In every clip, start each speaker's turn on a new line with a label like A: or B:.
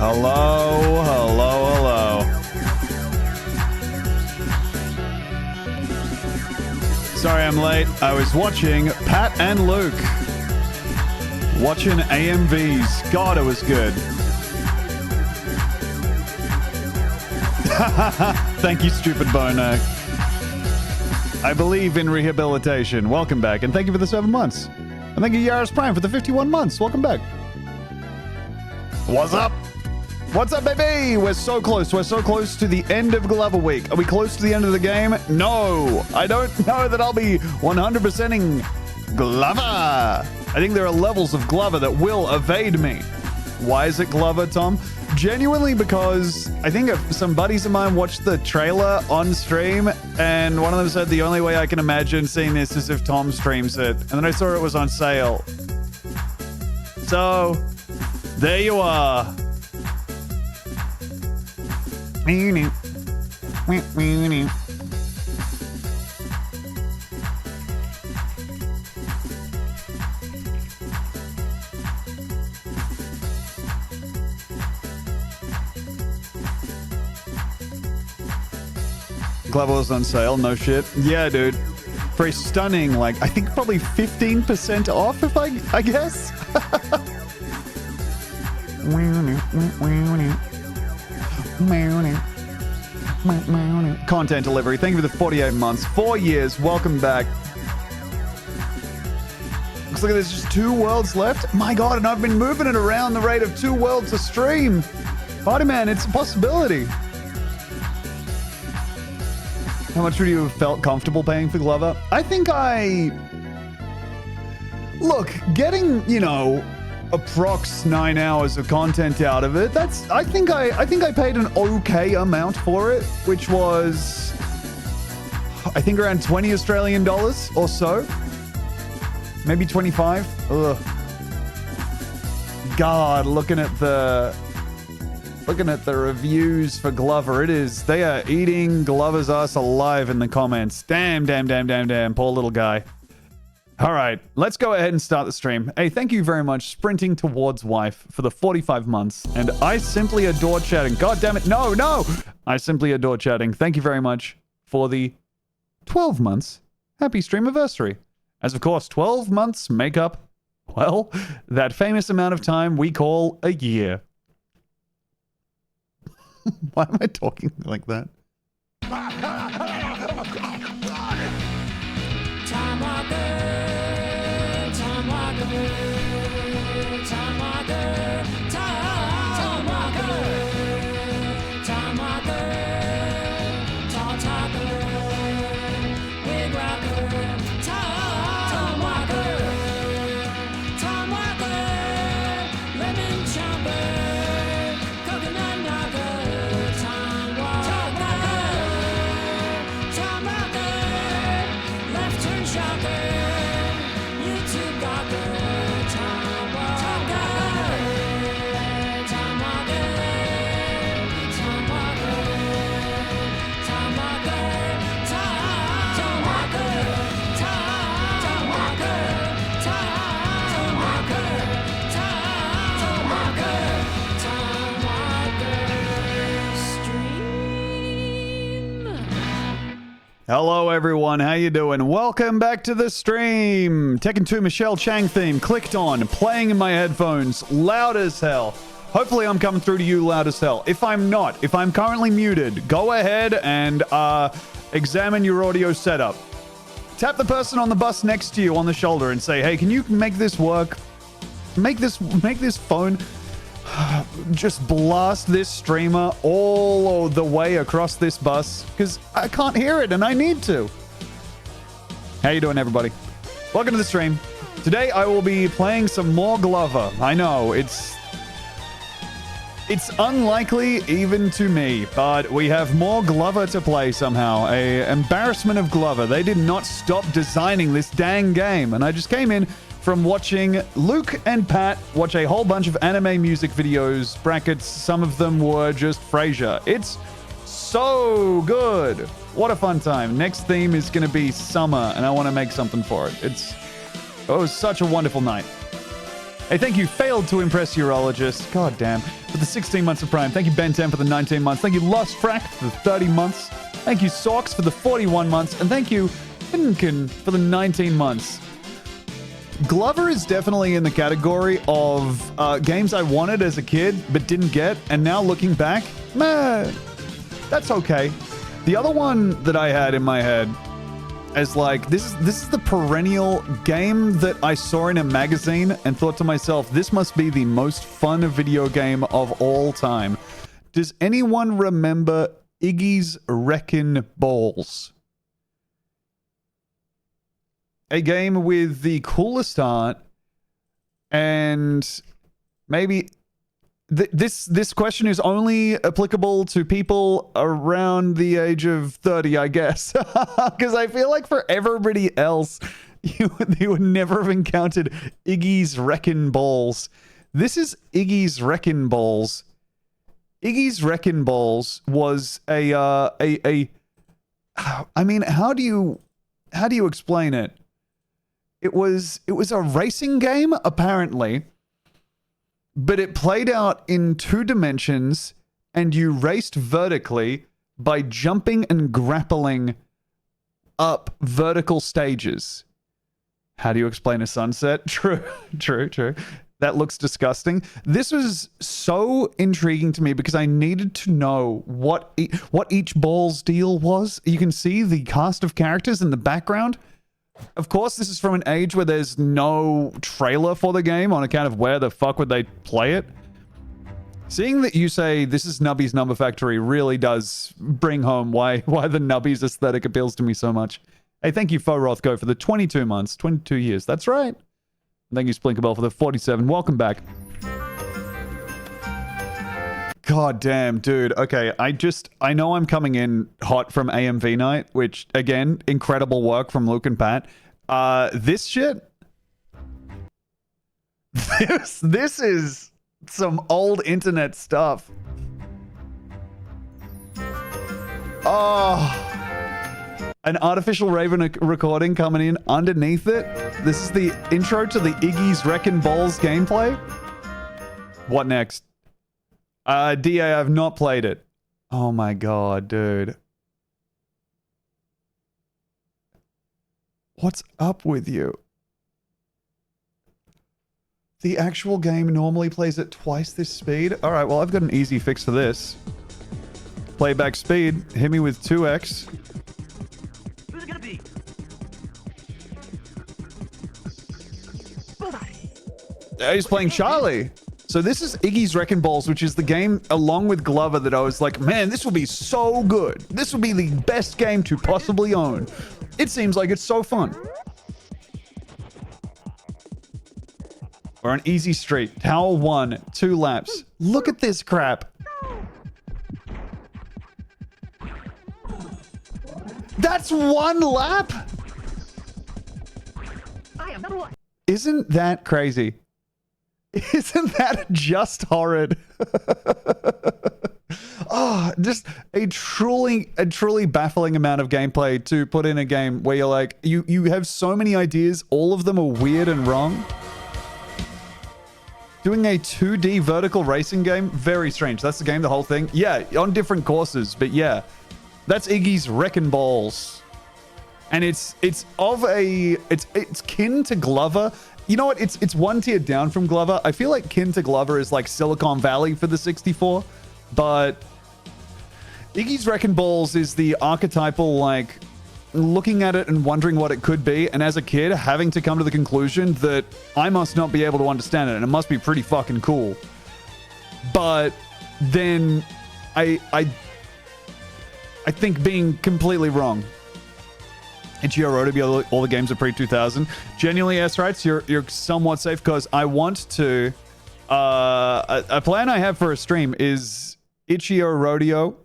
A: Hello, hello, hello. Sorry I'm late. I was watching Pat and Luke. Watching AMVs. God, it was good. Thank you, stupid boner. I believe in rehabilitation. Welcome back, and thank you for the 7 months. And thank you, Yaris Prime, for the 51 months. Welcome back. What's up? What's up, baby? We're so close. We're so close to the end of Glover Week. Are we close to the end of the game? No. I don't know that I'll be 100%ing Glover. I think there are levels of Glover that will evade me. Why is it Glover, Tom? Genuinely because I think some buddies of mine watched the trailer on stream, and one of them said the only way I can imagine seeing this is if Tom streams it. And then I saw it was on sale. So, there you are. Glover was on sale, no shit. Yeah, dude. For a stunning, like, I think probably 15% off, if I guess. Content delivery. Thank you for the 48 months. 4 years. Welcome back. Looks like there's just 2 worlds left. My God, and I've been moving it around the rate of 2 worlds a stream. Party man, it's a possibility. How much would you have felt comfortable paying for Glover? I think look, getting, approx 9 hours of content out of it, I think I paid an okay amount for it, which was I think around 20 Australian dollars or so. Maybe 25. Ugh. God, looking at the reviews for Glover, they are eating Glover's ass alive in the comments. Damn, poor little guy. All right, let's go ahead and start the stream. Hey, thank you very much, Sprinting Towards Wife, for the 45 months. And I simply adore chatting. God damn it, no! I simply adore chatting. Thank you very much for the 12 months. Happy streamiversary. As of course, 12 months make up, well, that famous amount of time we call a year. Why am I talking like that? Hello everyone, how you doing? Welcome back to the stream. Tekken 2 Michelle Chang theme clicked on, playing in my headphones, loud as hell. Hopefully I'm coming through to you loud as hell. If I'm not, if I'm currently muted, go ahead and examine your audio setup. Tap the person on the bus next to you on the shoulder and say, hey, can you make this work? Make this phone just blast this streamer all the way across this bus, because I can't hear it and I need to. How you doing, everybody? Welcome to the stream. Today I will be playing some more Glover. I know, it's unlikely even to me, but we have more Glover to play somehow. A embarrassment of Glover. They did not stop designing this dang game, and I just came in from watching Luke and Pat watch a whole bunch of anime music videos, brackets, some of them were just Frasier. It's so good. What a fun time. Next theme is going to be summer, and I want to make something for it. It was such a wonderful night. Hey, thank you, Failed to Impress Urologist. God damn. For the 16 months of Prime. Thank you, Ben 10 for the 19 months. Thank you, Lost Frack for the 30 months. Thank you, Socks for the 41 months. And thank you, Finken for the 19 months. Glover is definitely in the category of games I wanted as a kid but didn't get. And now looking back, meh, that's okay. The other one that I had in my head as like, this is the perennial game that I saw in a magazine and thought to myself, this must be the most fun video game of all time. Does anyone remember Iggy's Wreckin' Balls? A game with the coolest art and maybe... This question is only applicable to people around the age of 30, I guess. Because I feel like for everybody else, you would never have encountered Iggy's Wreckin' Balls. This is Iggy's Wreckin' Balls. Iggy's Wreckin' Balls was I mean, how do you explain it? It was a racing game, apparently. But it played out in 2 dimensions, and you raced vertically by jumping and grappling up vertical stages. How do you explain a sunset? True. That looks disgusting. This was so intriguing to me because I needed to know what each ball's deal was. You can see the cast of characters in the background. Of course, this is from an age where there's no trailer for the game on account of where the fuck would they play it. Seeing that you say this is Nubby's Number Factory really does bring home why the Nubby's aesthetic appeals to me so much. Hey, thank you, Fo Rothko, for the 22 months, 22 years. That's right. Thank you, Splinkerbell, for the 47. Welcome back. God damn, dude. Okay, I know I'm coming in hot from AMV night, which, again, incredible work from Luke and Pat. This shit... This is some old internet stuff. Oh... An artificial raven recording coming in underneath it. This is the intro to the Iggy's Wreckin' Balls gameplay. What next? DA, I've not played it. Oh my god, dude. What's up with you? The actual game normally plays at twice this speed? Alright, well, I've got an easy fix for this. Playback speed. Hit me with 2x. Who's it gonna be? He's playing Charlie. So this is Iggy's Wreckin' Balls, which is the game along with Glover that I was like, man, this will be so good. This will be the best game to possibly own. It seems like it's so fun. Or an easy street. Tower 1, 2 laps. Look at this crap. That's 1 lap? I am number 1. Isn't that crazy? Isn't that just horrid? Oh, just a truly baffling amount of gameplay to put in a game where you're like, you have so many ideas, all of them are weird and wrong. Doing a 2D vertical racing game, very strange. That's the game, the whole thing. Yeah, on different courses, but yeah. That's Iggy's Wreckin' Balls. And it's kin to Glover. You know what? It's 1 tier down from Glover. I feel like kin to Glover is like Silicon Valley for the 64, but Iggy's Wreckin' Balls is the archetypal, like, looking at it and wondering what it could be, and as a kid, having to come to the conclusion that I must not be able to understand it, and it must be pretty fucking cool. But then I think being completely wrong. Itch.io Roto, all the games are pre-2000. Genuinely, S-Rights, you're somewhat safe because I want to... a plan I have for a stream is Itch.io Rodeo,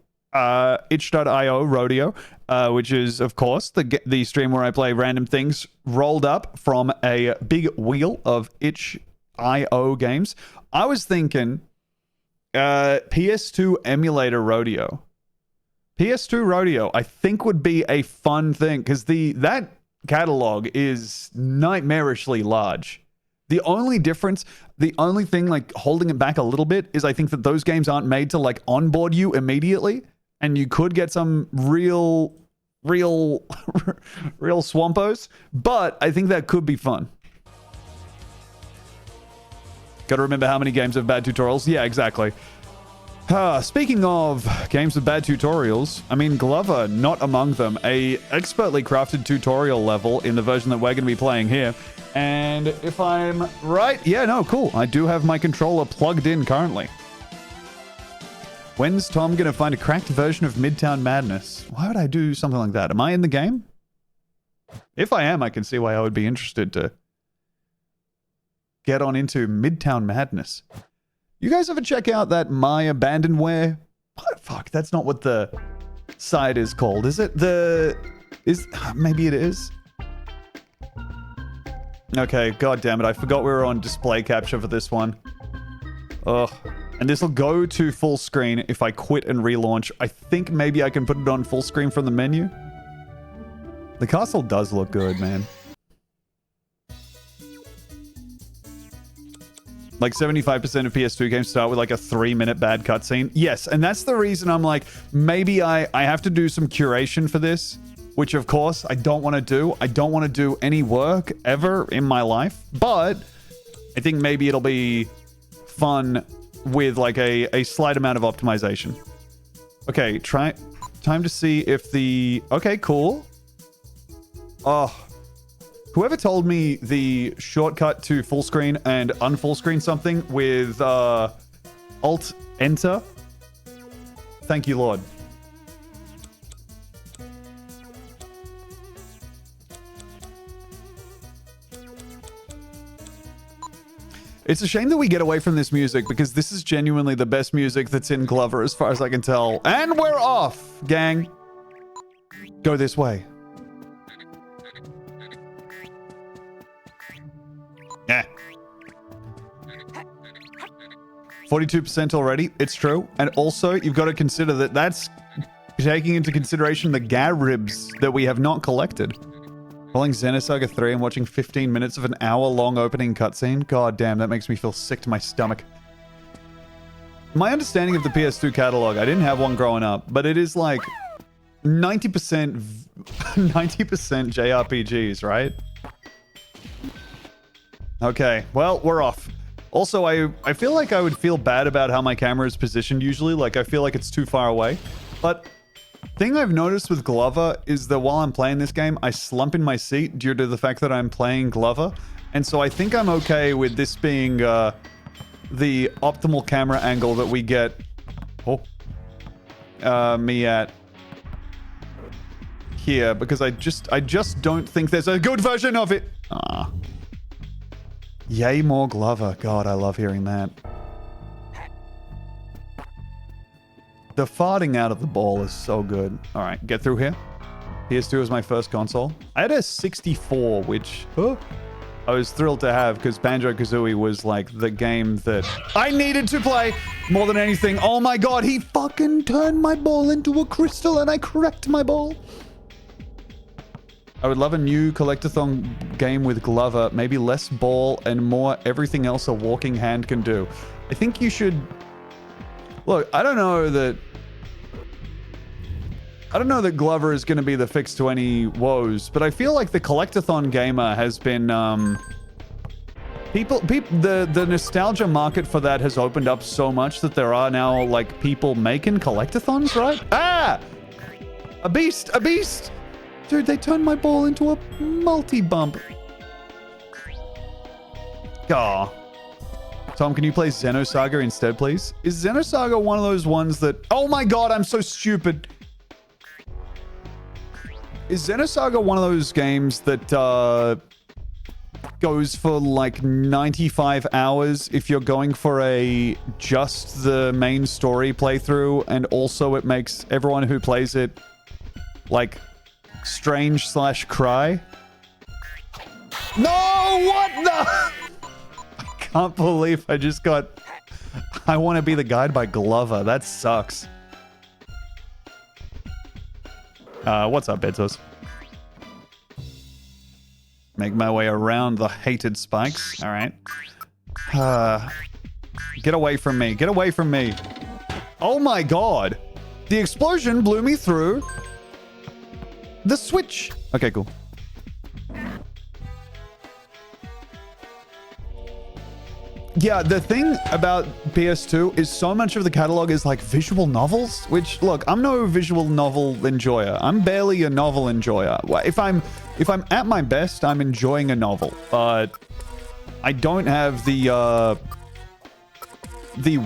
A: itch.io Rodeo, which is, of course, the stream where I play random things rolled up from a big wheel of itch.io games. I was thinking PS2 emulator Rodeo. PS2 Rodeo, I think, would be a fun thing because that catalog is nightmarishly large. The only difference, The only thing like holding it back a little bit is I think that those games aren't made to like onboard you immediately, and you could get some real swampos, but I think that could be fun. Got to remember how many games have bad tutorials. Yeah, exactly. Speaking of games with bad tutorials, I mean, Glover, not among them. A expertly crafted tutorial level in the version that we're going to be playing here. And if I'm right, yeah, no, cool. I do have my controller plugged in currently. When's Tom going to find a cracked version of Midtown Madness? Why would I do something like that? Am I in the game? If I am, I can see why I would be interested to get on into Midtown Madness. You guys ever check out that My Abandonware? What? Fuck, that's not what the site is called, is it? Maybe it is? Okay, god damn it, I forgot we were on display capture for this one. Ugh. And this will go to full screen if I quit and relaunch. I think maybe I can put it on full screen from the menu. The castle does look good, man. Like 75% of PS2 games start with like a 3-minute bad cutscene. Yes, and that's the reason I'm like, maybe I have to do some curation for this, which of course I don't want to do. I don't want to do any work ever in my life, but I think maybe it'll be fun with like a slight amount of optimization. Okay, time to see if the... Okay, cool. Oh, whoever told me the shortcut to full screen and unfull screen something with Alt Enter, thank you, Lord. It's a shame that we get away from this music because this is genuinely the best music that's in Glover as far as I can tell. And we're off, gang. Go this way. Yeah. 42% already. It's true. And also, you've got to consider that that's taking into consideration the Garibs that we have not collected. Pulling Xenosaga 3 and watching 15 minutes of an hour-long opening cutscene? God damn, that makes me feel sick to my stomach. My understanding of the PS2 catalog, I didn't have one growing up, but it is like 90% JRPGs, right? Okay, well, we're off. Also, I feel like I would feel bad about how my camera is positioned usually. Like, I feel like it's too far away. But thing I've noticed with Glover is that while I'm playing this game, I slump in my seat due to the fact that I'm playing Glover. And so I think I'm okay with this being the optimal camera angle that we get me at here, because I just don't think there's a good version of it. Ah. Yay, more Glover. God, I love hearing that. The farting out of the ball is so good. All right, get through here. PS2 was my first console. I had a 64, which I was thrilled to have because Banjo-Kazooie was like the game that I needed to play more than anything. Oh my god, he fucking turned my ball into a crystal and I cracked my ball. I would love a new collectathon game with Glover, maybe less ball and more everything else a walking hand can do. I think you should... Look, I don't know that Glover is going to be the fix to any woes, but I feel like the collectathon gamer has been the nostalgia market for that has opened up so much that there are now like people making collectathons, right? Ah! A beast! Dude, they turned my ball into a multi-bump. Aw. Tom, can you play Xenosaga instead, please? Is Xenosaga one of those ones that... Oh my god, I'm so stupid. Is Xenosaga one of those games that goes for like 95 hours if you're going for a just the main story playthrough, and also it makes everyone who plays it like strange/cry? No! What the... I can't believe I just got... I want to be the guide by Glover. That sucks. What's up, Bezos? Make my way around the hated spikes. All right. Get away from me. Get away from me. Oh my god. The explosion blew me through the switch. Okay, cool. Yeah, the thing about PS2 is so much of the catalog is like visual novels, which, look, I'm no visual novel enjoyer. I'm barely a novel enjoyer. If I'm at my best, I'm enjoying a novel, but I don't have the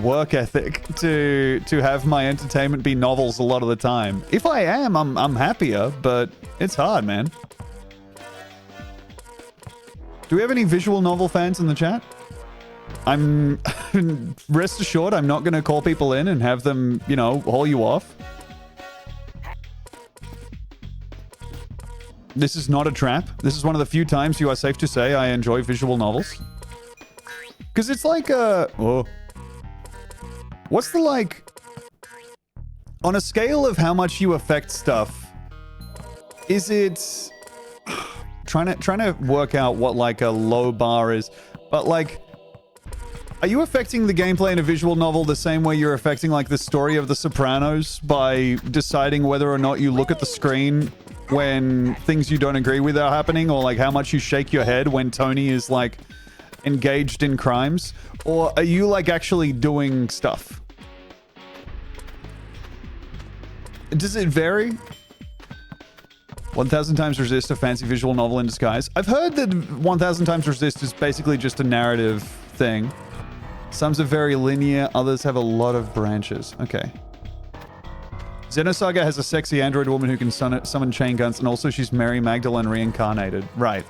A: work ethic to have my entertainment be novels a lot of the time. If I am, I'm happier, but it's hard, man. Do we have any visual novel fans in the chat? I'm rest assured I'm not going to call people in and have them, you know, haul you off. This is not a trap. This is one of the few times you are safe to say I enjoy visual novels. Because it's like what's the, like, on a scale of how much you affect stuff, is it trying to work out what like a low bar is, but like, are you affecting the gameplay in a visual novel the same way you're affecting like the story of The Sopranos by deciding whether or not you look at the screen when things you don't agree with are happening, or like how much you shake your head when Tony is like engaged in crimes? Or are you like actually doing stuff? Does it vary? 1000 Times Resist, a fancy visual novel in disguise. I've heard that 1000 Times Resist is basically just a narrative thing. Some are very linear, others have a lot of branches. Okay. Xenosaga has a sexy android woman who can summon chain guns, and also she's Mary Magdalene reincarnated. Right.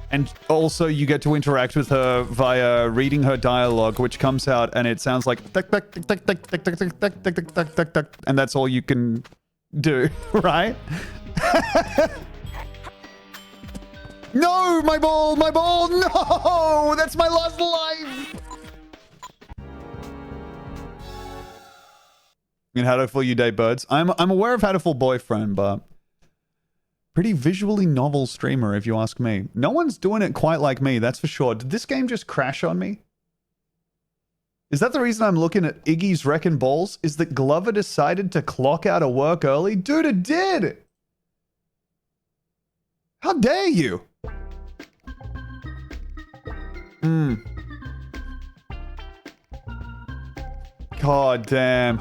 A: And also you get to interact with her via reading her dialogue, which comes out and it sounds like and that's all you can do, right? No, my ball, no! That's my last life! And how to fool you, day birds. I'm aware of how to fool boyfriend, but pretty visually novel streamer, if you ask me. No one's doing it quite like me, that's for sure. Did this game just crash on me? Is that the reason I'm looking at Iggy's Wrecking Balls? Is that Glover decided to clock out of work early? Dude, it did! How dare you? God damn.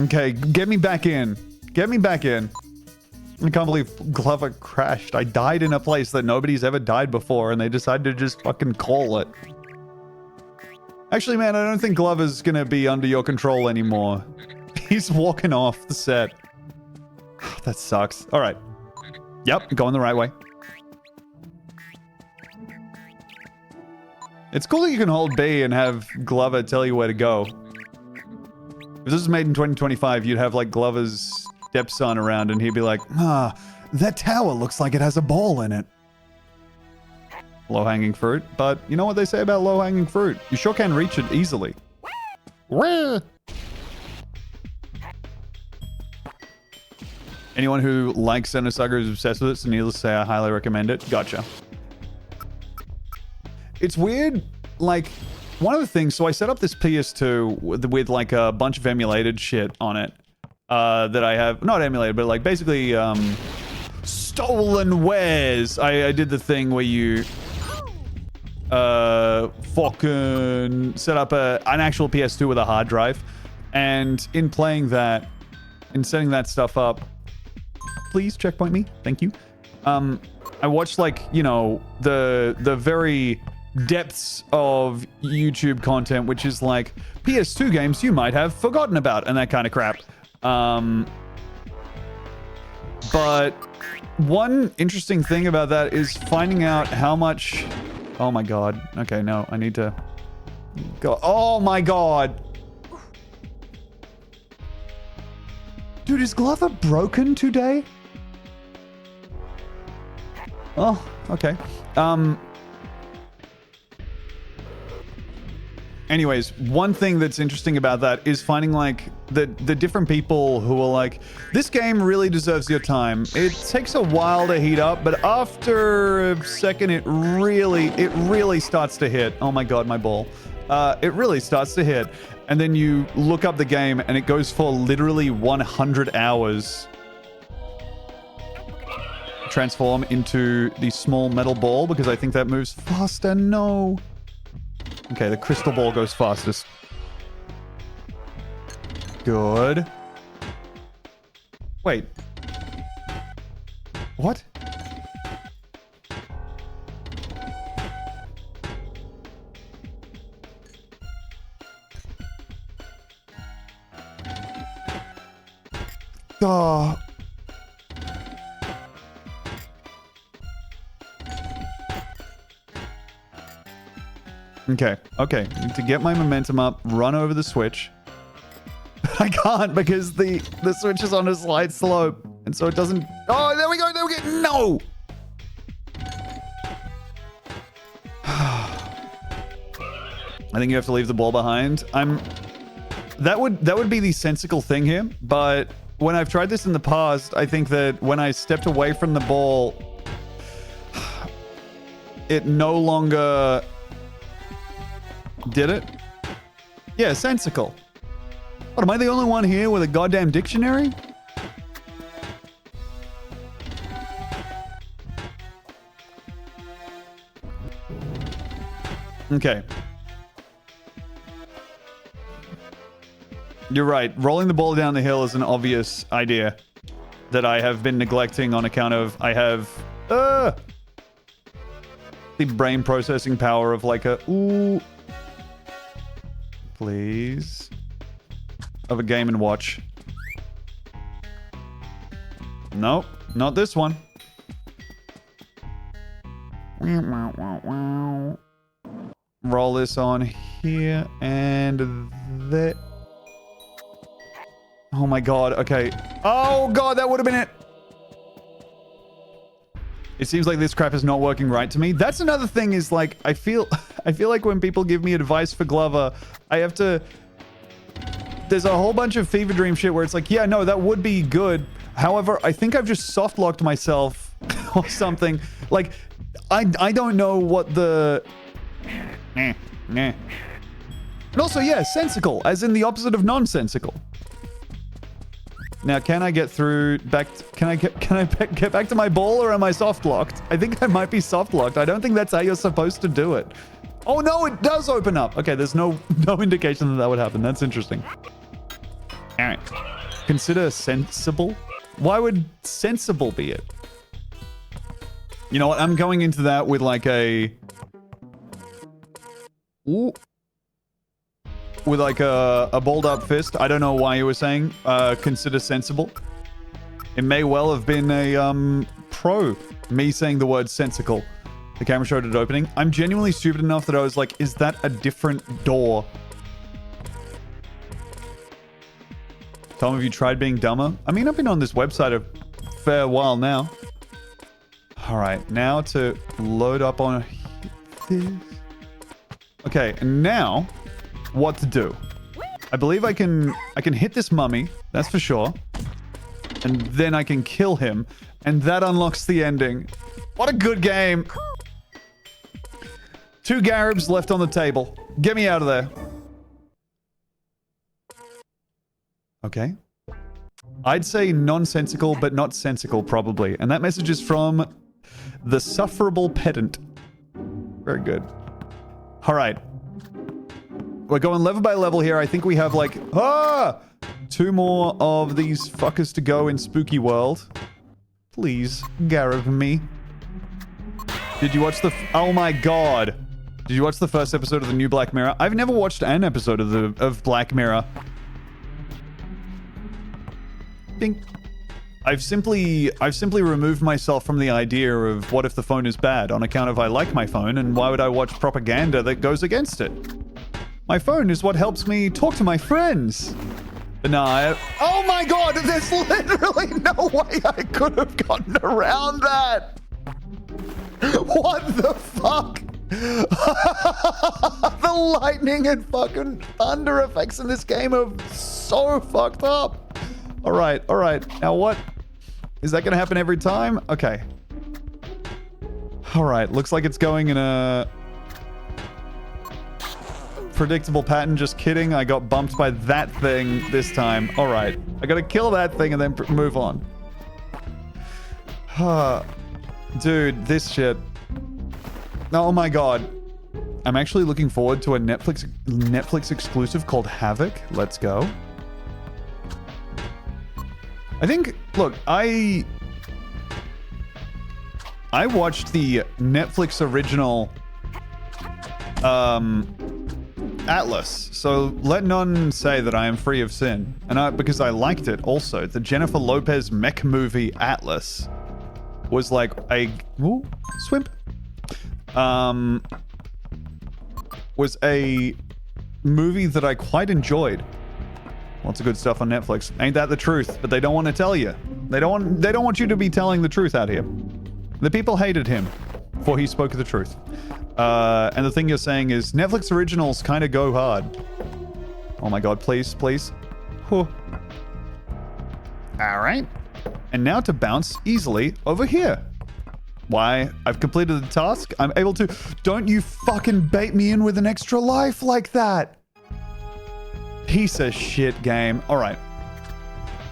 A: Okay, get me back in. Get me back in. I can't believe Glover crashed. I died in a place that nobody's ever died before, and they decided to just fucking call it. Actually, man, I don't think Glover's gonna be under your control anymore. He's walking off the set. That sucks. All right. Yep, going the right way. It's cool that you can hold B and have Glover tell you where to go. If this was made in 2025, you'd have like Glover's stepson around and he'd be like, that tower looks like it has a ball in it. Low-hanging fruit. But you know what they say about low-hanging fruit? You sure can reach it easily. Anyone who likes Xenosaga is obsessed with it, so needless to say, I highly recommend it. Gotcha. It's weird, like, one of the things, so I set up this PS2 with like a bunch of emulated shit on it that I have, not emulated, but like basically stolen wares. I did the thing where you fucking set up an actual PS2 with a hard drive, and in playing that, in setting that stuff up, please checkpoint me, thank you. I watched like, you know, the very depths of YouTube content, which is like PS2 games you might have forgotten about and that kind of crap. But one interesting thing about that is finding out how much... Oh my god. Okay, no, I need to go. Oh my god. Dude, is Glover broken today? Oh, okay. Anyways, one thing that's interesting about that is finding like the different people who are like, this game really deserves your time. It takes a while to heat up, but after a second, it really starts to hit. Oh my god, my ball. It really starts to hit. And then you look up the game and it goes for literally 100 hours. Transform into the small metal ball because I think that moves faster. No. Okay, the crystal ball goes fastest. Good. Wait. What? Oh. Okay. Need to get my momentum up, run over the switch. I can't because the switch is on a slight slope. And so it doesn't... Oh, there we go. No! I think you have to leave the ball behind. That would be the sensical thing here. But when I've tried this in the past, I think that when I stepped away from the ball, it no longer... Did it? Yeah, sensical. What, am I the only one here with a goddamn dictionary? Okay. You're right. Rolling the ball down the hill is an obvious idea that I have been neglecting on account of I have the brain processing power of like a... Ooh... Please. Of a Game & Watch. Nope, not this one. Roll this on here and there. Oh my god, okay. Oh god, that would have been it. It seems like this crap is not working right to me. That's another thing is like, I feel like when people give me advice for Glover, I have to... There's a whole bunch of Fever Dream shit where it's like, yeah, no, that would be good. However, I think I've just soft-locked myself or something. Like, I don't know what the... And also, yeah, sensical, as in the opposite of nonsensical. Now, can I get through back? Can I get back to my ball, or am I soft locked? I think I might be soft locked. I don't think that's how you're supposed to do it. Oh no, it does open up. Okay, there's no indication that would happen. That's interesting. All right. Consider sensible. Why would sensible be it? You know what? I'm going into that with like a... Ooh. With like a balled up fist. I don't know why you were saying consider sensible. It may well have been a pro. Me saying the word sensical. The camera showed it opening. I'm genuinely stupid enough that I was like, is that a different door? Tom, have you tried being dumber? I mean, I've been on this website a fair while now. All right, now to load up on this. Okay, and now what to do? I believe I can hit this mummy, that's for sure. And then I can kill him, and that unlocks the ending. What a good game. 2 Garibs left on the table. Get me out of there. Okay. I'd say nonsensical, but not sensical, probably. And that message is from the Sufferable Pedant. Very good. All right. We're going level by level here. I think we have like... 2 more of these fuckers to go in Spooky World. Please, Garib me. Did you watch the... Oh my god. Did you watch the first episode of the new Black Mirror? I've never watched an episode of Black Mirror. Ding. I've simply removed myself from the idea of what if the phone is bad on account of I like my phone, and why would I watch propaganda that goes against it? My phone is what helps me talk to my friends. But no, oh my god, there's literally no way I could have gotten around that. What the fuck? The lightning and fucking thunder effects in this game are so fucked up. All right. Now what? Is that going to happen every time? Okay. All right. Looks like it's going in a predictable pattern. Just kidding. I got bumped by that thing this time. All right. I got to kill that thing and then move on. Dude, this shit. Oh my god. I'm actually looking forward to a Netflix exclusive called Havoc. Let's go. I think, look, I watched the Netflix original Atlas, so let none say that I am free of sin. And because I liked it also. The Jennifer Lopez mech movie Atlas was like a swimp. Was a movie that I quite enjoyed. Lots of good stuff on Netflix. Ain't that the truth? But they don't want to tell you. They don't want you to be telling the truth out here. The people hated him, for he spoke the truth. And the thing you're saying is Netflix originals kind of go hard. Oh my god, please. Whew. All right. And now to bounce easily over here. Why? I've completed the task. I'm able to... Don't you fucking bait me in with an extra life like that. Piece of shit game. All right.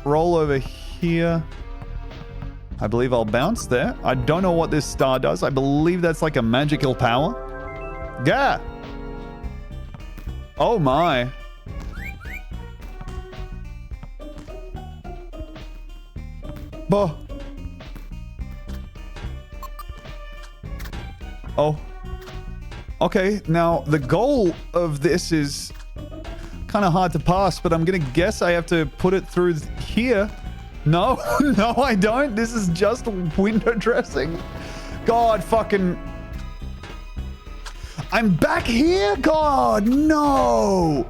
A: Roll over here. I believe I'll bounce there. I don't know what this star does. I believe that's like a magical power. Yeah. Oh my. Boh. Oh. Okay, now the goal of this is kind of hard to pass, but I'm gonna guess I have to put it through here. No, no I don't. This is just window dressing. God fucking... I'm back here? God, no!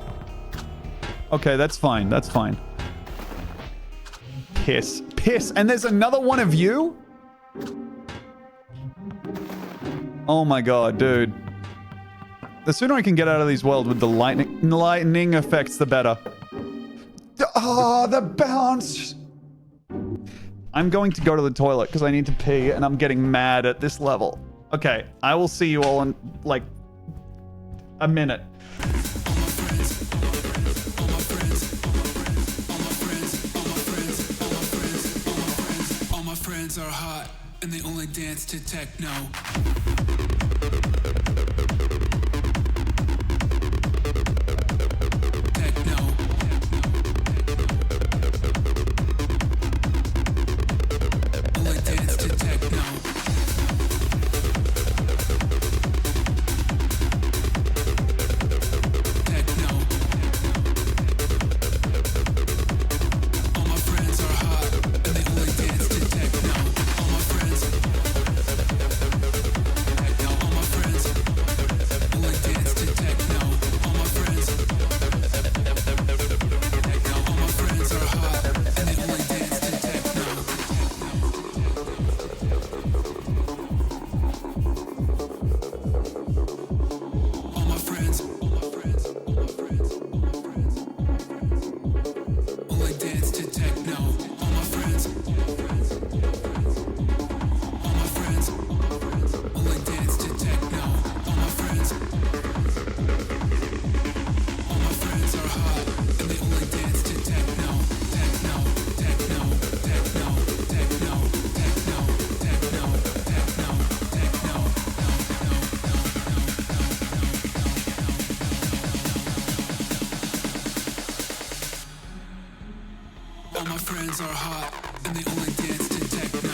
A: Okay, that's fine. That's fine. Piss. And there's another one of you? Oh my god, dude. The sooner I can get out of these worlds with the lightning effects, the better. Oh, the bounce! I'm going to go to the toilet because I need to pee and I'm getting mad at this level. Okay, I will see you all in, like, a minute.
B: All my friends are hot and they only dance to techno. Are hot and they only dance to techno.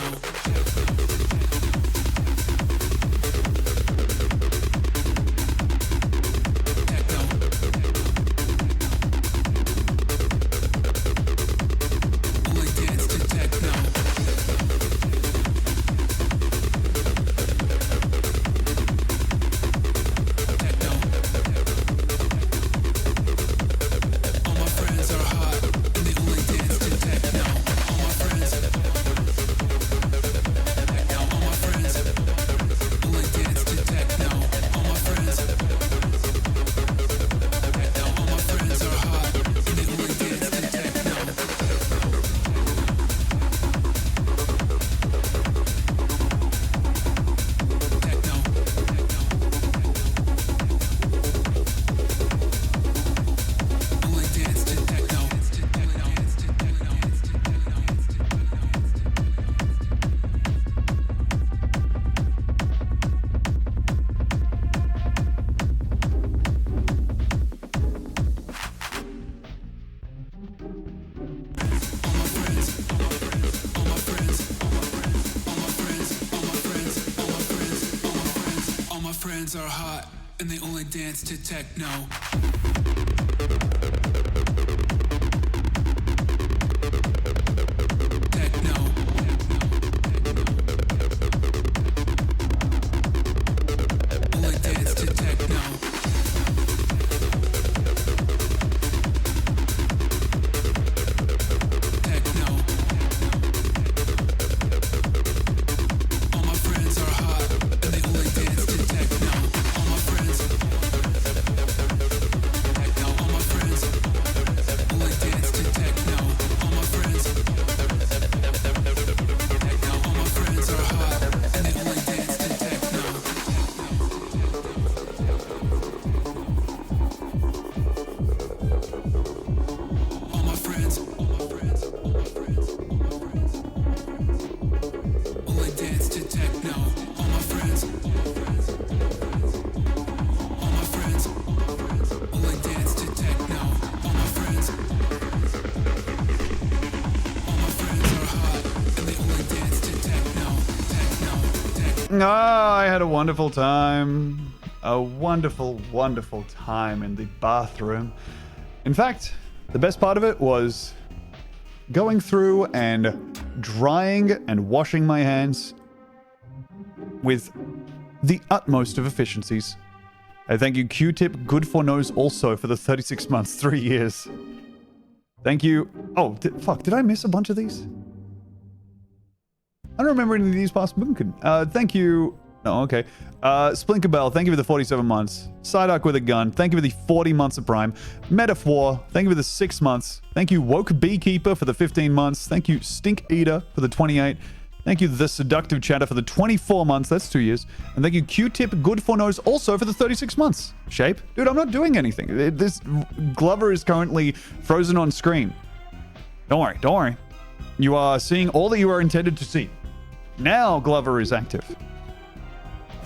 B: All my friends are hot and they only dance to techno. All my friends friends are hot and they only dance to techno. Techno. Only dance to techno. Techno. All my friends are hot and they only dance to techno. All my friends. Techno. All my friends only dance to techno. All my friends. Techno. All my friends are hot and they only dance to techno. All my friends, all my friends, all my friends, all my friends, only dance to techno. All my friends, all my friends, all my friends, only dance to techno. All my friends, all my friends are hot and they only dance to techno, techno, techno.
A: I had a wonderful time. A wonderful, wonderful time in the bathroom. In fact, the best part of it was going through and drying and washing my hands with the utmost of efficiencies. I thank you, Q-Tip Good for Nose, also for the 36 months, 3 years. Thank you. Oh, fuck, did I miss a bunch of these? I don't remember any of these past Moonkin. Thank you. No, okay. Splinkerbell, thank you for the 47 months. Psyduck with a gun, thank you for the 40 months of Prime. Metaphor, thank you for the 6 months. Thank you, Woke Beekeeper, for the 15 months. Thank you, Stink Eater, for the 28. Thank you, The Seductive Chatter, for the 24 months. That's 2 years. And thank you, Q-Tip Good for Nose, also for the 36 months. Shape? Dude, I'm not doing anything. This Glover is currently frozen on screen. Don't worry, don't worry. You are seeing all that you are intended to see. Now Glover is active.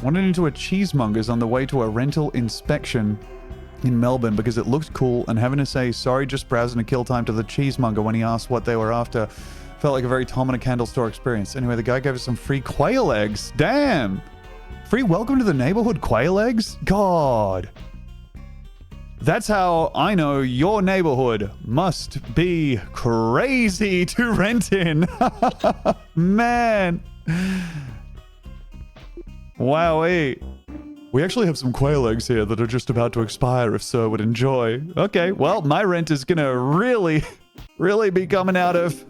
A: Wandered into a cheesemonger's on the way to a rental inspection in Melbourne because it looked cool, and having to say sorry just browsing a kill time to the cheesemonger when he asked what they were after felt like a very Tom and a Candle store experience. Anyway, the guy gave us some free quail eggs. Damn! Free welcome to the neighborhood quail eggs? God. That's how I know your neighborhood must be crazy to rent in. Man. Wowee. We actually have some quail eggs here that are just about to expire if Sir would enjoy. Okay, well, my rent is gonna really be coming out of...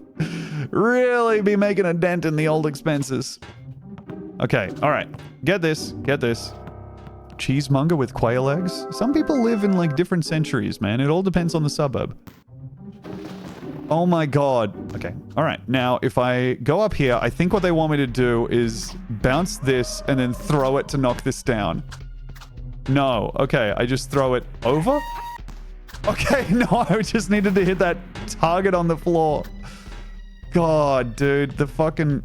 A: really be making a dent in the old expenses. Okay, alright. Get this. Cheesemonger with quail eggs? Some people live in, like, different centuries, man. It all depends on the suburb. Oh my god. Okay, alright. Now, if I go up here, I think what they want me to do is bounce this and then throw it to knock this down. No. Okay, I just throw it over? Okay, no, I just needed to hit that target on the floor. God, dude, the fucking...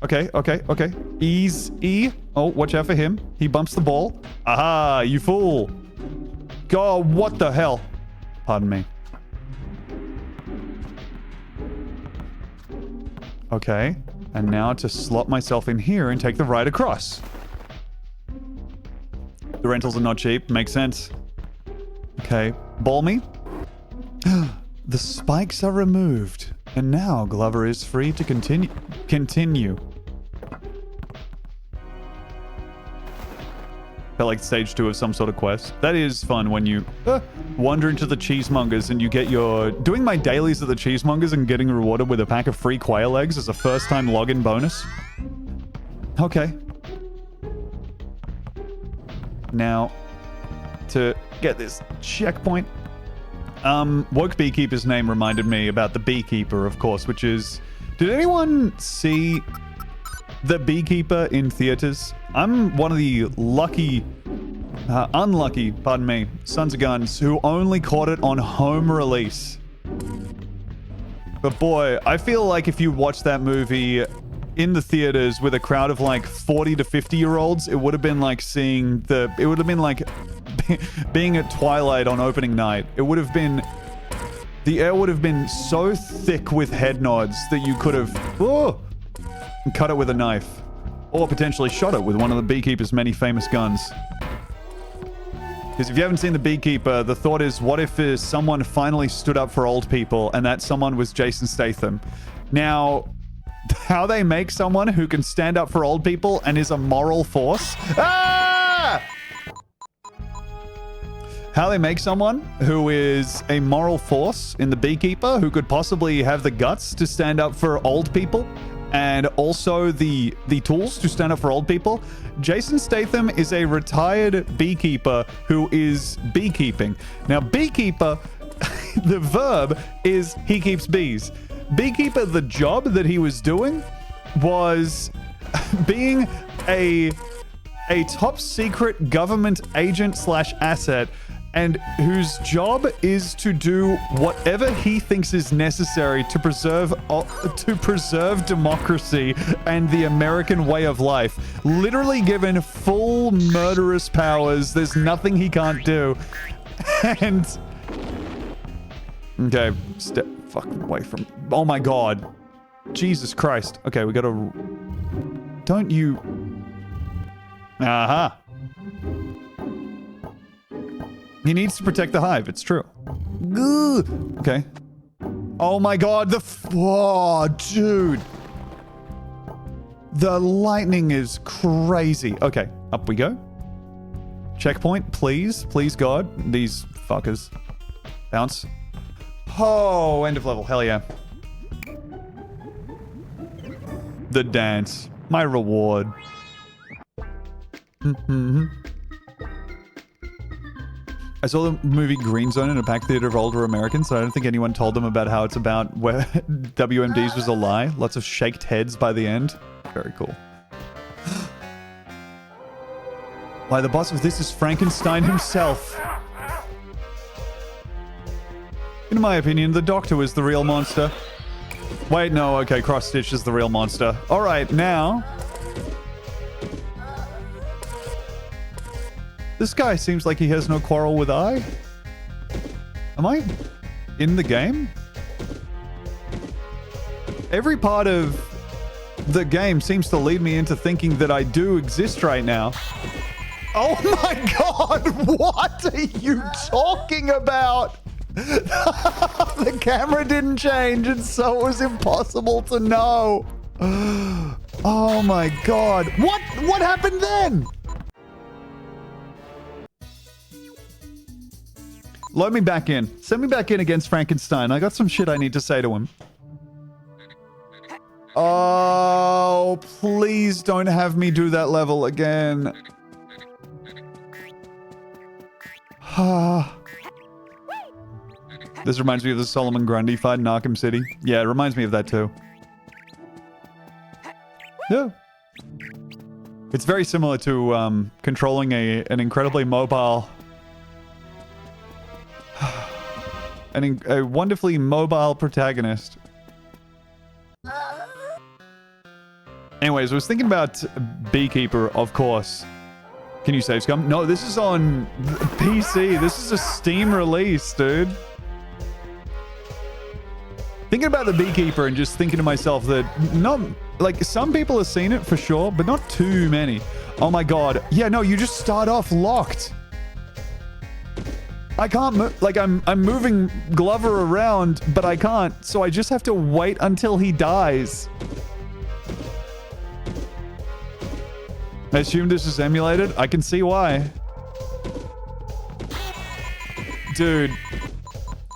A: Okay. Ease, E. Oh, watch out for him. He bumps the ball. Aha, you fool. God, what the hell? Pardon me. Okay, and now to slot myself in here and take the ride across. The rentals are not cheap. Makes sense. Okay, ball me. The spikes are removed, and now Glover is free to continue. Felt like stage 2 of some sort of quest. That is fun when you wander into the cheesemongers and you get your... Doing my dailies at the cheesemongers and getting rewarded with a pack of free quail eggs as a first-time login bonus. Okay. Now, to get this checkpoint... Woke Beekeeper's name reminded me about the Beekeeper, of course, which is... Did anyone see The Beekeeper in theaters? I'm one of the unlucky, pardon me, sons of guns who only caught it on home release. But boy, I feel like if you watched that movie in the theaters with a crowd of like 40 to 50-year-olds, it would have been like seeing the... It would have been like being at Twilight on opening night. It would have been... The air would have been so thick with head nods that you could have... cut it with a knife. Or potentially shot it with one of the Beekeeper's many famous guns. Because if you haven't seen The Beekeeper, the thought is, what if someone finally stood up for old people and that someone was Jason Statham? Now, how they make someone who can stand up for old people and is a moral force... Ah! How they make someone who is a moral force in The Beekeeper, who could possibly have the guts to stand up for old people, and also the tools to stand up for old people. Jason Statham is a retired beekeeper who is beekeeping. Now, beekeeper, the verb is he keeps bees. Beekeeper, the job that he was doing was being a top secret government agent / asset, and whose job is to do whatever he thinks is necessary to preserve democracy and the American way of life. Literally given full murderous powers. There's nothing he can't do. And... Okay, step fucking away from... Oh my god. Jesus Christ. Okay, we gotta... Don't you... Aha. He needs to protect the hive. It's true. Ugh. Okay. Oh my god. Oh, dude. The lightning is crazy. Okay. Up we go. Checkpoint, please. Please, God. These fuckers. Bounce. Oh, end of level. Hell yeah. The dance. My reward. I saw the movie Green Zone in a packed theater of older Americans, so I don't think anyone told them about how it's about where WMDs was a lie. Lots of shaked heads by the end. Very cool. Why, the boss of this is Frankenstein himself. In my opinion, the Doctor was the real monster. Wait, no, okay, Cross Stitch is the real monster. Alright, now... This guy seems like he has no quarrel with I. Am I in the game? Every part of the game seems to lead me into thinking that I do exist right now. Oh my god! What are you talking about? The camera didn't change, and so it was impossible to know. Oh my god. What happened then? Load me back in. Send me back in against Frankenstein. I got some shit I need to say to him. Oh, please don't have me do that level again. This reminds me of the Solomon Grundy fight in Arkham City. Yeah, it reminds me of that too. Yeah. It's very similar to controlling an incredibly mobile... a wonderfully mobile protagonist. Anyways, I was thinking about Beekeeper, of course. Can you save scum? No, this is on PC. This is a Steam release, dude. Thinking about the Beekeeper and just thinking to myself that not... Like, some people have seen it for sure, but not too many. Oh my god. Yeah, no, you just start off locked. I can't move, like I'm moving Glover around, but I can't, so I just have to wait until he dies. I assume this is emulated. I can see why. Dude.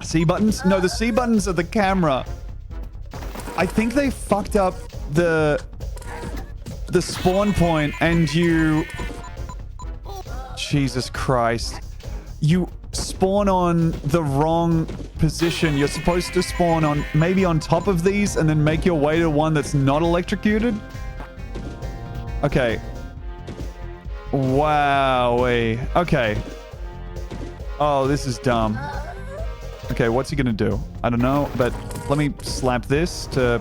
A: C buttons? No, the C buttons are the camera. I think they fucked up the spawn point and you... Jesus Christ. You spawn on the wrong position. You're supposed to spawn on maybe on top of these and then make your way to one that's not electrocuted. Okay. Wowee. Okay. Oh, this is dumb. Okay, what's he gonna do? I don't know, but let me slap this to...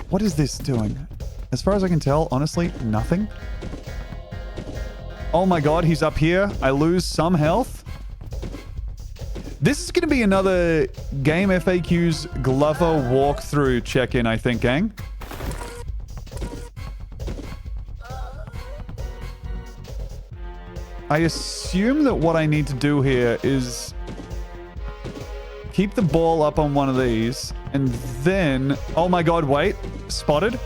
A: What is this doing? As far as I can tell, honestly, nothing. Oh my god, he's up here. I lose some health. This is going to be another Game FAQs Glover walkthrough check-in, I think, gang. I assume that what I need to do here is keep the ball up on one of these, and then... Oh my god, wait. Spotted.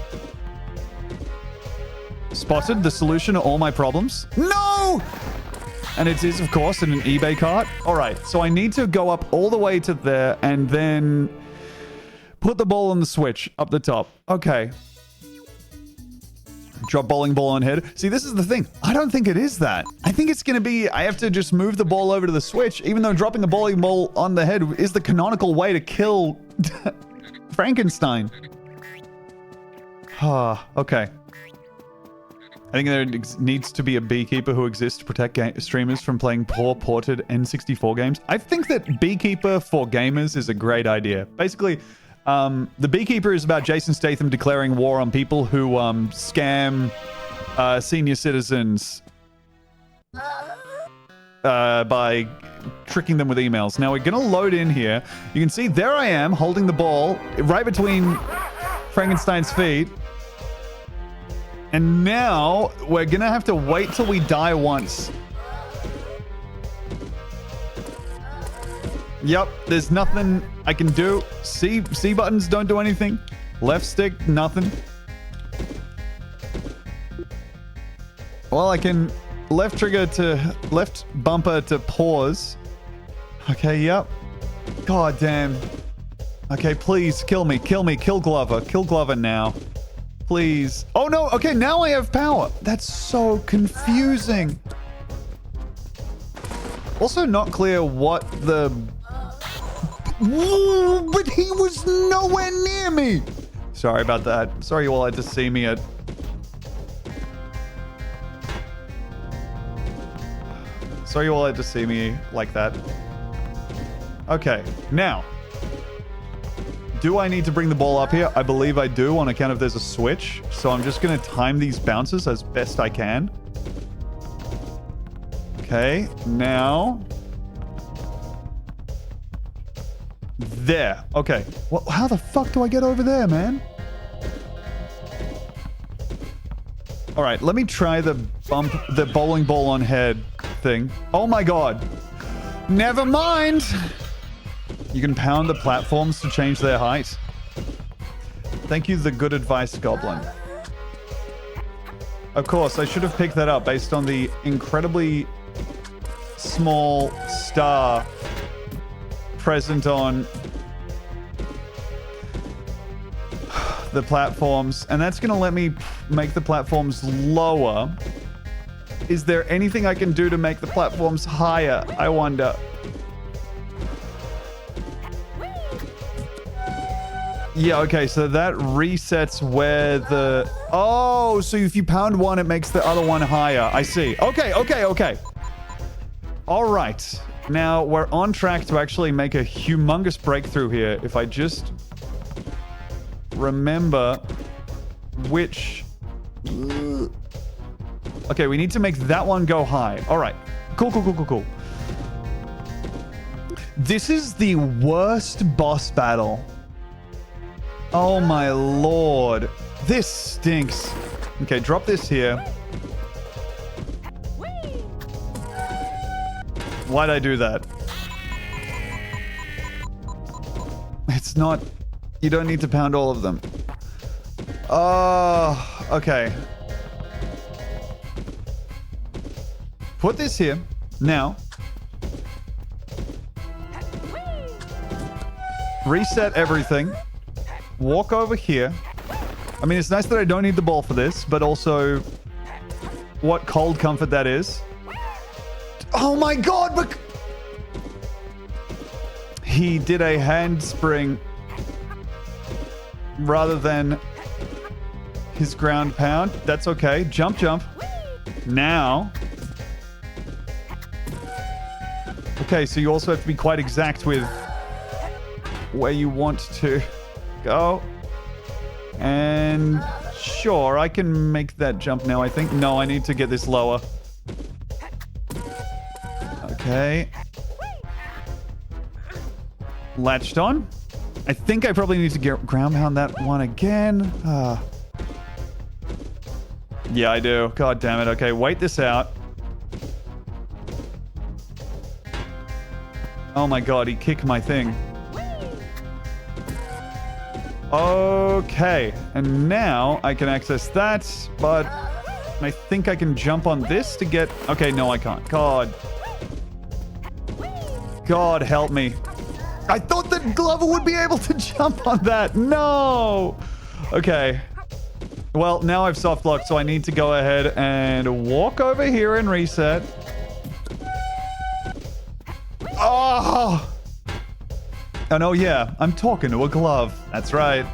A: Spotted the solution to all my problems. No! And it is, of course, in an eBay cart. All right, so I need to go up all the way to there and then put the ball on the switch up the top. Okay. Drop bowling ball on head. See, this is the thing. I don't think it is that. I think it's going to be, I have to just move the ball over to the switch, even though dropping the bowling ball on the head is the canonical way to kill Frankenstein. Ah, okay. I think there needs to be a beekeeper who exists to protect streamers from playing poor ported N64 games. I think that beekeeper for gamers is a great idea. Basically, the beekeeper is about Jason Statham declaring war on people who scam senior citizens by tricking them with emails. Now we're going to load in here. You can see there I am holding the ball right between Frankenstein's feet. And now we're going to have to wait till we die once. Yep, there's nothing I can do. C buttons don't do anything. Left stick, nothing. Well, I can left trigger to left bumper to pause. Okay, yep. God damn. Okay, please kill me, kill me, kill Glover. Kill Glover now. Please. Oh no, okay, now I have power. That's so confusing. Also not clear what the... Whoa, but he was nowhere near me. Sorry about that. Sorry you all had to see me at... Sorry you all had to see me like that. Okay, now... Do I need to bring the ball up here? I believe I do on account of there's a switch. So I'm just going to time these bounces as best I can. Okay, now... There. Okay. Well, how the fuck do I get over there, man? All right, let me try the bowling ball on head thing. Oh my god. Never mind. You can pound the platforms to change their height. Thank you, the good advice goblin. Of course, I should have picked that up based on the incredibly small star present on the platforms, and that's going to let me make the platforms lower. Is there anything I can do to make the platforms higher? I wonder. Yeah, okay, so that resets where the... Oh, so if you pound one, it makes the other one higher. I see. Okay, okay, okay. All right. Now, we're on track to actually make a humongous breakthrough here. If I just remember which... Okay, we need to make that one go high. All right. Cool, cool, cool, cool, cool. This is the worst boss battle. Oh my lord. This stinks. Okay, drop this here. Why'd I do that? It's not... You don't need to pound all of them. Oh, okay. Put this here. Now. Reset everything. Walk over here. I mean, it's nice that I don't need the ball for this, but also what cold comfort that is. Oh my god, but he did a handspring rather than his ground pound. That's okay. Jump, jump. Now. Okay, so you also have to be quite exact with where you want to go. And sure, I can make that jump now, I think. No, I need to get this lower. Okay. latched on. I think I probably need to ground pound that one again. Yeah, I do. God damn it. Okay, wait this out. Oh my god, he kicked my thing. Okay, and now I can access that, but I think I can jump on this to get... Okay, no, I can't. God. God, help me. I thought that Glover would be able to jump on that. No! Okay. Well, now I've soft locked, so I need to go ahead and walk over here and reset. Oh! And oh yeah, I'm talking to a glove. That's right.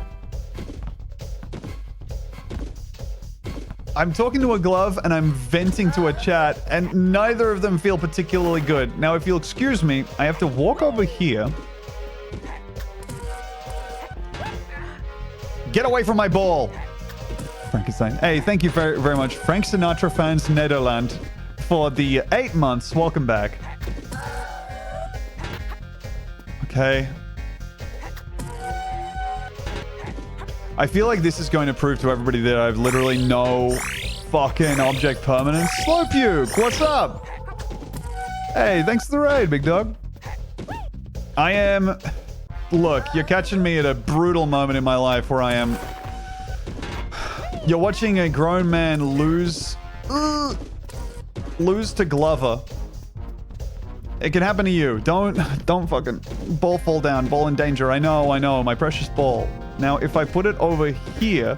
A: I'm talking to a glove and I'm venting to a chat, and neither of them feel particularly good. Now, if you'll excuse me, I have to walk over here. Get away from my ball! Frankenstein. Hey, thank you very, very much. Frank Sinatra fans Nederland for the 8 months. Welcome back. Okay. I feel like this is going to prove to everybody that I've literally no fucking object permanence. Slow puke, what's up? Hey, thanks for the raid, big dog. I am... Look, you're catching me at a brutal moment in my life where I am... You're watching a grown man lose to Glover. It can happen to you. Don't fucking... Ball fall down, ball in danger. I know, my precious ball. Now, if I put it over here...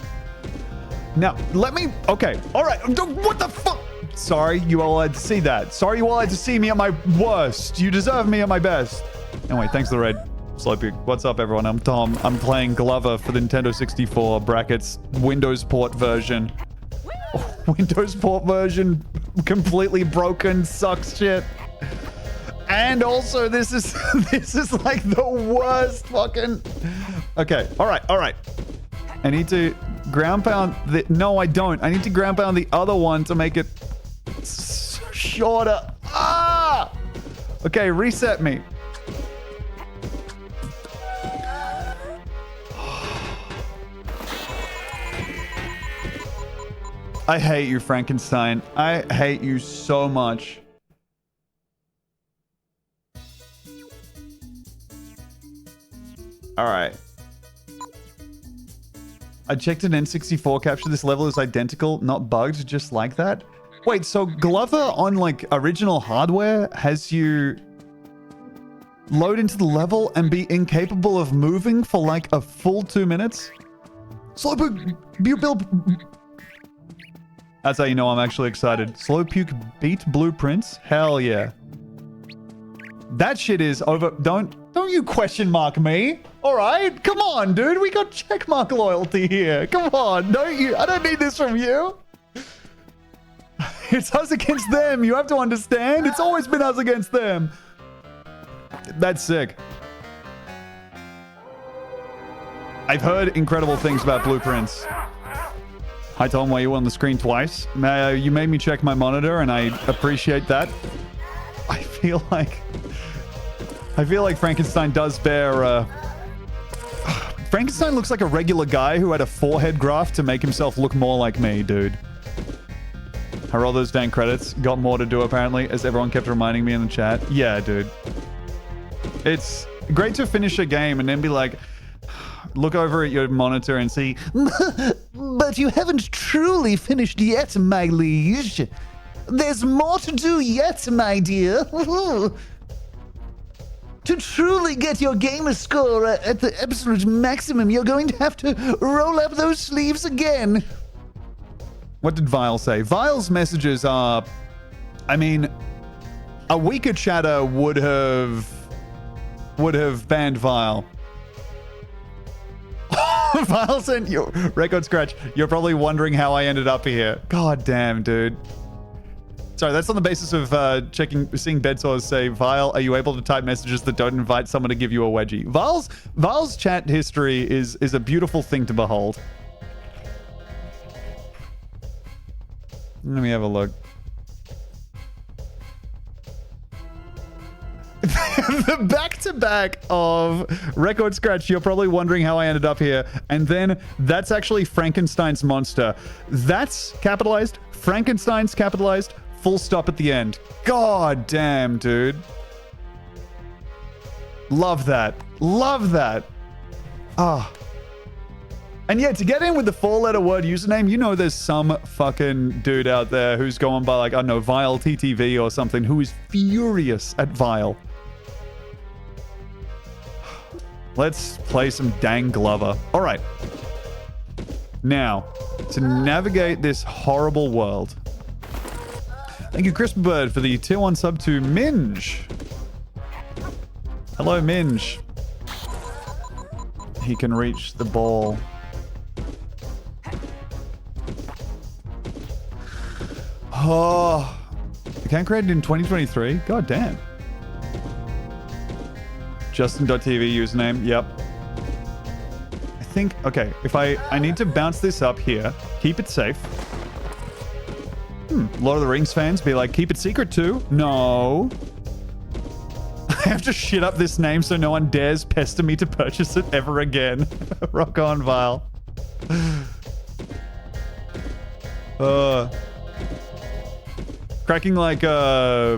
A: Now, let me... Okay, alright. What the fuck? Sorry, you all had to see that. Sorry you all had to see me at my worst. You deserve me at my best. Anyway, thanks for the raid. Slowpoke. What's up, everyone? I'm Tom. I'm playing Glover for the Nintendo 64 brackets Windows port version. Windows port version. Completely broken. Sucks shit. And also, this is like the worst fucking... Okay, alright. I need to ground pound the... No, I don't. I need to ground pound the other one to make it shorter. Ah! Okay, reset me. I hate you, Frankenstein. I hate you so much. Alright. I checked an N64 capture. This level is identical, not bugged, just like that. Wait, so Glover on, like, original hardware has you load into the level and be incapable of moving for, like, a full 2 minutes? Slowpoke, that's how you know I'm actually excited. Slowpoke beat Blueprints? Hell yeah. That shit is over. Don't you question mark me. All right, come on, dude. We got checkmark loyalty here. Come on, don't you? I don't need this from you. It's us against them. You have to understand. It's always been us against them. That's sick. I've heard incredible things about Blueprints. Hi, Tom. Why are you on the screen twice? You made me check my monitor, and I appreciate that. I feel like Frankenstein does bear... Frankenstein looks like a regular guy who had a forehead graft to make himself look more like me, dude. I roll those dang credits. Got more to do, apparently, as everyone kept reminding me in the chat. Yeah, dude. It's great to finish a game and then be like... Look over at your monitor and see... But you haven't truly finished yet, my liege. There's more to do yet, my dear. To truly get your gamer score at the absolute maximum, you're going to have to roll up those sleeves again. What did Vile say? Vile's messages are... I mean, a weaker chatter would have banned Vile. Vile sent you record scratch. You're probably wondering how I ended up here. God damn, dude. Sorry, that's on the basis of seeing bedsores say, Vile, are you able to type messages that don't invite someone to give you a wedgie? Vile's chat history is a beautiful thing to behold. Let me have a look. The back-to-back of Record Scratch, you're probably wondering how I ended up here. And then that's actually Frankenstein's monster. That's capitalized. Frankenstein's capitalized. Full stop at the end. God damn, dude. Love that. Love that. Ah. And yeah, to get in with the 4-letter word username, you know there's some fucking dude out there who's going by like, I don't know, Vile TTV or something, who is furious at Vile. Let's play some dang Glover. All right. Now, to navigate this horrible world. Thank you, Crispy Bird, for the tier 1 sub to Minge. Hello, Minge. He can reach the ball. Oh, you can't create it in 2023? God damn. Justin.tv username. Yep. I think, okay, if I need to bounce this up here, keep it safe. Lord of the Rings fans be like, keep it secret too? No. I have to shit up this name so no one dares pester me to purchase it ever again. Rock on, Vile. Cracking like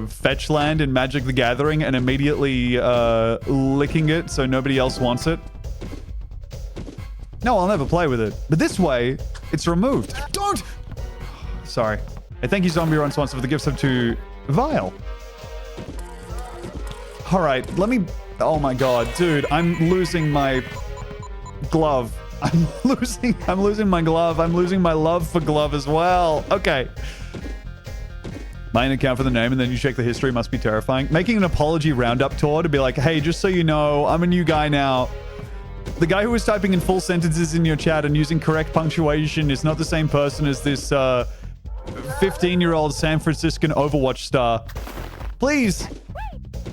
A: fetch land in Magic the Gathering and immediately licking it so nobody else wants it. No, I'll never play with it. But this way, it's removed. Don't! Sorry. Hey, thank you, Zombie Run Sponsor, for the gift sub to Vile. All right, let me... Oh my god, dude, I'm losing my glove. I'm losing my glove. I'm losing my love for glove as well. Okay. Buy an account for the name and then you check the history must be terrifying. Making an apology roundup tour to be like, hey, just so you know, I'm a new guy now. The guy who was typing in full sentences in your chat and using correct punctuation is not the same person as this 15-year-old San Franciscan Overwatch star. Please.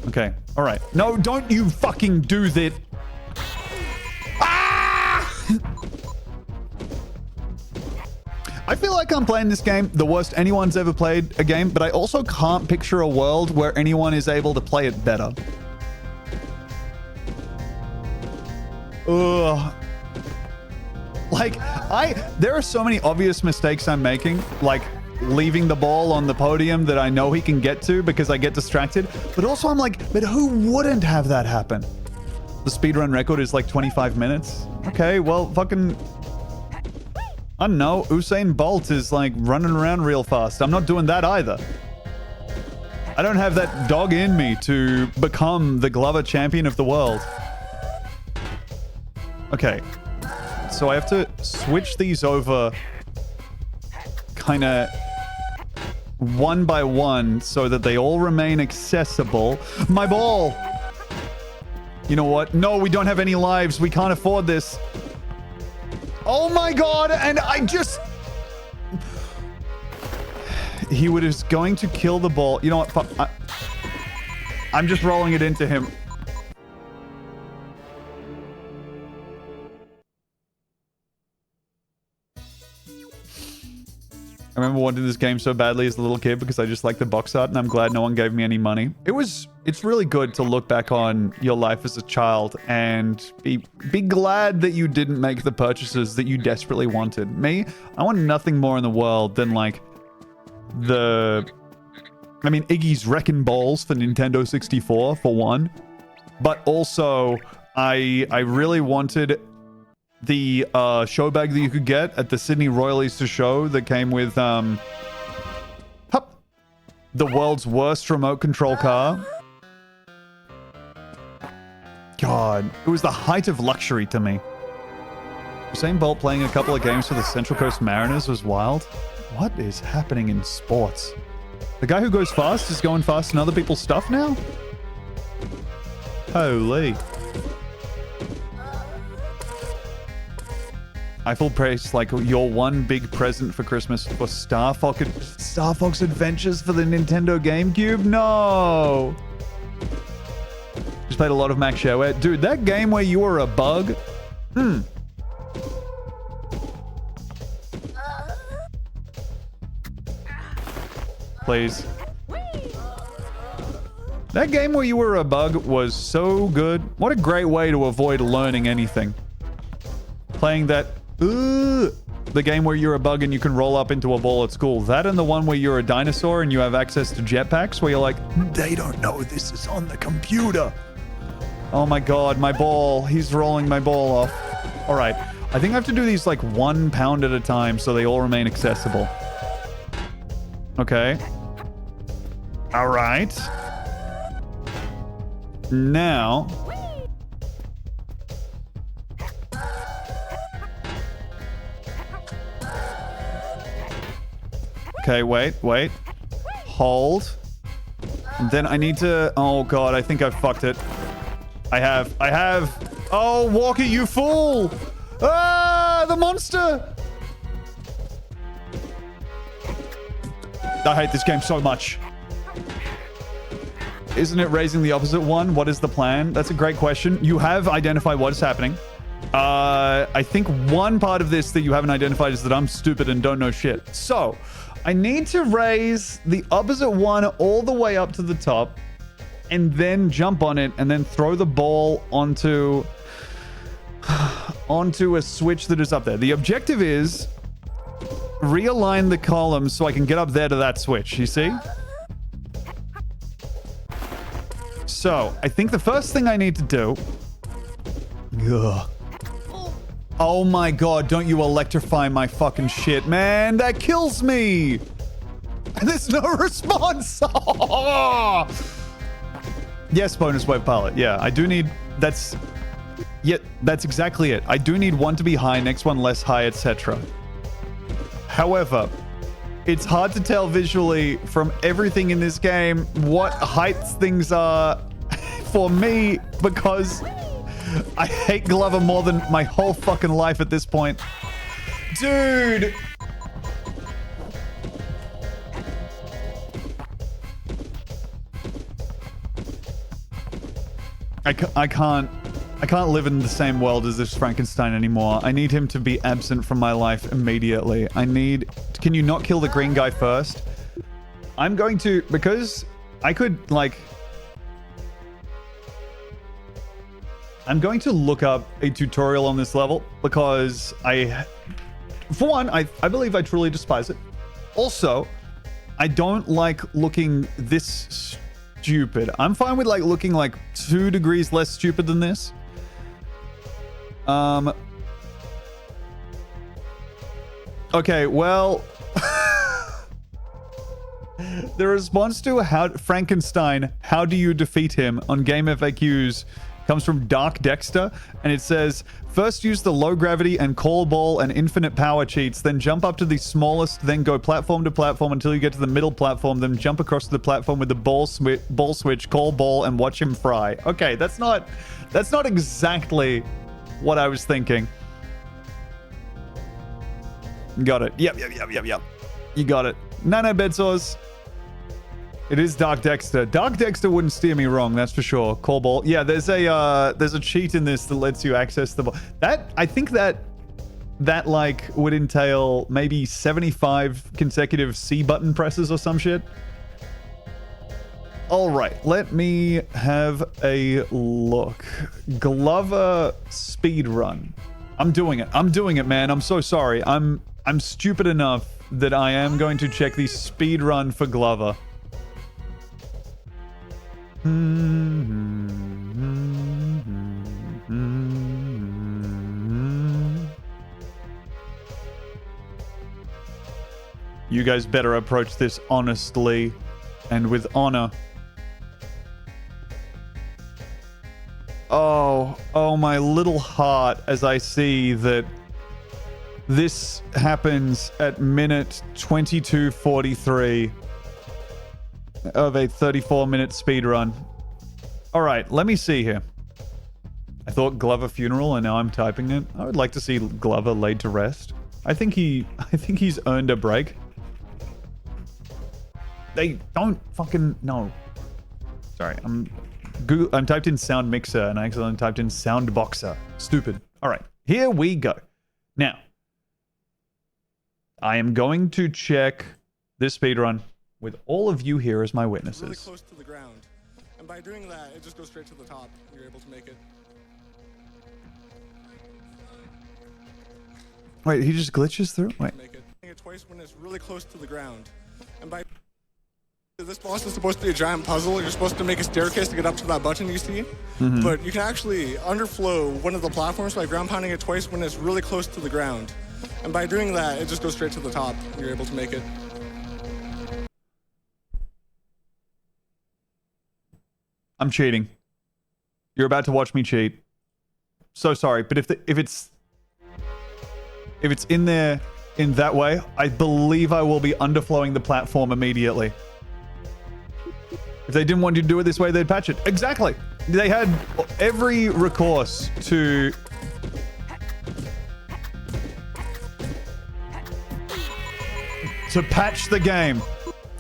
A: Okay. All right. No, don't you fucking do that. I feel like I'm playing this game the worst anyone's ever played a game, but I also can't picture a world where anyone is able to play it better. Ugh. Like, there are so many obvious mistakes I'm making, like leaving the ball on the podium that I know he can get to because I get distracted. But also I'm like, but who wouldn't have that happen? The speedrun record is like 25 minutes. Okay, well, fucking... I don't know, Usain Bolt is like running around real fast. I'm not doing that either. I don't have that dog in me to become the Glover champion of the world. Okay. So I have to switch these over kind of one by one so that they all remain accessible. My ball! You know what? No, we don't have any lives. We can't afford this. Oh my god, and I just... He was going to kill the ball. You know what? Fuck. I'm just rolling it into him. I remember wanting this game so badly as a little kid because I just liked the box art, and I'm glad no one gave me any money. It's really good to look back on your life as a child and be glad that you didn't make the purchases that you desperately wanted. Me, I want nothing more in the world than like Iggy's Wreckin' Balls for Nintendo 64 for one, but also I really wanted the show bag that you could get at the Sydney Royal Easter Show that came with the world's worst remote control car. God, it was the height of luxury to me. Usain Bolt playing a couple of games for the Central Coast Mariners was wild. What is happening in sports? The guy who goes fast is going fast in other people's stuff now? Holy. Eiffel Price, like your one big present for Christmas for Star Fox Adventures for the Nintendo GameCube? No! Just played a lot of Max Shareware. Dude, that game where you were a bug? Please. That game where you were a bug was so good. What a great way to avoid learning anything. Playing that... the game where you're a bug and you can roll up into a ball at school. That and the one where you're a dinosaur and you have access to jetpacks where you're like, they don't know this is on the computer. Oh my god, my ball. He's rolling my ball off. All right. I think I have to do these like 1 pound at a time so they all remain accessible. Okay. All right. Now... Okay, wait. Hold. And then I need to... Oh, God, I think I've fucked it. I have. Oh, Walker, you fool! Ah, the monster! I hate this game so much. Isn't it raising the opposite one? What is the plan? That's a great question. You have identified what is happening. I think one part of this that you haven't identified is that I'm stupid and don't know shit. So... I need to raise the opposite one all the way up to the top and then jump on it and then throw the ball onto a switch that is up there. The objective is realign the columns so I can get up there to that switch, you see? So, I think the first thing I need to do... Ugh. Oh my god, don't you electrify my fucking shit, man. That kills me. There's no response. Yes, bonus wave pilot. Yeah, I do need... That's... Yeah, that's exactly it. I do need one to be high, next one less high, etc. However, it's hard to tell visually from everything in this game what heights things are for me because... I hate Glover more than my whole fucking life at this point. Dude! I can't live in the same world as this Frankenstein anymore. I need him to be absent from my life immediately. Can you not kill the green guy first? I'm going to, because I could, like... I'm going to look up a tutorial on this level because for one, I believe I truly despise it. Also, I don't like looking this stupid. I'm fine with like looking like 2 degrees less stupid than this. Okay, well, the response to Frankenstein, how do you defeat him on Game FAQs comes from Dark Dexter, and it says, first use the low gravity and call ball and infinite power cheats, then jump up to the smallest, then go platform to platform until you get to the middle platform, then jump across the platform with the ball switch, call ball, and watch him fry. Okay, that's not exactly what I was thinking. Got it. Yep. You got it. No bed sores. It is Dark Dexter. Dark Dexter wouldn't steer me wrong, that's for sure. Call ball. Yeah, there's a cheat in this that lets you access the ball. I think that like would entail maybe 75 consecutive C button presses or some shit. All right, let me have a look. Glover speed run. I'm doing it, man. I'm so sorry. I'm stupid enough that I am going to check the speed run for Glover. You guys better approach this honestly and with honor. Oh my little heart as I see that this happens at minute 22:43 of a 34-minute speedrun. All right, let me see here. I thought Glover funeral, and now I'm typing it. I would like to see Glover laid to rest. I think he's earned a break. They don't fucking know. Sorry, I'm typed in sound mixer and I accidentally typed in sound boxer. Stupid. All right, here we go. Now, I am going to check this speedrun with all of you here as my witnesses.
C: Really close to the ground. And by doing that, it just goes straight to the top. You're able to make it.
A: Wait, he just glitches through? Wait.
C: Make it twice when it's really close to the ground. And by this boss is supposed to be a giant puzzle. You're supposed to make a staircase to get up to that button you see. But you can actually underflow one of the platforms by ground pounding it twice when it's really close to the ground. And by doing that, it just goes straight to the top. You're able to make it.
A: I'm cheating. You're about to watch me cheat. So sorry, but if it's in there in that way, I believe I will be underflowing the platform immediately. If they didn't want you to do it this way, they'd patch it. Exactly. They had every recourse to patch the game.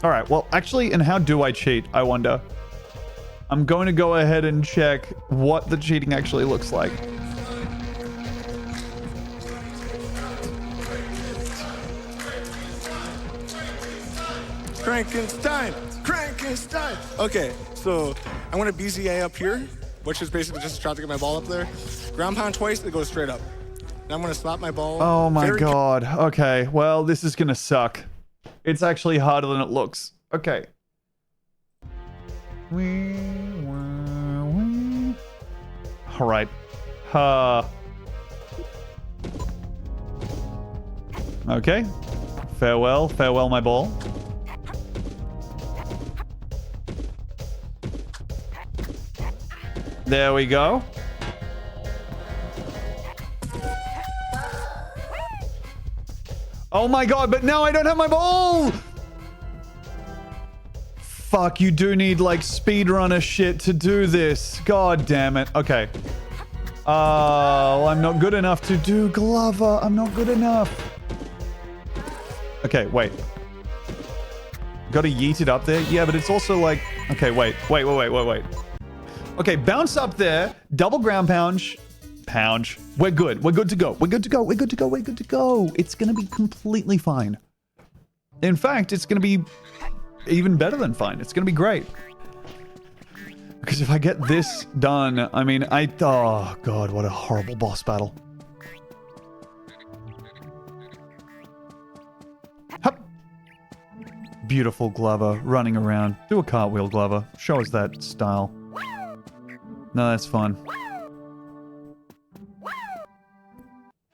A: All right, well, actually, and how do I cheat, I wonder? I'm going to go ahead and check what the cheating actually looks like.
C: Frankenstein! Frankenstein! Okay, so I want a BZA up here, which is basically just trying to get my ball up there. Ground pound twice, it goes straight up. Now I'm going to slap my ball.
A: Oh my god. Okay, well, this is going to suck. It's actually harder than it looks. Okay. All right. Okay. Farewell. Farewell, my ball. There we go. Oh my god, but now I don't have my ball! Fuck, you do need like speedrunner shit to do this. God damn it. Okay. Oh, I'm not good enough to do Glover. I'm not good enough. Okay, wait. Gotta yeet it up there? Yeah, but it's also like... Okay, wait. Okay, bounce up there. Double ground pound. We're good. We're good to go. We're good to go. We're good to go. We're good to go. It's gonna be completely fine. In fact, it's gonna be even better than fine. It's gonna be great. Because if I get this done, I mean, oh god, what a horrible boss battle. Hup. Beautiful Glover running around. Do a cartwheel, Glover. Show us that style. No, that's fun.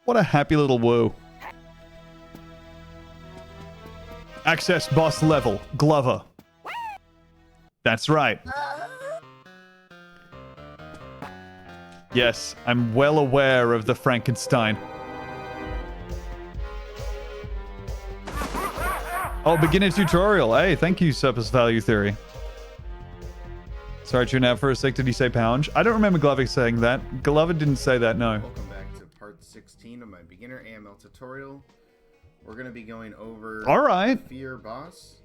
A: What a happy little woo. Access boss level, Glover. That's right. Yes, I'm well aware of the Frankenstein. Oh, beginner tutorial. Hey, thank you, Surplus Value Theory. Sorry, tune out for a sec. Did he say pound? I don't remember Glover saying that. Glover didn't say that, no.
D: Welcome back to part 16 of my beginner AML tutorial. We're going to be going over Fear Boss.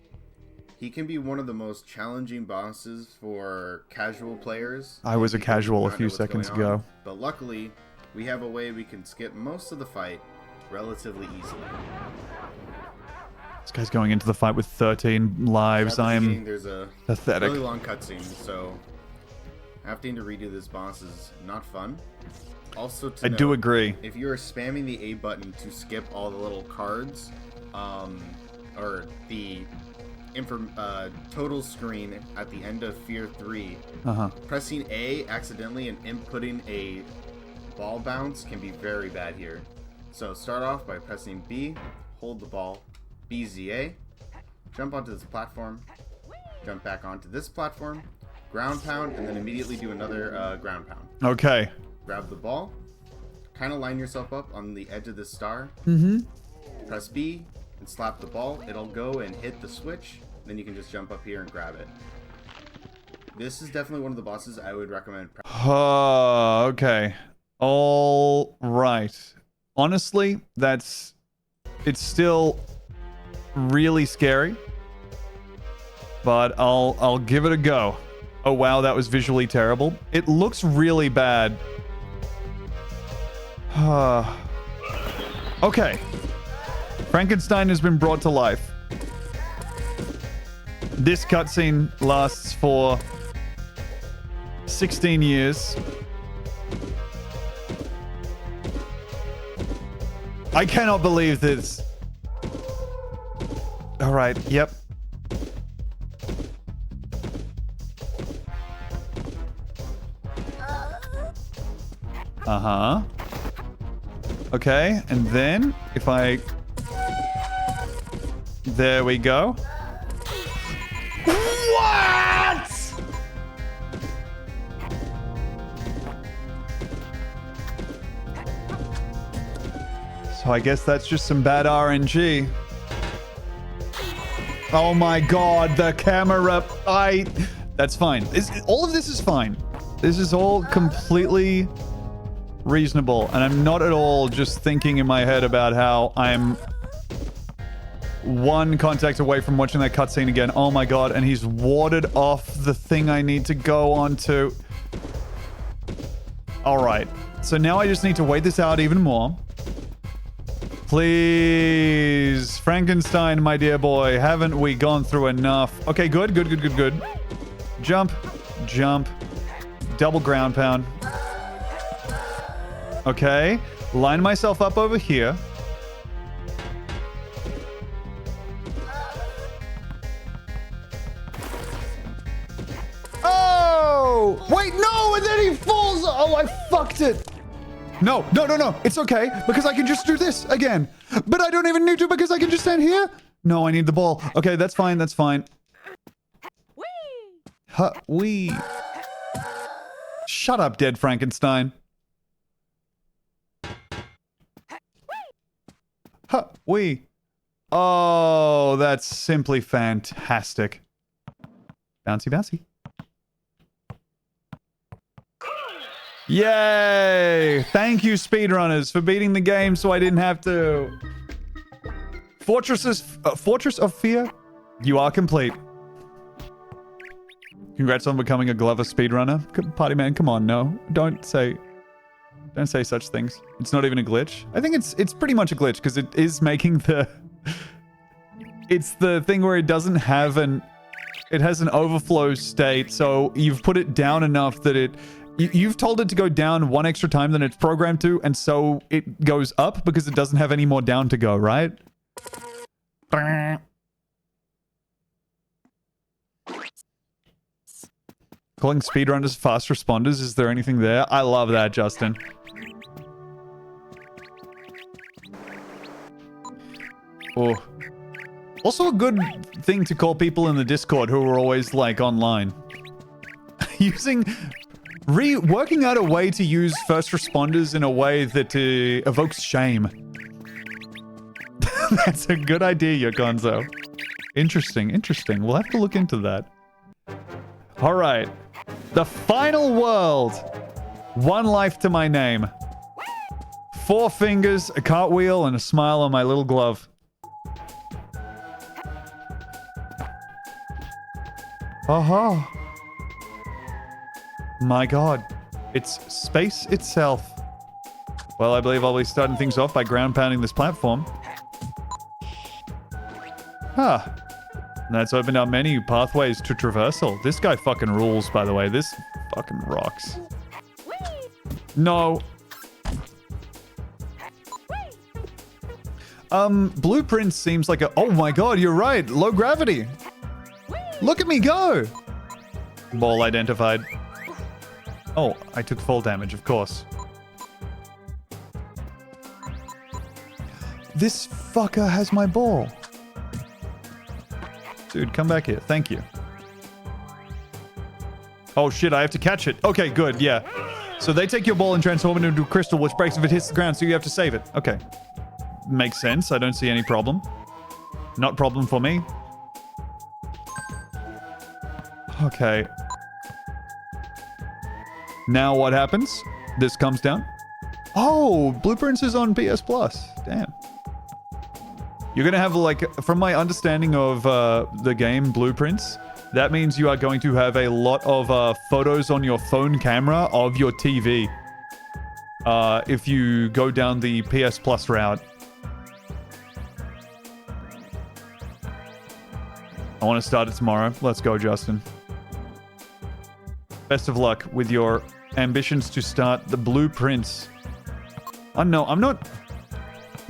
D: He can be one of the most challenging bosses for casual players.
A: I was a casual a few seconds ago.
D: But luckily, we have a way we can skip most of the fight relatively easily.
A: This guy's going into the fight with 13 lives. I am
D: there's a
A: pathetic.
D: Really long cutscene, so having to redo this boss is not fun. Also, I
A: do agree.
D: If you are spamming the A button to skip all the little cards, or the total screen at the end of Fear 3, pressing A accidentally and inputting a ball bounce can be very bad here. So start off by pressing B, hold the ball, BZA, jump onto this platform, jump back onto this platform, ground pound, and then immediately do another ground pound.
A: Okay.
D: Grab the ball, kind of line yourself up on the edge of this star. Press B and slap the ball. It'll go and hit the switch. Then you can just jump up here and grab it. This is definitely one of the bosses I would recommend.
A: Okay. All right. Honestly, it's still really scary, but I'll give it a go. Oh wow, that was visually terrible. It looks really bad. Okay. Frankenstein has been brought to life. This cutscene lasts for 16 years. I cannot believe this. All right. Yep. Uh-huh. Okay, and then if I... There we go. What? So I guess that's just some bad RNG. Oh my god, the camera... That's fine. All of this is fine. This is all completely reasonable. And I'm not at all just thinking in my head about how I'm one contact away from watching that cutscene again. Oh my god, and he's warded off the thing I need to go on to. Alright, so now I just need to wait this out even more. Please, Frankenstein, my dear boy, haven't we gone through enough? Okay, good. Jump, jump, double ground pound. Okay, line myself up over here. Oh! Wait, no! And then he falls! Oh, I fucked it! No. It's okay, because I can just do this again. But I don't even need to because I can just stand here. No, I need the ball. Okay, that's fine. Whee! Huh, wee. Shut up, dead Frankenstein. Huh, wee. Oh, that's simply fantastic. Bouncy. Yay! Thank you, speedrunners, for beating the game so I didn't have to. Fortress of Fear, you are complete. Congrats on becoming a Glover speedrunner. Party man, come on, no. Don't say such things. It's not even a glitch. I think it's pretty much a glitch because it is making the... It's the thing where it doesn't have it has an overflow state, so you've put it down enough that you've told it to go down one extra time than it's programmed to, and so it goes up because it doesn't have any more down to go, right? Calling speedrunners fast responders, is there anything there? I love that, Justin. Oh. Also a good thing to call people in the Discord who are always, like, online. Working out a way to use first responders in a way that evokes shame. That's a good idea, Yokonzo. Interesting. We'll have to look into that. Alright. The final world. One life to my name. 4 fingers, a cartwheel, and a smile on my little glove. Aha. My god. It's space itself. Well, I believe I'll be starting things off by ground pounding this platform. Ah. That's opened up many pathways to traversal. This guy fucking rules, by the way. This fucking rocks. No. Blueprint seems like a... Oh my god, you're right. Low gravity. Look at me go. Ball identified. Oh, I took fall damage, of course. This fucker has my ball. Dude, come back here. Thank you. Oh shit, I have to catch it. Okay, good, yeah. So they take your ball and transform it into a crystal, which breaks if it hits the ground, so you have to save it. Okay. Makes sense. I don't see any problem. Not problem for me. Okay. Now what happens? This comes down. Oh, Blueprints is on PS Plus. Damn. You're going to have, like, from my understanding of the game Blueprints, that means you are going to have a lot of photos on your phone camera of your TV. If you go down the PS Plus route. I want to start it tomorrow. Let's go, Justin. Best of luck with your ambitions to start the blueprints. I know, I'm not...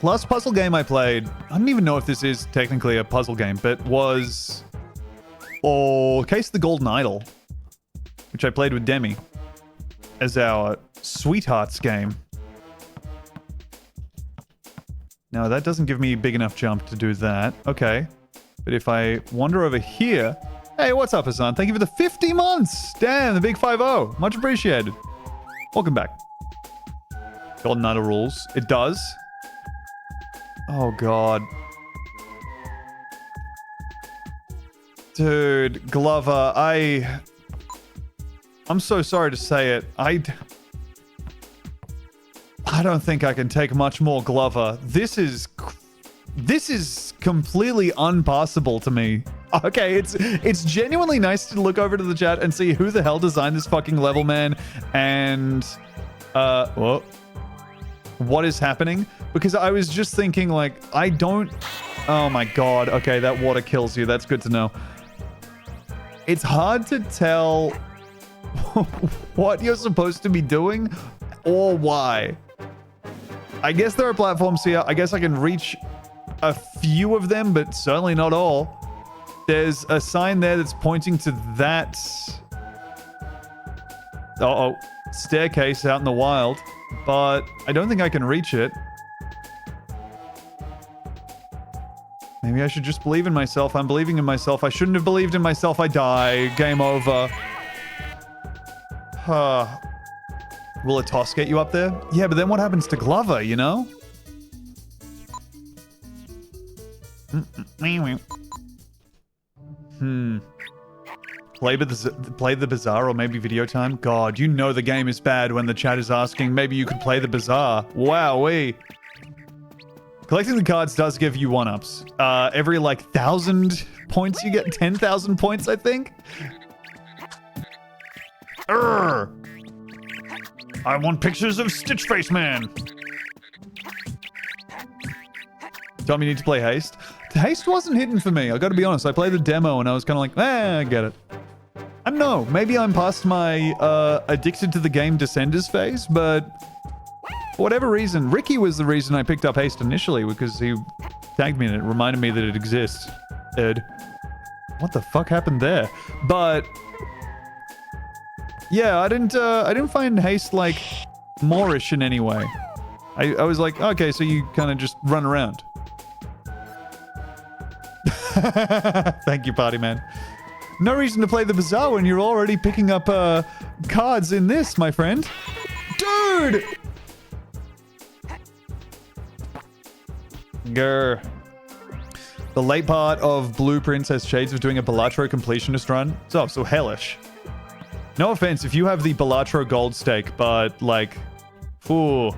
A: Last puzzle game I played, I don't even know if this is technically a puzzle game, but was... Oh, Case of the Golden Idol, which I played with Demi as our Sweethearts game. Now, that doesn't give me a big enough jump to do that. Okay. But if I wander over here... Hey, what's up, Hassan? Thank you for the 50 months! Damn, the big 5-0. Much appreciated. Welcome back. Golden Idol rules. It does. Oh, God. Dude, Glover, I'm so sorry to say it. I don't think I can take much more Glover. This is completely unpassable to me. Okay, it's genuinely nice to look over to the chat and see who the hell designed this fucking level, man. And whoa, what is happening? Because I was just thinking, like, oh my God. Okay, that water kills you. That's good to know. It's hard to tell what you're supposed to be doing or why. I guess there are platforms here. I guess I can reach a few of them, but certainly not all. There's a sign there that's pointing to that... Uh-oh. Staircase out in the wild. But I don't think I can reach it. Maybe I should just believe in myself. I'm believing in myself. I shouldn't have believed in myself. I die. Game over. Will a toss get you up there? Yeah, but then what happens to Glover, you know? Play the bazaar or maybe video time? God, you know the game is bad when the chat is asking maybe you could play the bazaar. Wowee. Collecting the cards does give you 1-ups. Every, like, 1,000 points you get 10,000 points, I think? Urgh! I want pictures of Stitch Face Man! Tell me you need to play Haste. Haste wasn't hidden for me, I gotta be honest. I played the demo and I was kind of like, I get it. I don't know, maybe I'm past my addicted to the game Descenders phase, but... For whatever reason, Ricky was the reason I picked up Haste initially, because he tagged me and it reminded me that it exists. Ed. What the fuck happened there? But yeah, I didn't find Haste like Moorish in any way. I was like, okay, so you kind of just run around. Thank you, party man. No reason to play the bazaar when you're already picking up cards in this, my friend. Dude! Grr. The late part of Blueprints has shades of doing a Balatro completionist run. So hellish. No offense if you have the Balatro gold stake, but like, ooh.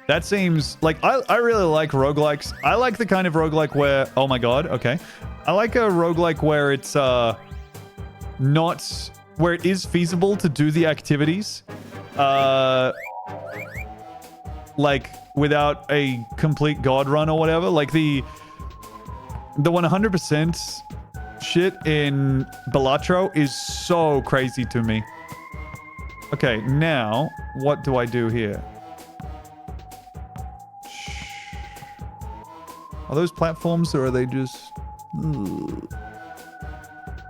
A: That seems like, I really like roguelikes. I like the kind of roguelike where, oh my God, okay. I like a roguelike where it's not, where it is feasible to do the activities. Like, without a complete god run or whatever. Like the 100% shit in Balatro is so crazy to me. Okay, now, what do I do here? Are those platforms or are they just... Ugh.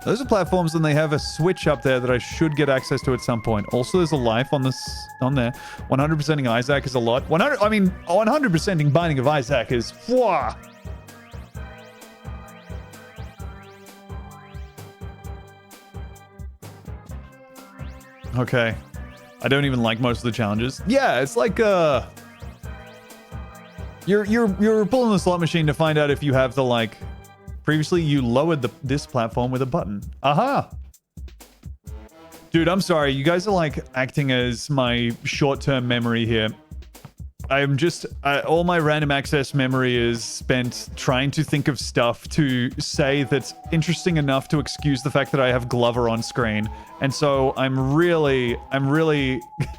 A: Those are platforms and they have a switch up there that I should get access to at some point. Also, there's a life on there. 100%ing Isaac is a lot. 100%ing Binding of Isaac is... Whoa! Okay. I don't even like most of the challenges. Yeah, it's like, You're pulling the slot machine to find out if you have the, like... Previously, you lowered this platform with a button. Aha! Dude, I'm sorry. You guys are, like, acting as my short-term memory here. I'm just... all my random access memory is spent trying to think of stuff to say that's interesting enough to excuse the fact that I have Glover on screen. And so I'm really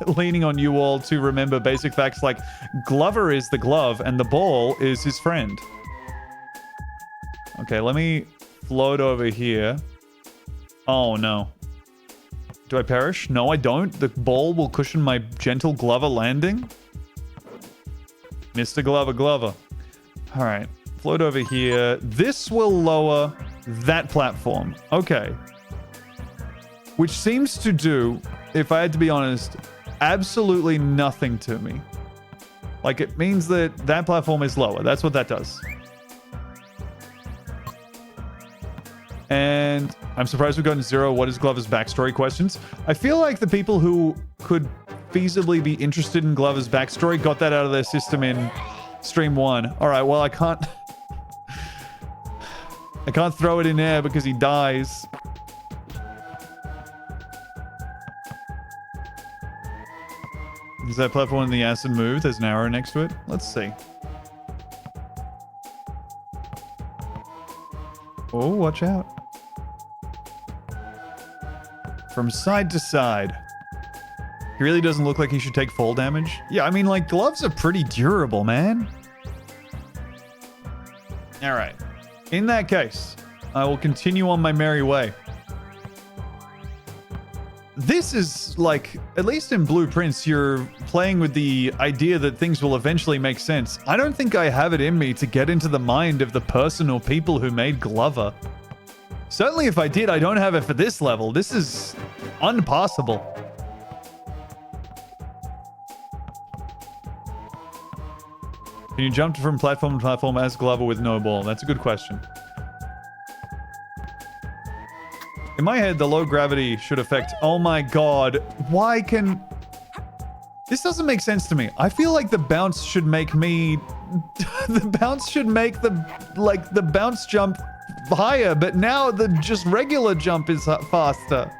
A: leaning on you all to remember basic facts like Glover is the glove and the ball is his friend. Okay, let me float over here. Oh, no. Do I perish? No, I don't. The ball will cushion my gentle Glover landing. Mr. Glover. All right. Float over here. This will lower that platform. Okay. Which seems to do, if I had to be honest, absolutely nothing to me. Like, it means that that platform is lower. That's what that does. And I'm surprised we've gotten 0 what is Glover's backstory questions. I feel like the people who could feasibly be interested in Glover's backstory got that out of their system in stream 1. All right, well, I can't throw it in there because he dies. Is that platform in the acid move? There's an arrow next to it. Let's see. Oh, watch out. From side to side. He really doesn't look like he should take fall damage. Yeah, I mean, like, gloves are pretty durable, man. All right. In that case, I will continue on my merry way. This is, like, at least in Blueprints, you're playing with the idea that things will eventually make sense. I don't think I have it in me to get into the mind of the person or people who made Glover. Certainly if I did, I don't have it for this level. This is unpassable. Can you jump from platform to platform as Glover with no ball? That's a good question. In my head, the low gravity should affect... Oh my god. Why can... This doesn't make sense to me. I feel like the bounce should make me... the bounce should make the... Like, the bounce jump higher, but now the just regular jump is faster.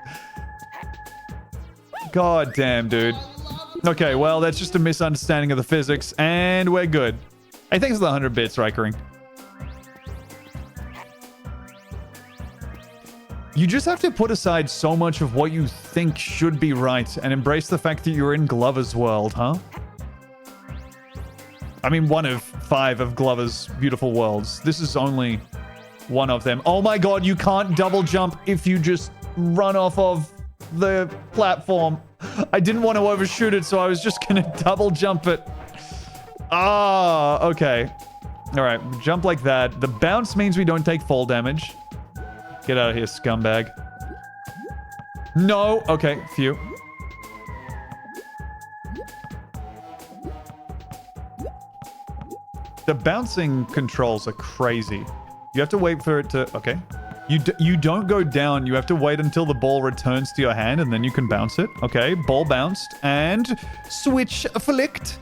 A: God damn, dude. Okay, well, that's just a misunderstanding of the physics, and we're good. Hey, thanks for the 100 bits, Rikering. You just have to put aside so much of what you think should be right and embrace the fact that you're in Glover's world, huh? I mean, one of 5 of Glover's beautiful worlds. This is only one of them. Oh my god, you can't double jump if you just run off of the platform. I didn't want to overshoot it, so I was just gonna double jump it. Ah, okay. All right, jump like that. The bounce means we don't take fall damage. Get out of here, scumbag. No. Okay, phew. The bouncing controls are crazy. You have to wait for it to... Okay. You don't go down. You have to wait until the ball returns to your hand, and then you can bounce it. Okay, ball bounced. And switch flicked.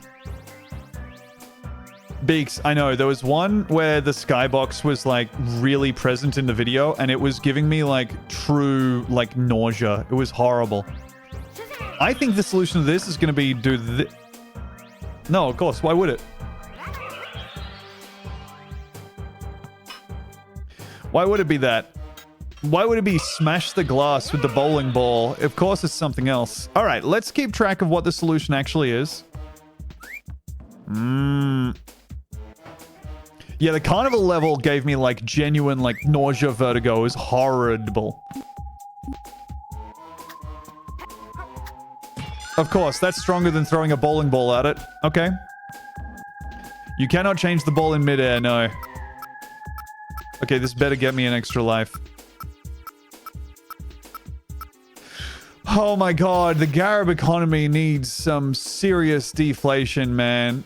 A: Beaks, I know. There was one where the skybox was, like, really present in the video, and it was giving me, like, true, like, nausea. It was horrible. I think the solution to this is going to be do this. No, of course. Why would it? Why would it be that? Why would it be smash the glass with the bowling ball? Of course it's something else. All right, let's keep track of what the solution actually is. Yeah, the carnival level gave me, like, genuine, like, nausea vertigo. It was horrible. Of course, that's stronger than throwing a bowling ball at it. Okay. You cannot change the ball in midair, no. Okay, this better get me an extra life. Oh my god, the Garib economy needs some serious deflation, man.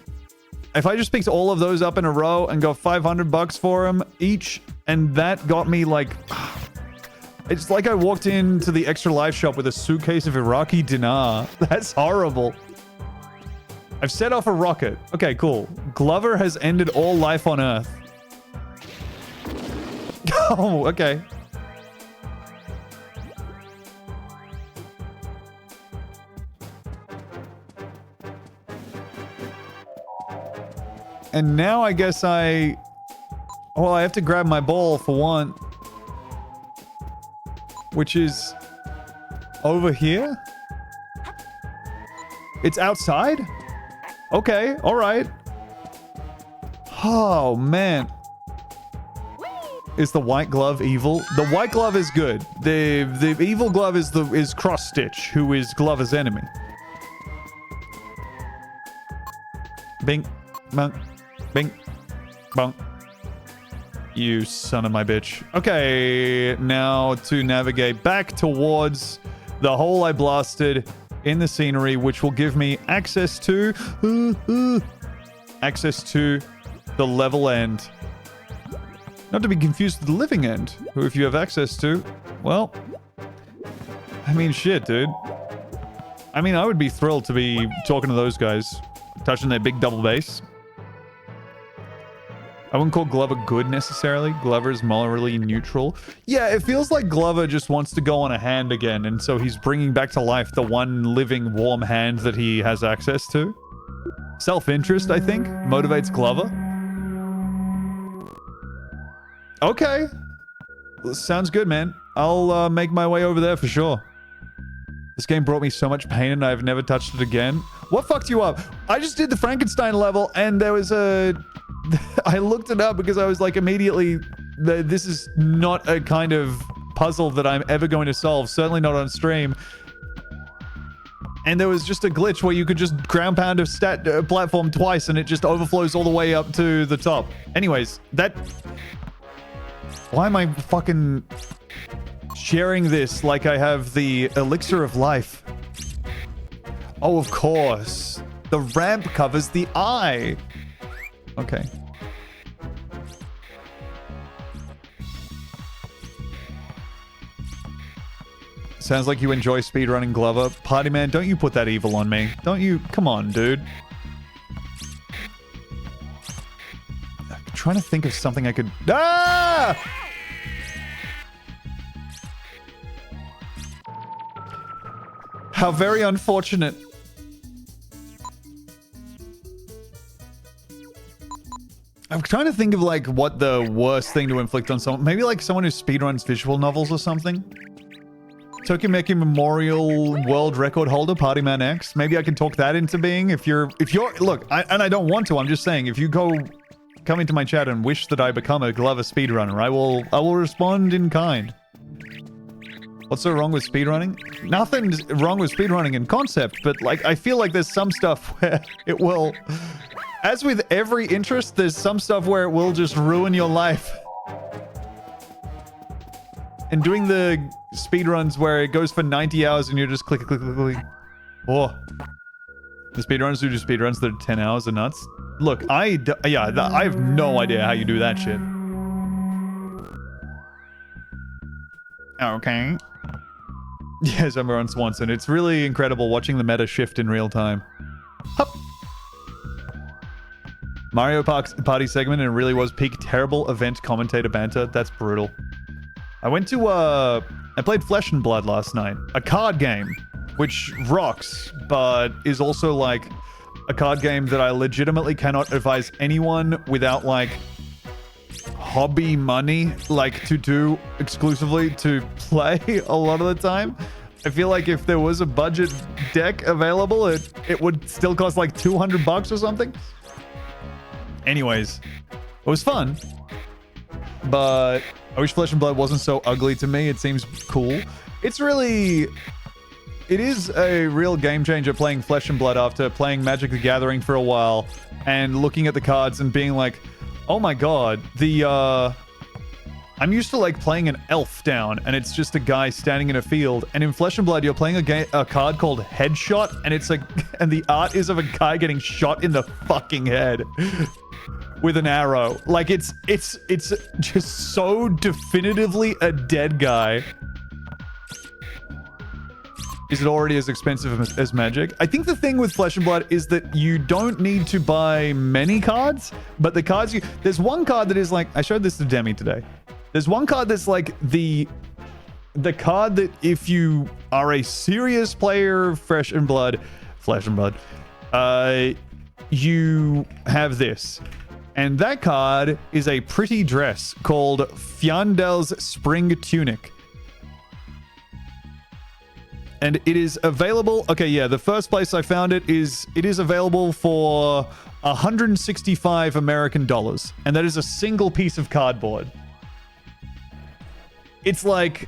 A: If I just picked all of those up in a row and got $500 for them each, and that got me, like... It's like I walked into the Extra Life shop with a suitcase of Iraqi dinar. That's horrible. I've set off a rocket. Okay, cool. Glover has ended all life on Earth. Oh, okay. And now I guess I... Well, I have to grab my ball for one. Which is... over here? It's outside? Okay, alright. Oh, man. Is the white glove evil? The white glove is good. The evil glove is Cross Stitch, who is Glover's enemy. Bing, bong, bing, bong. You son of my bitch. Okay, now to navigate back towards the hole I blasted in the scenery, which will give me access to the level end. Not to be confused with the living end, who if you have access to, well, I mean, shit, dude. I mean, I would be thrilled to be talking to those guys, touching their big double bass. I wouldn't call Glover good necessarily. Glover's morally neutral. Yeah, it feels like Glover just wants to go on a hand again, and so he's bringing back to life the one living warm hand that he has access to. Self-interest, I think, motivates Glover. Okay. Sounds good, man. I'll make my way over there for sure. This game brought me so much pain and I've never touched it again. What fucked you up? I just did the Frankenstein level and there was a... I looked it up because I was like immediately, this is not a kind of puzzle that I'm ever going to solve. Certainly not on stream. And there was just a glitch where you could just ground pound a platform twice and it just overflows all the way up to the top. Anyways, that... Why am I fucking sharing this like I have the elixir of life? Oh, of course. The ramp covers the eye. Okay. Sounds like you enjoy speedrunning, Glover. Party man, don't you put that evil on me. Don't you? Come on, dude. I'm trying to think of something I could... Ah! How very unfortunate. I'm trying to think of like what the worst thing to inflict on someone. Maybe like someone who speedruns visual novels or something. Tokimeki Memorial World Record Holder, Partyman X. Maybe I can talk that into being. If you're look, and I don't want to. I'm just saying, if you come into my chat and wish that I become a Glover speedrunner, I will respond in kind. What's so wrong with speedrunning? Nothing's wrong with speedrunning in concept, but like I feel like there's some stuff where it will. As with every interest, there's some stuff where it will just ruin your life. And doing the speedruns where it goes for 90 hours and you're just click. Oh. The speedrunners who do speedruns that are 10 hours are nuts. Look, I have no idea how you do that shit. Okay. Yes, I'm on Swanson. It's really incredible watching the meta shift in real time. Hup. Mario Party segment, and it really was peak terrible event commentator banter. That's brutal. I went to, I played Flesh and Blood last night. A card game, which rocks, but is also, like, a card game that I legitimately cannot advise anyone without, like, hobby money, like, to do exclusively to play a lot of the time. I feel like if there was a budget deck available, it would still cost, like, $200 or something. Anyways, it was fun, but I wish Flesh and Blood wasn't so ugly to me. It seems cool. It is a real game changer playing Flesh and Blood after playing Magic the Gathering for a while and looking at the cards and being like, oh my god, I'm used to like playing an elf down and it's just a guy standing in a field, and in Flesh and Blood you're playing a card called Headshot, and it's like, and the art is of a guy getting shot in the fucking head with an arrow. Like it's just so definitively a dead guy. Is it already as expensive as Magic? I think the thing with Flesh and Blood is that you don't need to buy many cards, but the cards there's one card that is like, I showed this to Demi today. There's one card that's like the card that if you are a serious player of Flesh and Blood, you have this. And that card is a pretty dress called Fjandel's Spring Tunic. And it is available... Okay, yeah, the first place I found it is available for 165 American dollars. And that is a single piece of cardboard. It's like...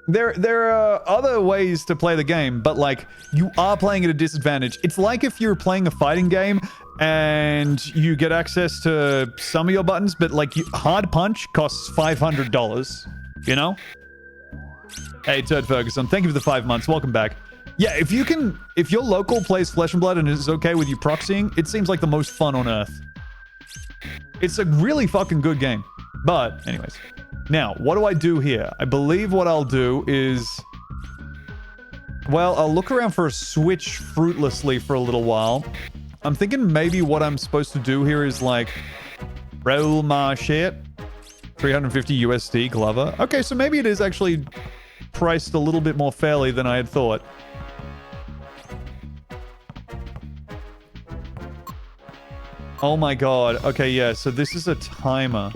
A: There are other ways to play the game, but like you are playing at a disadvantage. It's like if you're playing a fighting game and you get access to some of your buttons, but like hard punch costs $500, you know? Hey, Turd Ferguson, thank you for the 5 months. Welcome back. Yeah, if your local plays Flesh and Blood and is okay with you proxying, it seems like the most fun on earth. It's a really fucking good game. But, anyways. Now, what do I do here? I believe what I'll do is... Well, I'll look around for a switch fruitlessly for a little while. I'm thinking maybe what I'm supposed to do here is like... Roll my shit. 350 USD Glover. Okay, so maybe it is actually priced a little bit more fairly than I had thought. Oh my god. Okay, yeah, so this is a timer.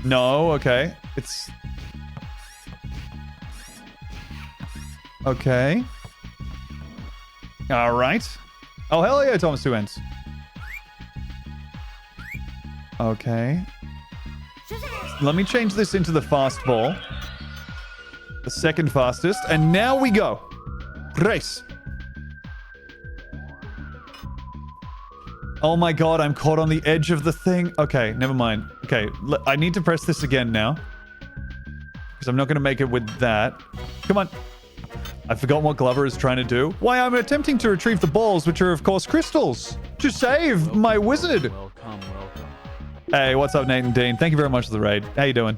A: No, okay. It's... Okay. Alright. Oh, hell yeah, Thomas 2 ends. Okay. Let me change this into the fast ball. The second fastest. And now we go. Race. Oh my god, I'm caught on the edge of the thing. Okay, never mind. Okay, I need to press this again now. Because I'm not going to make it with that. Come on. I forgot what Glover is trying to do. Why, I'm attempting to retrieve the balls, which are, of course, crystals. To save my wizard.
E: Welcome.
A: Hey, what's up, Nate and Dean? Thank you very much for the raid. How you doing?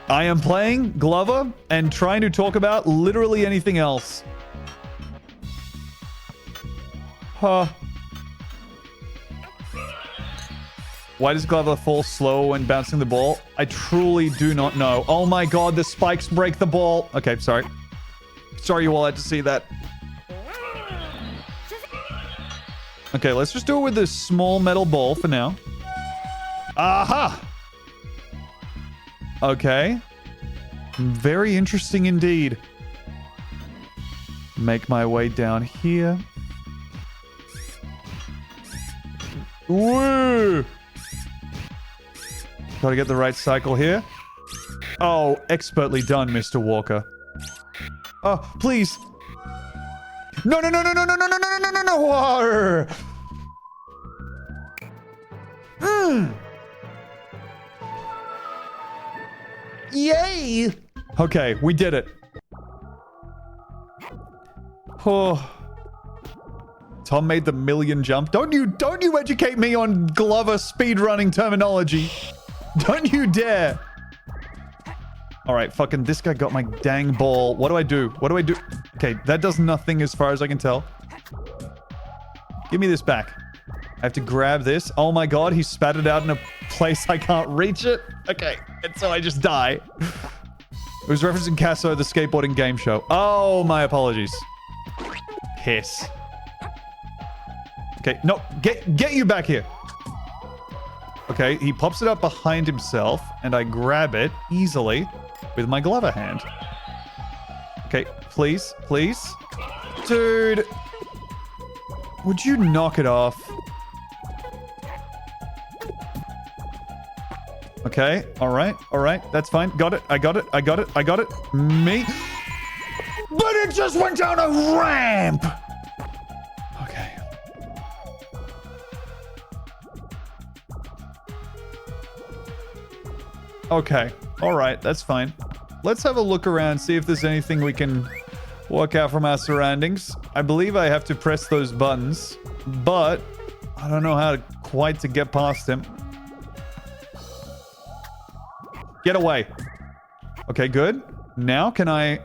A: I am playing Glover and trying to talk about literally anything else. Huh. Why does Glover fall slow when bouncing the ball? I truly do not know. Oh my god, the spikes break the ball. Okay, sorry. Sorry you all had to see that. Okay, let's just do it with this small metal ball for now. Aha! Okay. Very interesting indeed. Make my way down here. Woo! Gotta get the right cycle here. Oh, expertly done, Mr. Walker. Oh, please. No, no, no, no, no, no, no, no, no, no, no, no, water. Yay! Okay, we did it. Oh. Tom made the million jump. Don't you educate me on Glover speedrunning terminology. Don't you dare. All right, fucking this guy got my dang ball. What do I do? What do I do? Okay, that does nothing as far as I can tell. Give me this back. I have to grab this. Oh my god, he spat it out in a place I can't reach it. Okay, and so I just die. It was referencing Casso, the skateboarding game show. Oh, my apologies. Piss. Okay, no, get you back here. Okay, he pops it up behind himself, and I grab it easily with my Glover hand. Okay, please, please. Dude. Would you knock it off? Okay, alright, that's fine. Got it, I got it. Me. But it just went down a ramp! Okay. Okay, alright, that's fine. Let's have a look around, see if there's anything we can work out from our surroundings. I believe I have to press those buttons, but I don't know how quite to get past him. Get away. Okay, good. Now can I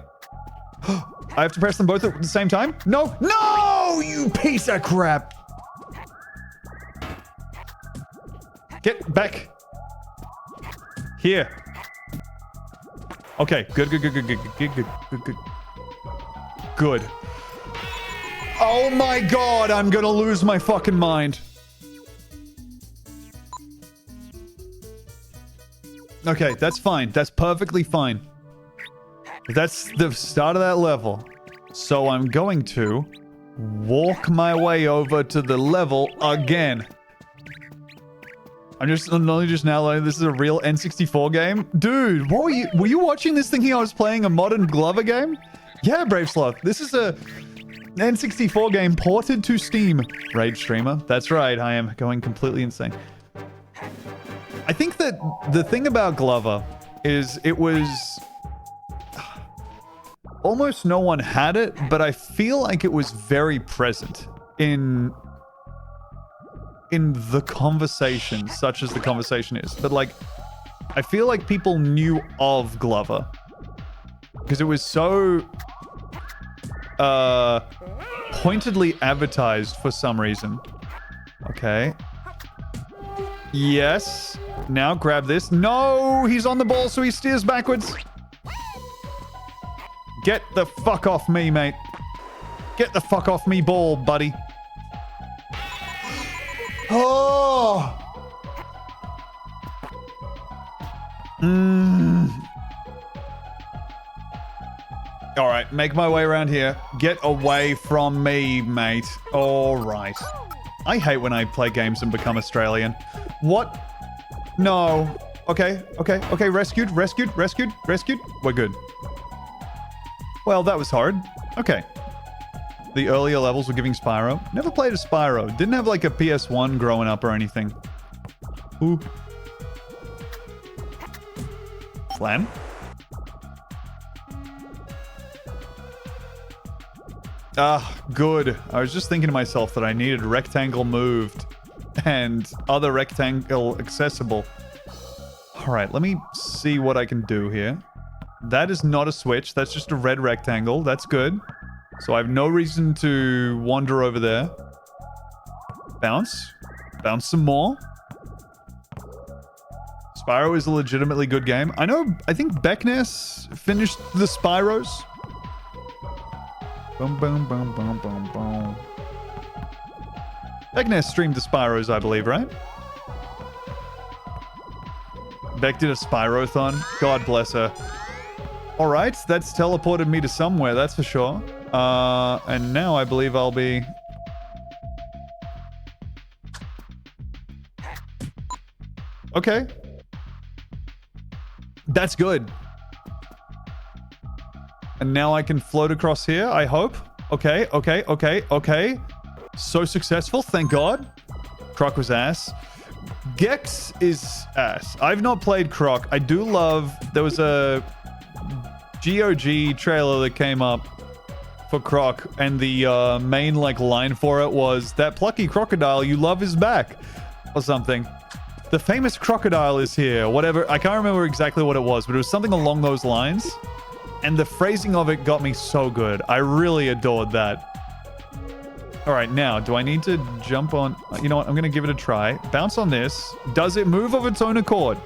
A: have to press them both at the same time? No! No! You piece of crap! Get back. Here. Okay, good. Good. Oh my god, I'm gonna lose my fucking mind. Okay, that's fine. That's perfectly fine. That's the start of that level. So I'm going to walk my way over to the level again. I'm only just now learning this is a real N64 game. Dude, what were you watching this thinking I was playing a modern Glover game? Yeah, Brave Sloth. This is a N64 game ported to Steam. Rage streamer. That's right. I am going completely insane. I think that the thing about Glover is it was almost no one had it, but I feel like it was very present in the conversation, such as the conversation is. But like, I feel like people knew of Glover because it was so pointedly advertised for some reason. Okay. Yes. Now grab this. No, he's on the ball, so he steers backwards. Get the fuck off me, mate. Get the fuck off me ball, buddy. Oh! All right, make my way around here. Get away from me, mate. All right. I hate when I play games and become Australian. What? No. Okay. Rescued. We're good. Well, that was hard. Okay. The earlier levels were giving Spyro. Never played a Spyro. Didn't have like a PS1 growing up or anything. Ooh. Flan? Ah, good. I was just thinking to myself that I needed rectangle moved and other rectangle accessible. All right, let me see what I can do here. That is not a switch. That's just a red rectangle. That's good. So I have no reason to wander over there. Bounce. Bounce some more. Spyro is a legitimately good game. I think Beckness finished the Spyros. Boom, boom, boom, boom, boom, boom. Beckness streamed the Spyros, I believe, right? Beck did a Spyrothon. God bless her. All right, that's teleported me to somewhere, that's for sure. And now I believe I'll be... Okay. That's good. And now I can float across here, I hope. Okay. So successful, thank God. Croc was ass. Gex is ass. I've not played Croc. I do love... There was a GOG trailer that came up for Croc, and the main line for it was, "That plucky crocodile you love is back," or something. The famous crocodile is here, whatever. I can't remember exactly what it was, but it was something along those lines. And the phrasing of it got me so good. I really adored that. All right, now, do I need to jump on? You know what? I'm going to give it a try. Bounce on this. Does it move of its own accord?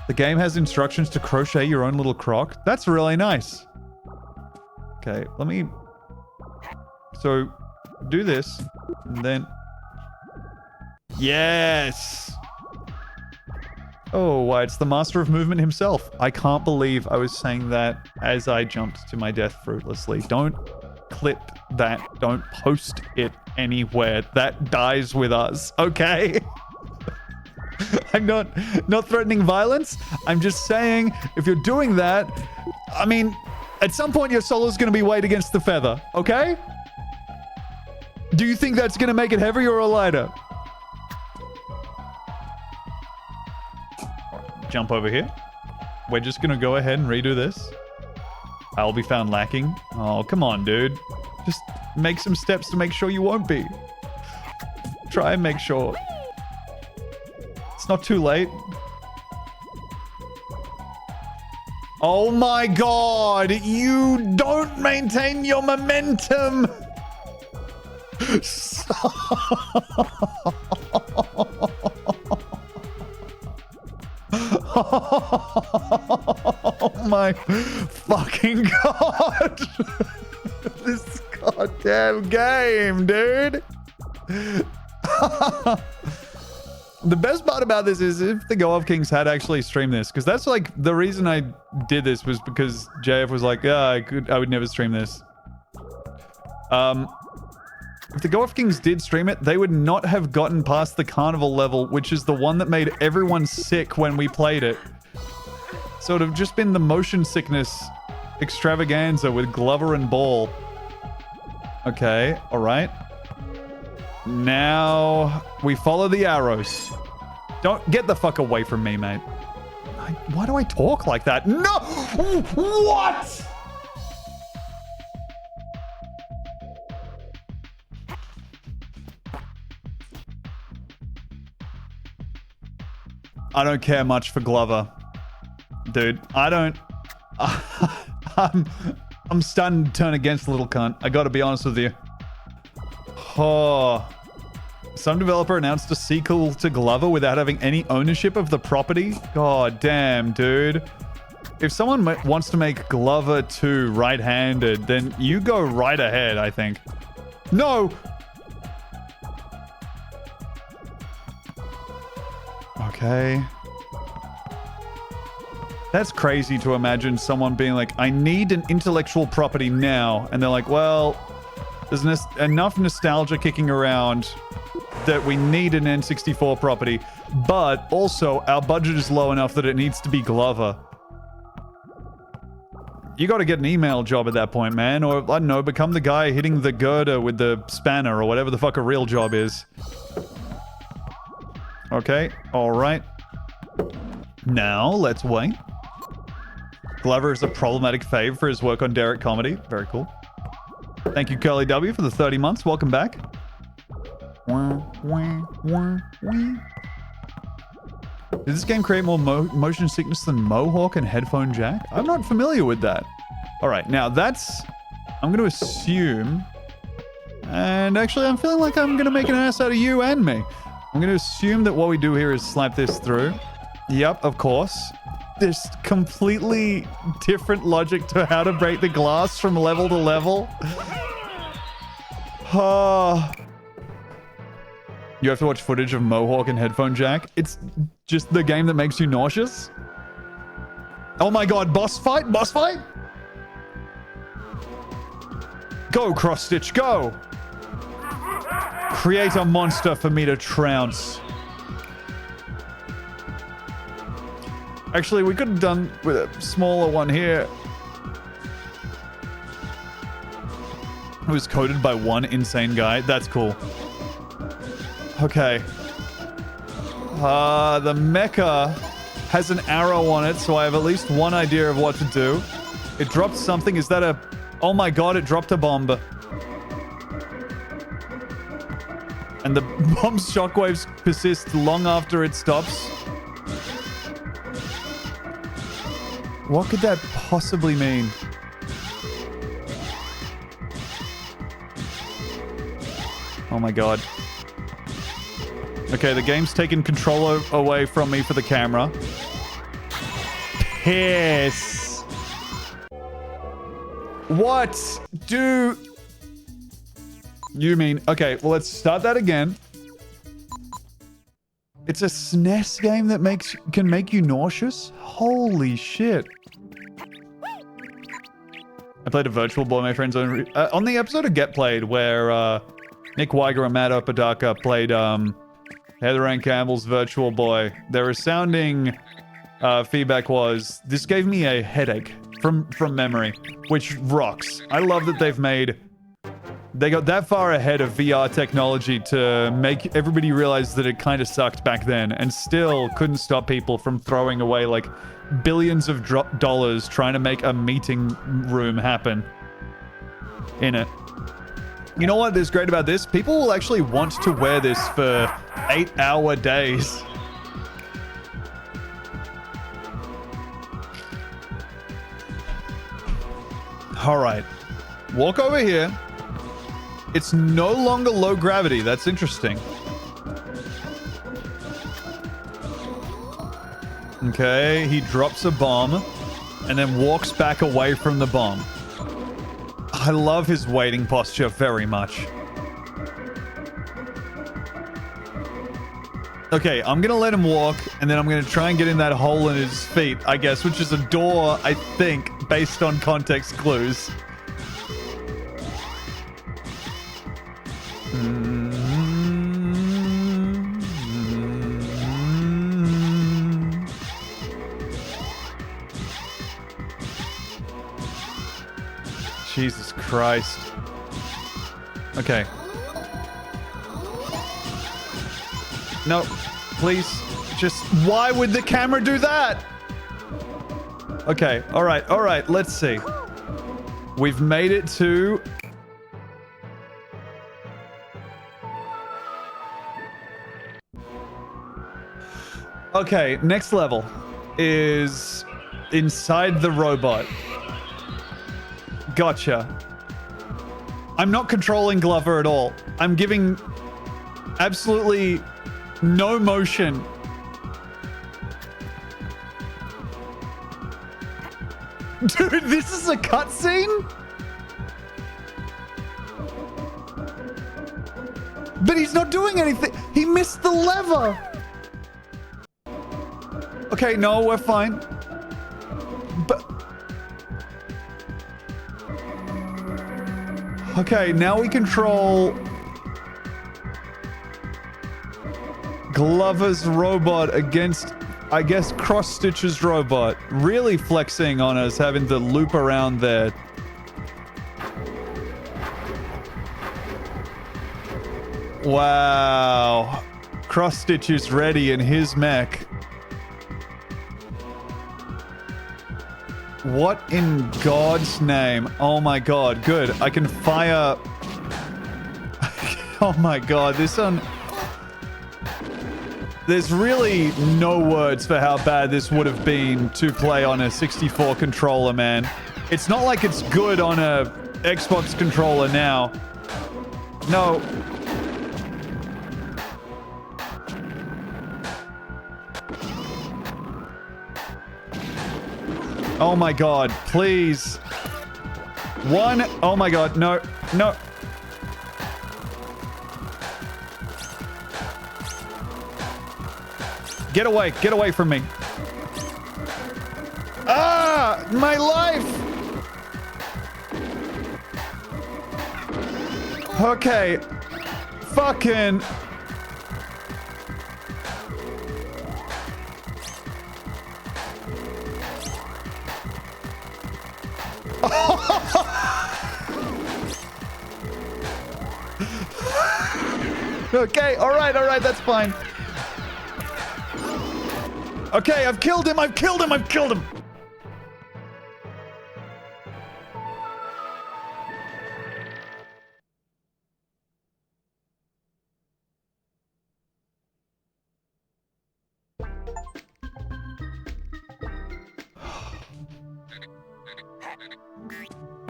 A: The game has instructions to crochet your own little croc. That's really nice. Okay, let me... So, do this, and then... Yes! Oh, why, it's the master of movement himself. I can't believe I was saying that as I jumped to my death fruitlessly. Don't clip that. Don't post it anywhere. That dies with us, okay? I'm not threatening violence. I'm just saying, if you're doing that, I mean, at some point your soul is going to be weighed against the feather, okay? Do you think that's going to make it heavier or lighter? Jump over here. We're just going to go ahead and redo this. I'll be found lacking. Oh, come on, dude. Just make some steps to make sure you won't be. Try and make sure. It's not too late. Oh my God, you don't maintain your momentum. Oh my fucking God. This goddamn game, dude. The best part about this is if the Go Off Kings had actually streamed this, because that's like the reason I did this was because JF was like, yeah, I would never stream this. If the Go Off Kings did stream it, they would not have gotten past the carnival level, which is the one that made everyone sick when we played it. So it would have just been the motion sickness extravaganza with Glover and Ball. Okay, all right. Now we follow the arrows. Don't get the fuck away from me, mate. Why do I talk like that? No! What? I don't care much for Glover. Dude, I don't... I'm starting to turn against the little cunt. I gotta be honest with you. Oh... Some developer announced a sequel to Glover without having any ownership of the property? God damn, dude. If someone wants to make Glover 2 right-handed, then you go right ahead, I think. No! Okay. That's crazy to imagine someone being like, I need an intellectual property now. And they're like, well, there's enough nostalgia kicking around that we need an N64 property, but also our budget is low enough that it needs to be Glover. You got to get an email job at that point, man, or I don't know, become the guy hitting the girder with the spanner or whatever the fuck a real job is. Okay, all right. Now let's wait. Glover is a problematic fave for his work on Derek Comedy. Very cool. Thank you, Curly W, for the 30 months. Welcome back. Did this game create more motion sickness than Mohawk and Headphone Jack? I'm not familiar with that. All right, now that's... I'm going to assume... And actually, I'm feeling like I'm going to make an ass out of you and me. I'm going to assume that what we do here is slap this through. Yep, of course. There's completely different logic to how to break the glass from level to level. Oh... You have to watch footage of Mohawk and Headphone Jack. It's just the game that makes you nauseous. Oh my god, boss fight? Boss fight? Go, Cross Stitch, go! Create a monster for me to trounce. Actually, we could have done with a smaller one here. It was coded by one insane guy. That's cool. Okay. The mecha has an arrow on it, so I have at least one idea of what to do. It dropped something. Is that a... Oh my god, it dropped a bomb. And the bomb's shockwaves persist long after it stops. What could that possibly mean? Oh my god. Okay, the game's taken control away from me for the camera. Piss. What do you mean? Okay, well, let's start that again. It's a SNES game that can make you nauseous? Holy shit. I played a Virtual Boy, my friend's own... on the episode of Get Played, where Nick Weiger and Matt Opadaka played... Heather Ann Campbell's Virtual Boy. Their resounding feedback was, this gave me a headache from memory, which rocks. I love that they got that far ahead of VR technology to make everybody realize that it kind of sucked back then and still couldn't stop people from throwing away like billions of dollars trying to make a meeting room happen in it. You know what is great about this? People will actually want to wear this for 8-hour days. All right. Walk over here. It's no longer low gravity. That's interesting. Okay, he drops a bomb and then walks back away from the bomb. I love his waiting posture very much. Okay, I'm gonna let him walk, and then I'm gonna try and get in that hole in his feet, I guess, which is a door, I think, based on context clues. Jesus Christ. Okay. No, please. Just, why would the camera do that? Okay, alright, let's see. We've made it to... Okay, next level is inside the robot. Gotcha. I'm not controlling Glover at all. I'm giving absolutely no motion. Dude, this is a cutscene? But he's not doing anything. He missed the lever. Okay, no, we're fine. But... Okay, now we control... Glover's robot against, I guess, Cross-Stitch's robot. Really flexing on us, having to loop around there. Wow. Cross-Stitch is ready in his mech. What in God's name? Oh my God, good. I can fire... Oh my God, this one... There's really no words for how bad this would have been to play on a 64 controller, man. It's not like it's good on a Xbox controller now. No. Oh my God, please. One. Oh my God, no, no. Get away from me. Ah, my life. Okay. Fucking. Okay, all right, that's fine. Okay, I've killed him.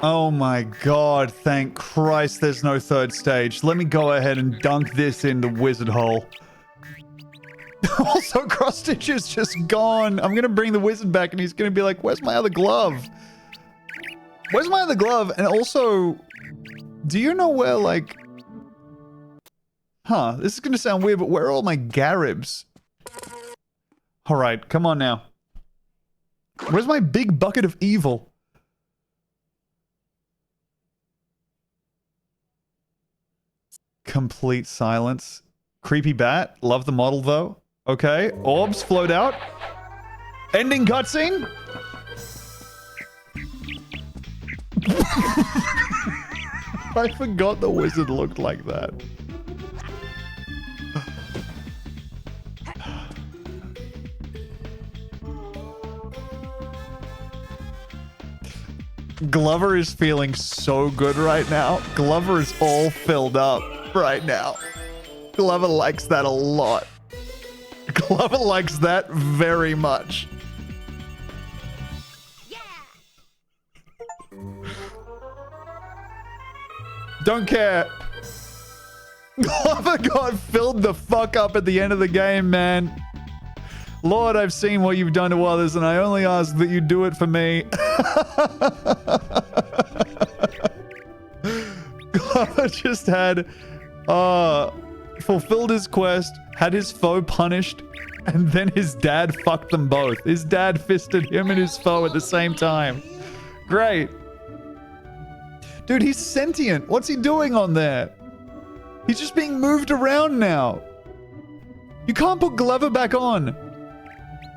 A: Oh my God, thank Christ there's no third stage. Let me go ahead and dunk this in the wizard hole. Also, Cross-Stitch is just gone. I'm gonna bring the wizard back and he's gonna be like, where's my other glove? Where's my other glove? And also, do you know where, like... Huh, this is gonna sound weird, but where are all my Garibs? Alright, come on now. Where's my big bucket of evil? Complete silence. Creepy bat. Love the model, though. Okay. Orbs float out. Ending cutscene. I forgot the wizard looked like that. Glover is feeling so good right now. Glover is all filled up right now. Glover likes that a lot. Glover likes that very much. Yeah. Don't care. Glover got filled the fuck up at the end of the game, man. Lord, I've seen what you've done to others, and I only ask that you do it for me. Glover just had, fulfilled his quest, had his foe punished, and then his dad fucked them both. His dad fisted him and his foe at the same time. Great. Dude, he's sentient. What's he doing on there? He's just being moved around now. You can't put Glover back on.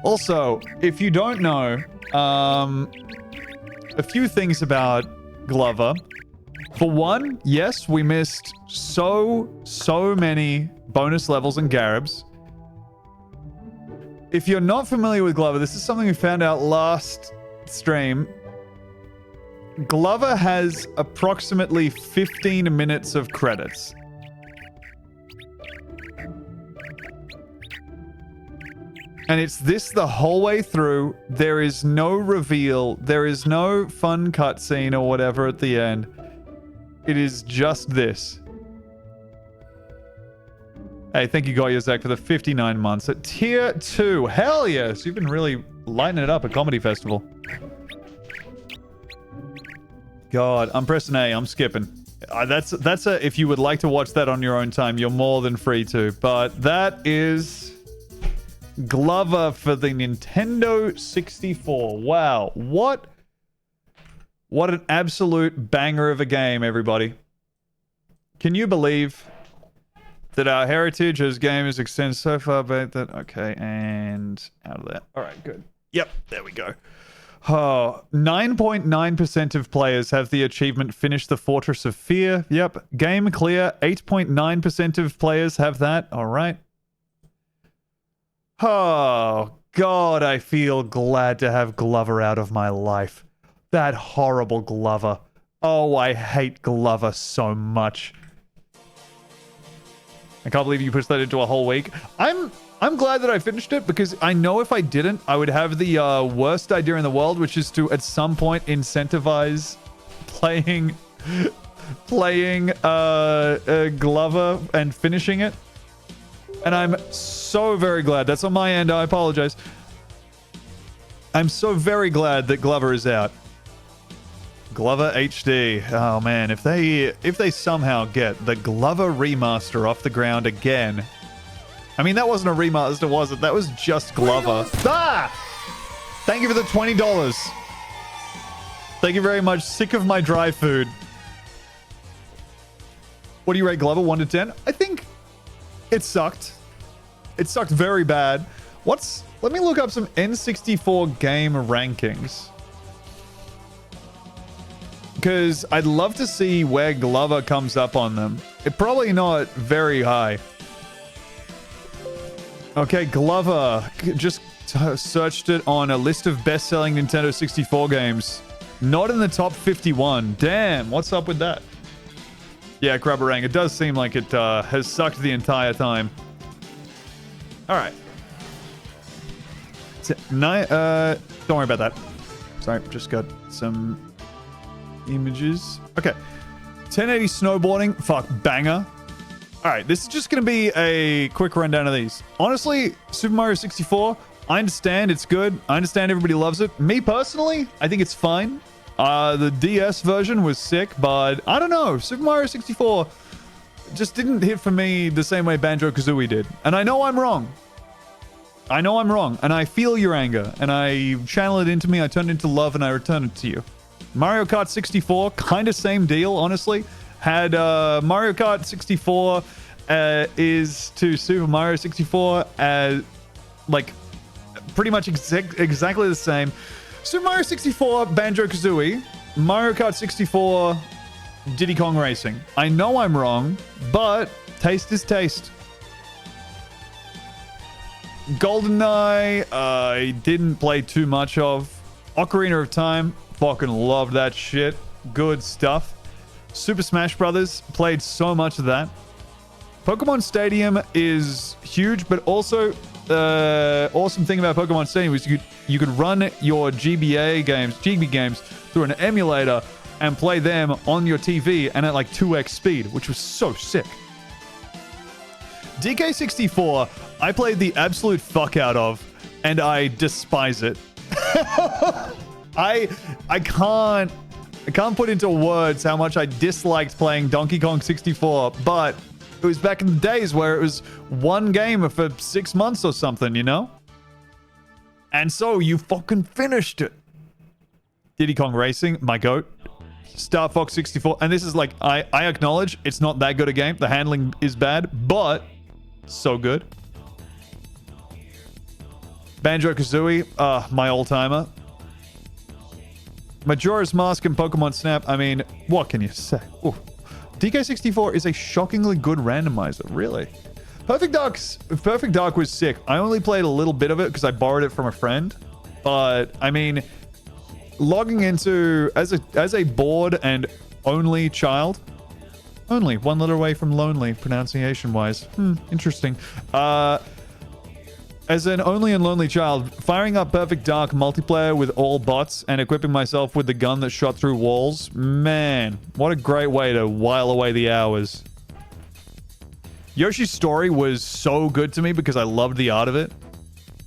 A: Also, if you don't know, a few things about Glover. For one, yes, we missed so many bonus levels and Garibs. If you're not familiar with Glover, this is something we found out last stream. Glover has approximately 15 minutes of credits. And it's this the whole way through. There is no reveal. There is no fun cutscene or whatever at the end. It is just this. Hey, thank you, Goyazek, for the 59 months at Tier 2. Hell yes! You've been really lighting it up at Comedy Festival. God, I'm pressing A. I'm skipping. That's a... If you would like to watch that on your own time, you're more than free to. But that is... Glover for the Nintendo 64. Wow. What an absolute banger of a game, everybody. Can you believe that our heritage as gamers extends so far back that... Okay, and out of that. All right, good. Yep, there we go. Oh, 9.9% of players have the achievement Finish the Fortress of Fear. Yep, game clear. 8.9% of players have that. All right. Oh, God, I feel glad to have Glover out of my life. That horrible Glover. Oh, I hate Glover so much. I can't believe you pushed that into a whole week. I'm glad that I finished it because I know if I didn't, I would have the worst idea in the world, which is to, at some point, incentivize playing Glover and finishing it. And I'm so very glad. That's on my end. I apologize. I'm so very glad that Glover is out. Glover HD. Oh man, if they somehow get the Glover remaster off the ground again. I mean, that wasn't a remaster, was it? That was just Glover. Ah! Thank you for the $20. Thank you very much. Sick of my dry food. What do you rate Glover? 1 to 10? I think it sucked. It sucked very bad. Let me look up some N64 game rankings. Because I'd love to see where Glover comes up on them. It's probably not very high. Okay, Glover. Just searched it on a list of best-selling Nintendo 64 games. Not in the top 51. Damn, what's up with that? Yeah, Crabberang, it does seem like it has sucked the entire time. Alright. Don't worry about that. Sorry, just got some images. Okay. 1080 snowboarding. Fuck, banger. Alright, this is just going to be a quick rundown of these. Honestly, Super Mario 64, I understand it's good. I understand everybody loves it. Me personally, I think it's fine. The DS version was sick, but I don't know. Super Mario 64 just didn't hit for me the same way Banjo-Kazooie did. And I know I'm wrong. I know I'm wrong. And I feel your anger. And I channel it into me. I turn it into love and I return it to you. Mario Kart 64, kind of same deal, honestly. Had Mario Kart 64 is to Super Mario 64 as, like, pretty much exactly the same. Super Mario 64, Banjo-Kazooie, Mario Kart 64, Diddy Kong Racing. I know I'm wrong, but taste is taste. GoldenEye, I didn't play too much of. Ocarina of Time, fucking loved that shit. Good stuff. Super Smash Brothers, played so much of that. Pokemon Stadium is huge, but also awesome thing about Pokemon Stadium is you could run your GB games through an emulator and play them on your TV and at like 2x speed, which was so sick. DK64, I played the absolute fuck out of, and I despise it. I can't put into words how much I disliked playing Donkey Kong 64, but it was back in the days where it was one game for 6 months or something, you know? And so you fucking finished it. Diddy Kong Racing, my goat. Star Fox 64. And this is like, I acknowledge it's not that good a game. The handling is bad, but so good. Banjo-Kazooie, my all-timer. Majora's Mask and Pokemon Snap. I mean, what can you say? Ooh. DK64 is a shockingly good randomizer, really. Perfect Dark was sick. I only played a little bit of it because I borrowed it from a friend. But, I mean, logging into, as a bored and only child, only one letter away from lonely, pronunciation-wise. Interesting. As an only and lonely child, firing up Perfect Dark multiplayer with all bots and equipping myself with the gun that shot through walls, man, what a great way to while away the hours. Yoshi's Story was so good to me because I loved the art of it.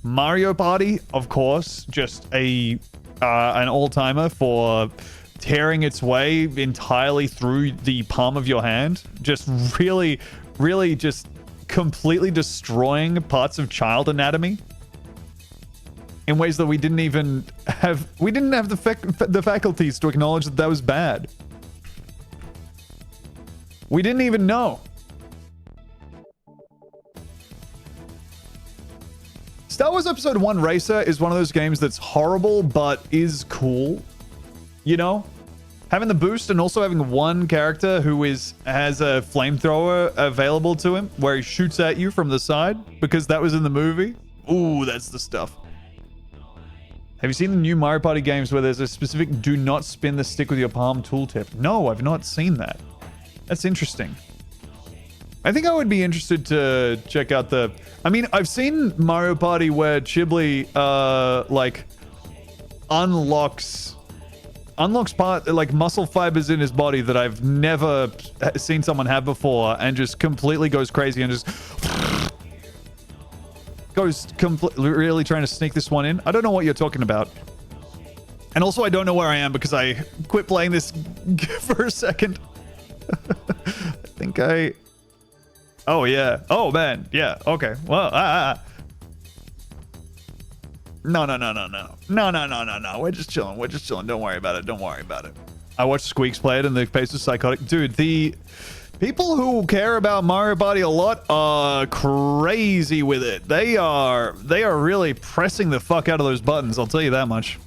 A: Mario Party, of course, just an all-timer for tearing its way entirely through the palm of your hand. Just really, really just completely destroying parts of child anatomy in ways that we didn't have the faculties to acknowledge that was bad. We didn't even know. Star Wars Episode 1 Racer is one of those games that's horrible but is cool. You know? Having the boost and also having one character who has a flamethrower available to him where he shoots at you from the side because that was in the movie. Ooh, that's the stuff. Have you seen the new Mario Party games where there's a specific do not spin the stick with your palm tooltip? No, I've not seen that. That's interesting. I think I would be interested to check out the... I mean, I've seen Mario Party where Chibli, like, unlocks part, like, muscle fibers in his body that I've never seen someone have before and just completely goes crazy and just... goes really trying to sneak this one in. I don't know what you're talking about. And also, I don't know where I am because I quit playing this for a second. I think I... Oh, yeah. Oh, man. Yeah. Okay. Well, No. No. We're just chilling. Don't worry about it. I watched Squeaks play it and the pace was psychotic. Dude, the people who care about Mario Party a lot are crazy with it. They are really pressing the fuck out of those buttons. I'll tell you that much.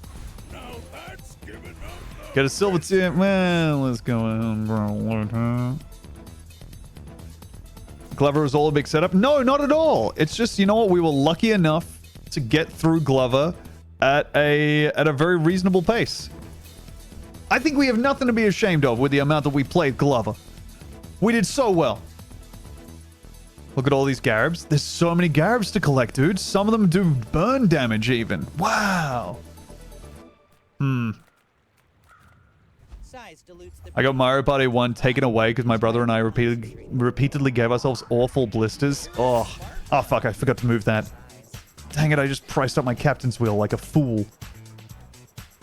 A: Get a silver tip. Man, let's go on. Glover was all a big setup. No, not at all. It's just, you know what? We were lucky enough to get through Glover at a very reasonable pace. I think we have nothing to be ashamed of with the amount that we played Glover. We did so well. Look at all these Garabs. There's so many Garabs to collect, dude. Some of them do burn damage even. Wow. I got Mario Party 1 taken away because my brother and I repeatedly gave ourselves awful blisters. Oh, fuck, I forgot to move that. Dang it, I just priced up my captain's wheel like a fool.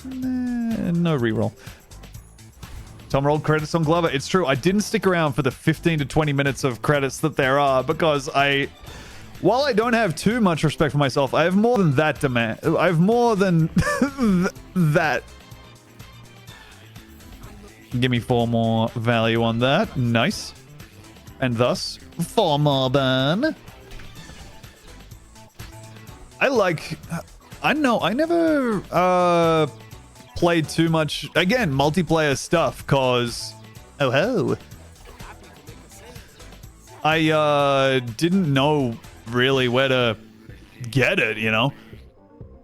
A: No reroll. Tom rolled credits on Glover. It's true, I didn't stick around for the 15 to 20 minutes of credits that there are because while I don't have too much respect for myself, I have more than that demand. I have more than that. Give me 4 more value on that. Nice. And thus, 4 more burn. I never played too much, again, multiplayer stuff, cause, I didn't know really where to get it, you know?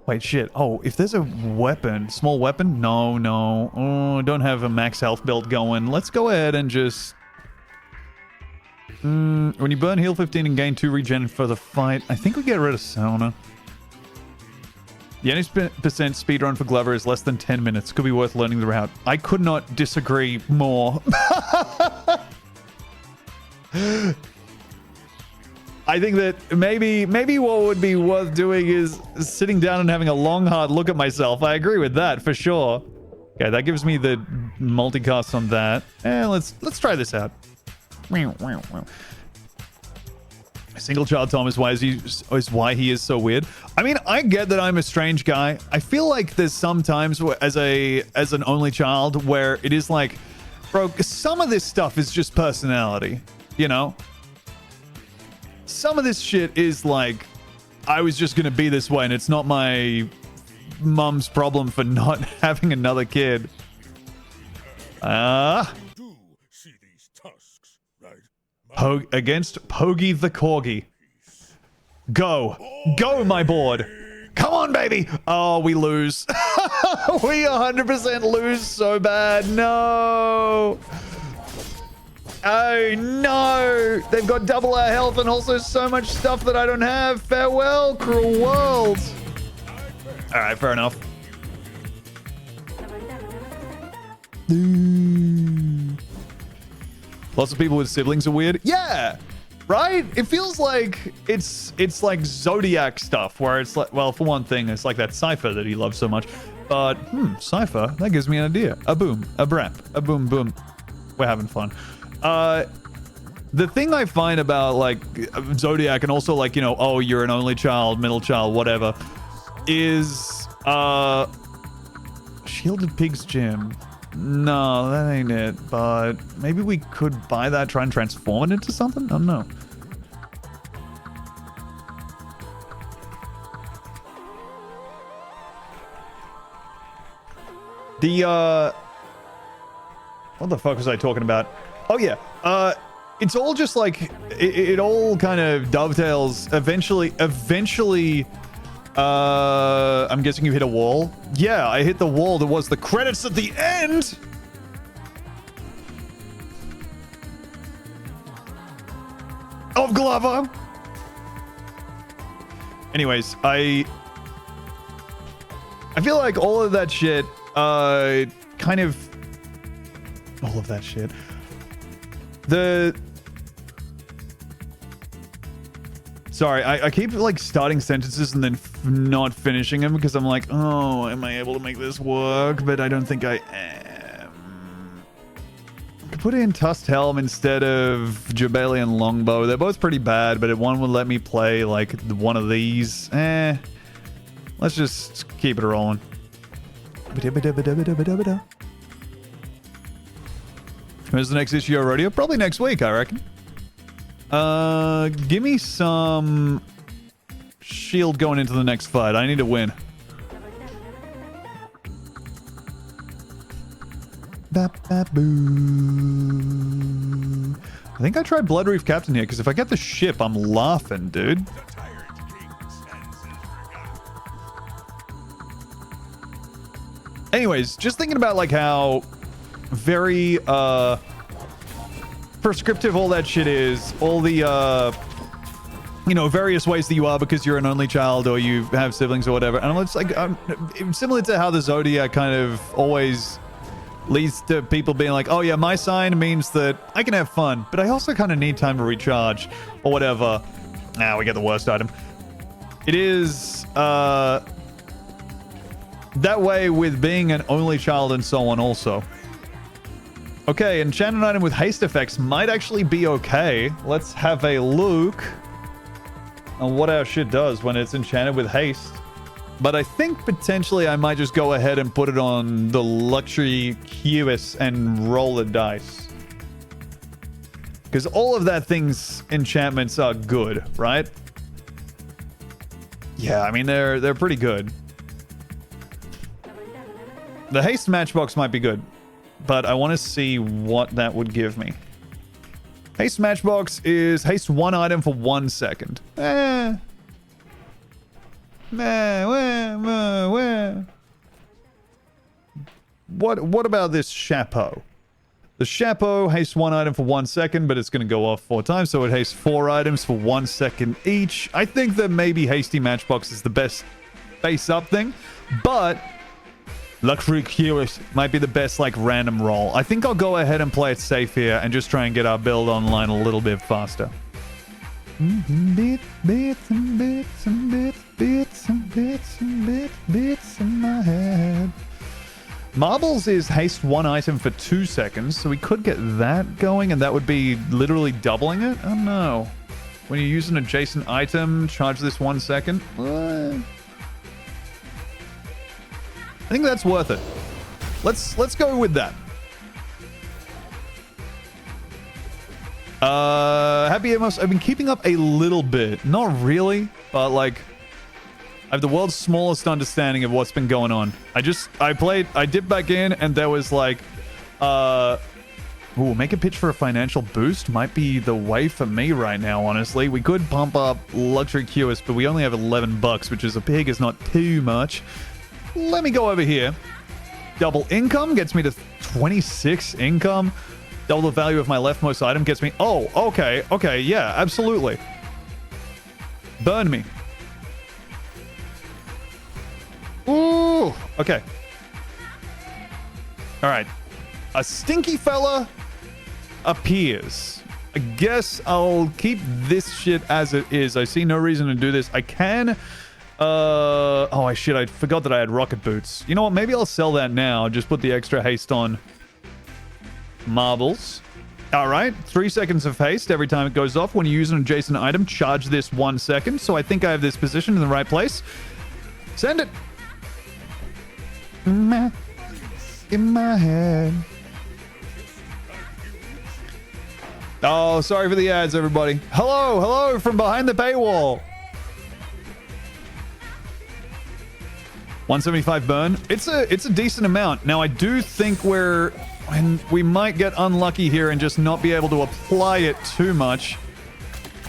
A: Wait, shit. Oh, if there's a weapon, small weapon? No. Oh, don't have a max health build going. Let's go ahead and just... when you burn heal 15 and gain 2 regen for the fight, I think we get rid of Sauna. The 80% speedrun for Glover is less than 10 minutes. Could be worth learning the route. I could not disagree more. I think that maybe what would be worth doing is sitting down and having a long, hard look at myself. I agree with that for sure. Okay, that gives me the multicast on that. Let's try this out. Single child Tom is why he is so weird. I mean, I get that I'm a strange guy. I feel like there's some times where, as an only child, where it is like, bro, some of this stuff is just personality, you know? Some of this shit is like, I was just gonna be this way, and it's not my mum's problem for not having another kid.
E: Do see these tusks, right?
A: Against Pogi the Corgi. Go. Go, my board. Come on, baby. Oh, we lose. We 100% lose so bad. No. Oh, no. They've got double our health and also so much stuff that I don't have. Farewell, cruel world. All right, fair enough. Lots of people with siblings are weird. Yeah, right? It feels like it's like Zodiac stuff where it's like, well, for one thing, it's like that Cypher that he loves so much. But, Cypher, that gives me an idea. A boom, a brap, a boom, boom. We're having fun. The thing I find about like Zodiac and also like, you know, oh, you're an only child, middle child, whatever, is Shielded Pigs Gym. No, that ain't it. But maybe we could buy that, try and transform it into something? I don't know. What the fuck was I talking about? Oh yeah, it's all just like it all kind of dovetails. Eventually, I'm guessing you hit a wall. Yeah, I hit the wall. There was the credits at the end. Of Glover. Anyways, I feel like all of that shit, kind of all of that shit. Sorry, I keep like starting sentences and then not finishing them because I'm like, oh, am I able to make this work? But I don't think I am. I could put in Tusked Helm instead of Jabalian Longbow. They're both pretty bad, but if one would let me play like one of these, let's just keep it rolling. When's the next issue of Rodeo? Probably next week, I reckon. Give me some shield going into the next fight. I need to win. I think I tried Bloodreef Captain here, because if I get the ship, I'm laughing, dude. Anyways, just thinking about like how very prescriptive all that shit is, all the you know, various ways that you are because you're an only child or you have siblings or whatever. And it's like similar to how the Zodiac kind of always leads to people being like, oh yeah, my sign means that I can have fun, but I also kind of need time to recharge or whatever. We get the worst item. It is that way with being an only child and so on also. Okay, enchanted item with haste effects might actually be okay. Let's have a look on what our shit does when it's enchanted with haste. But I think potentially I might just go ahead and put it on the luxury QS and roll the dice. Because all of that thing's enchantments are good, right? Yeah, I mean, they're pretty good. The haste matchbox might be good, but I want to see what that would give me. Haste matchbox is haste one item for 1 second. What about this chapeau? The chapeau hastes one item for 1 second, but it's going to go off 4 times, so it hastes 4 items for 1 second each. I think that maybe hasty matchbox is the best face up thing, but luxury curious might be the best like random roll. I think I'll go ahead and play it safe here and just try and get our build online a little bit faster. Bits and bits and bits, bits and bits and bits, bits in my head. Marbles is haste one item for 2 seconds, so we could get that going, and that would be literally doubling it. Oh no. When you use an adjacent item, charge this 1 second. I think that's worth it. Let's go with that. Happy Amos, I've been keeping up a little bit. Not really, but like I have the world's smallest understanding of what's been going on. I dipped back in and there was like make a pitch for a financial boost might be the way for me right now, honestly. We could pump up luxury QS, but we only have $11, which is a pig, is not too much. Let me go over here. Double income gets me to 26 income. Double the value of my leftmost item gets me... Oh, okay. Okay, yeah, absolutely. Burn me. Ooh, okay. All right. A stinky fella appears. I guess I'll keep this shit as it is. I see no reason to do this. I can... I forgot that I had rocket boots. You know what? Maybe I'll sell that now. Just put the extra haste on. Marbles. All right. 3 seconds of haste every time it goes off. When you use an adjacent item, charge this 1 second. So I think I have this positioned in the right place. Send it. In my head. Oh, sorry for the ads, everybody. Hello from behind the paywall. 175 burn. It's a decent amount. Now, I do think we might get unlucky here and just not be able to apply it too much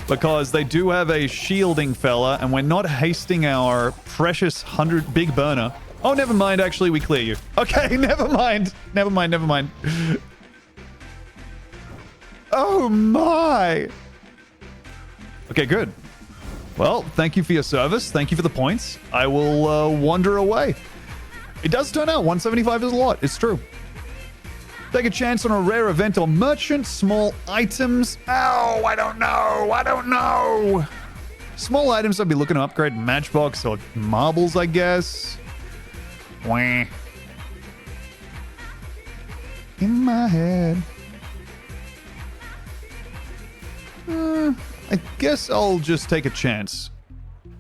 A: because they do have a shielding fella and we're not hasting our precious 100 big burner. Oh, never mind. Actually, we clear you. Okay, never mind. Oh, my. Okay, good. Well, thank you for your service. Thank you for the points. I will wander away. It does turn out 175 is a lot. It's true. Take a chance on a rare event or merchant. Small items. Oh, I don't know. Small items, I'd be looking to upgrade matchbox or marbles, I guess. Wah. In my head. I guess I'll just take a chance. Do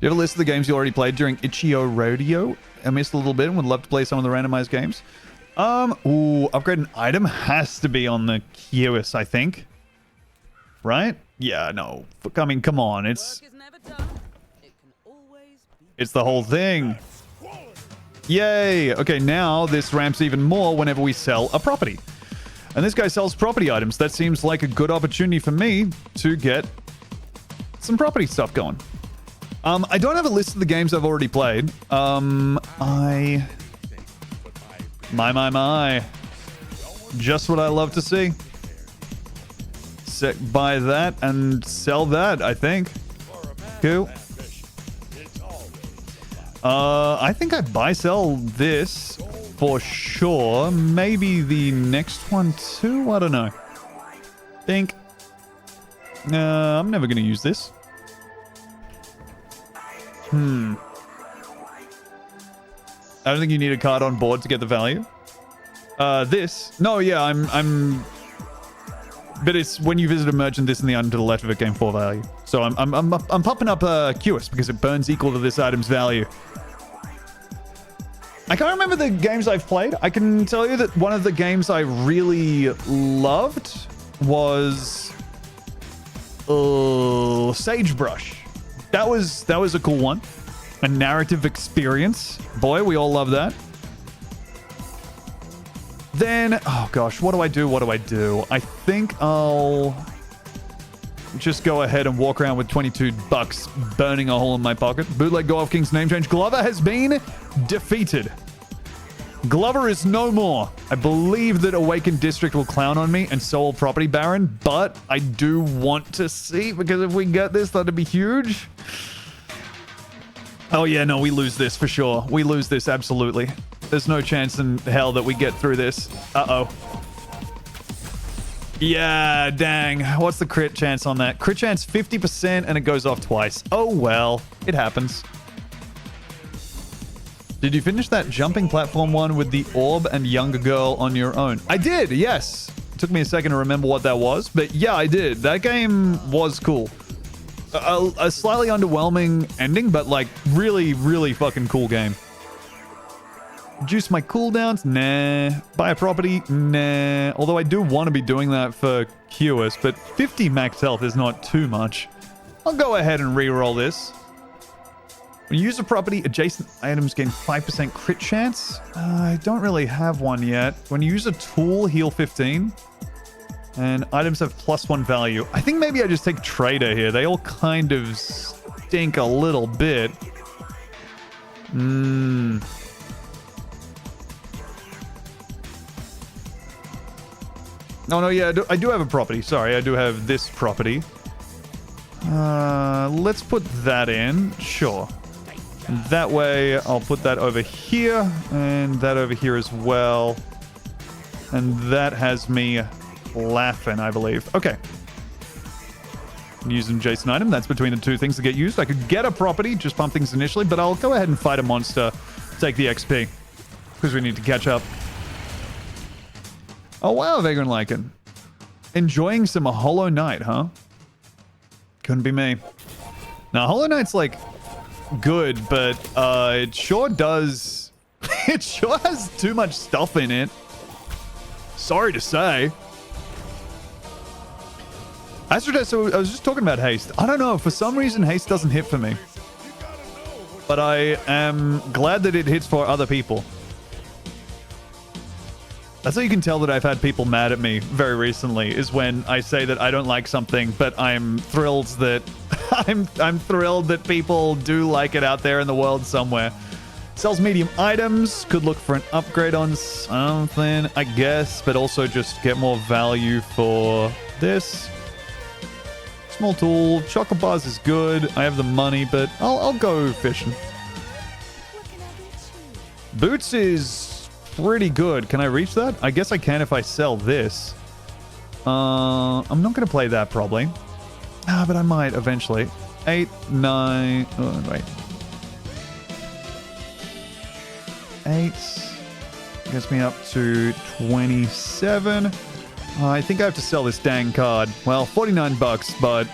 A: you have a list of the games you already played during Itch.io Rodeo? I missed a little bit and would love to play some of the randomized games. Upgrade an item has to be on the QS, I think. Right? Yeah, no. I mean, come on. It's the whole thing. Yay! Okay, now this ramps even more whenever we sell a property. And this guy sells property items. That seems like a good opportunity for me to get some property stuff going. I don't have a list of the games I've already played. My. Just what I love to see. Buy that and sell that, I think. Cool. I think I buy sell this for sure. Maybe the next one too? I don't know. Think. I'm never going to use this. I don't think you need a card on board to get the value. This. No, yeah, I'm... But it's when you visit a merchant, this and the item to the left of it gain 4 value. So I'm popping up QS because it burns equal to this item's value. I can't remember the games I've played. I can tell you that one of the games I really loved was Sagebrush. That was a cool one. A narrative experience. Boy, we all love that. Then, oh gosh, what do I do? I think I'll just go ahead and walk around with $22 burning a hole in my pocket. Bootleg Golf King's name change. Glover has been defeated. Glover is no more. I believe that Awakened District will clown on me and so will Property Baron, but I do want to see, because if we get this, that'd be huge. Oh yeah, no, we lose this for sure. We lose this, absolutely. There's no chance in hell that we get through this. Uh-oh. Yeah, dang. What's the crit chance on that? Crit chance 50% and it goes off twice. Oh well, it happens. Did you finish that jumping platform one with the orb and younger girl on your own? I did, yes. It took me a second to remember what that was, but yeah, I did. That game was cool. a slightly underwhelming ending, but like really, really fucking cool game. Reduce my cooldowns? Nah. Buy a property? Nah. Although I do want to be doing that for Curious, but 50 max health is not too much. I'll go ahead and re-roll this. When you use a property, adjacent items gain 5% crit chance. I don't really have one yet. When you use a tool, heal 15. And items have +1 value. I think maybe I just take Trader here. They all kind of stink a little bit. Oh, no, yeah, I do have a property. Sorry, I do have this property. Let's put that in. Sure. And that way, I'll put that over here, and that over here as well. And that has me laughing, I believe. Okay. Use an adjacent item. That's between the two things that get used. I could get a property, just pump things initially, but I'll go ahead and fight a monster, take the XP, because we need to catch up. Oh, wow, Vagrant Lycan. Enjoying some Hollow Knight, huh? Couldn't be me. Now, Hollow Knight's, like, good, but it sure does... it sure has too much stuff in it. Sorry to say. Astrodeath, so I was just talking about haste. I don't know, for some reason, haste doesn't hit for me. But I am glad that it hits for other people. That's how you can tell that I've had people mad at me very recently, is when I say that I don't like something, but I'm thrilled that I'm thrilled that people do like it out there in the world somewhere. Sells medium items, could look for an upgrade on something, I guess, but also just get more value for this. Small tool, chocolate bars is good. I have the money, but I'll go fishing. Boots is pretty good. Can I reach that? I guess I can if I sell this. I'm not going to play that probably. But I might eventually. 8, 9... Oh, wait. 8 gets me up to 27. I think I have to sell this dang card. Well, 49 bucks, but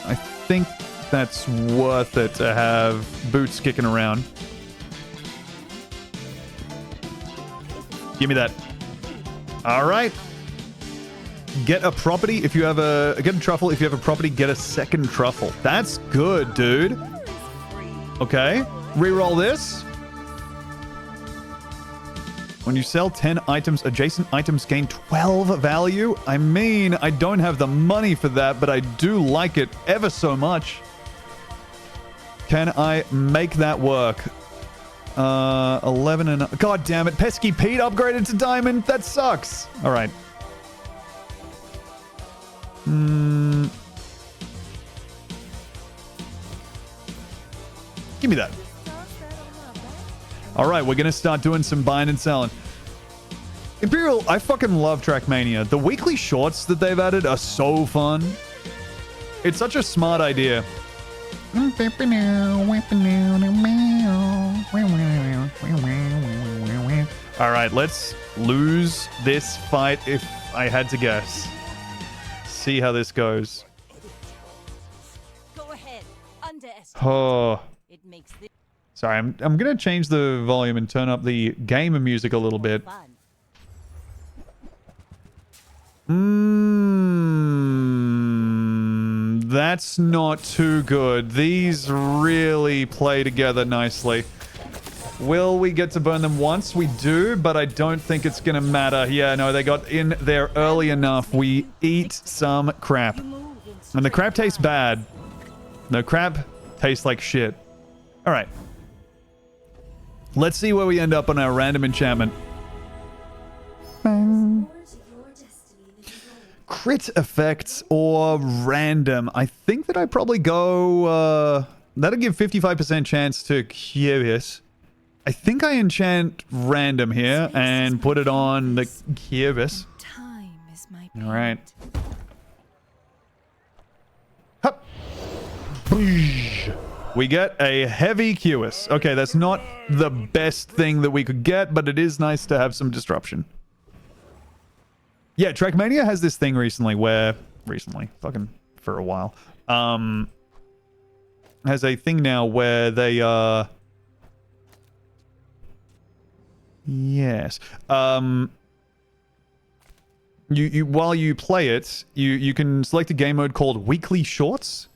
A: I think that's worth it to have Boots kicking around. Give me that. All right. Get a property if you have a... Get a truffle. If you have a property, get a second truffle. That's good, dude. Okay. Reroll this. When you sell 10 items, adjacent items gain 12 value. I mean, I don't have the money for that, but I do like it ever so much. Can I make that work? 11 and... God damn it. Pesky Pete upgraded to diamond. That sucks. All right. Give me that. All right, we're going to start doing some buying and selling. Imperial, I fucking love Trackmania. The weekly shorts that they've added are so fun. It's such a smart idea. All right, let's lose this fight if I had to guess. See how this goes.
F: Go ahead. Underestimate.
A: Oh.
F: It makes this
A: Sorry, I'm going to change the volume and turn up the gamer music a little bit.
F: fun.
A: That's not too good. These really play together nicely. Will we get to burn them once? We do, but I don't think it's going to matter. Yeah, no, they got in there early enough. We eat some crap. And the crap tastes bad. The crap tastes like shit. All right. Let's see where we end up on our random enchantment. Bang. Crit effects or random. I think that I probably go... that'll give 55% chance to Curious. I think I enchant random here and put it on the Curious.
F: Time is my
A: All right. Hup. Boosh. We get a heavy Curious. Okay, that's not the best thing that we could get, but it is nice to have some disruption. Yeah, Trackmania has this thing recently where... Recently. Fucking for a while. has a thing now where they yes. You while you play it, you can select a game mode called Weekly Shorts,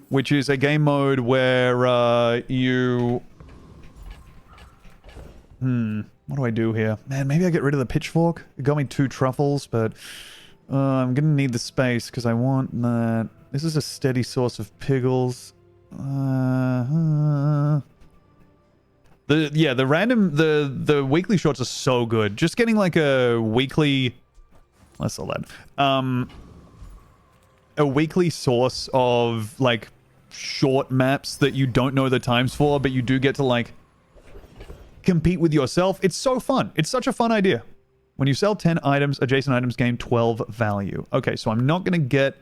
A: which is a game mode where you what do I do here? Man, maybe I get rid of the pitchfork. It got me 2 truffles, but I'm gonna need the space because I want that. This is a steady source of pickles. The weekly shorts are so good. Just getting like a weekly, let's sell that. A weekly source of like short maps that you don't know the times for, but you do get to like compete with yourself. It's so fun. It's such a fun idea. When you sell 10 items, adjacent items gain 12 value. Okay, so I'm not going to get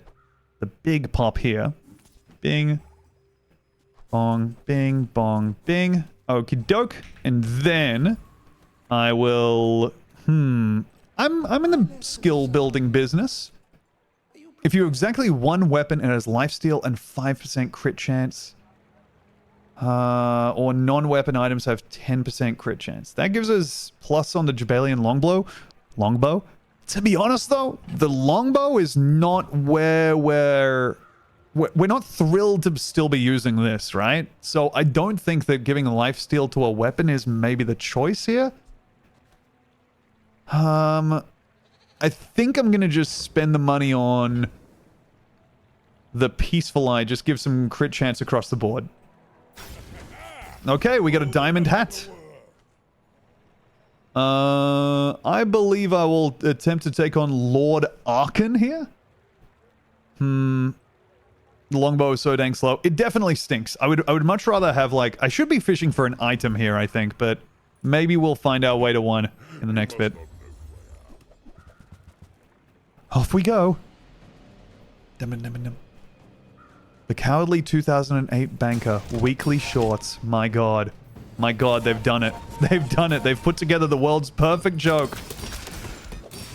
A: the big pop here. Bing. Bong. Bing. Bong. Bing. Okie doke. And then I will... I'm in the skill building business. If you exactly 1 weapon, it has lifesteal and 5% crit chance. Or non-weapon items have 10% crit chance. That gives us plus on the Jabalian longbow. To be honest, though, the longbow is not where we're not thrilled to still be using this, right? So I don't think that giving lifesteal to a weapon is maybe the choice here. I think I'm gonna just spend the money on the Peaceful Eye. Just give some crit chance across the board. Okay, we got a diamond hat. I believe I will attempt to take on Lord Arkan here. The longbow is so dang slow. It definitely stinks. I would much rather have like... I should be fishing for an item here, I think, but maybe we'll find our way to one in the next bit. Off we go. The Cowardly 2008 Banker. Weekly Shorts. My god. My god, they've done it. They've done it. They've put together the world's perfect joke.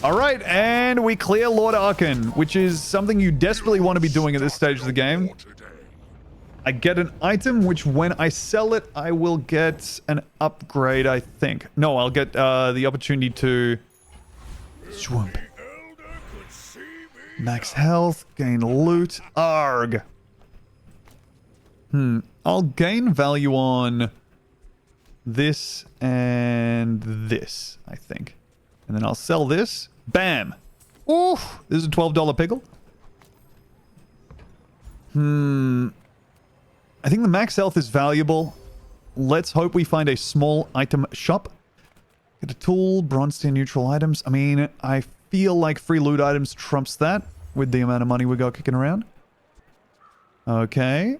A: Alright, and we clear Lord Arkan, which is something you desperately want to be doing at this stage of the game. I get an item, which when I sell it, I will get an upgrade, I think. No, I'll get the opportunity to... Swoop. Max health, gain loot. Arg. I'll gain value on this and this, I think. And then I'll sell this. Bam! Oof! This is a $12 pickle. I think the max health is valuable. Let's hope we find a small item shop. Get a tool, bronze tier neutral items. I mean, I feel like free loot items trumps that with the amount of money we got kicking around. Okay.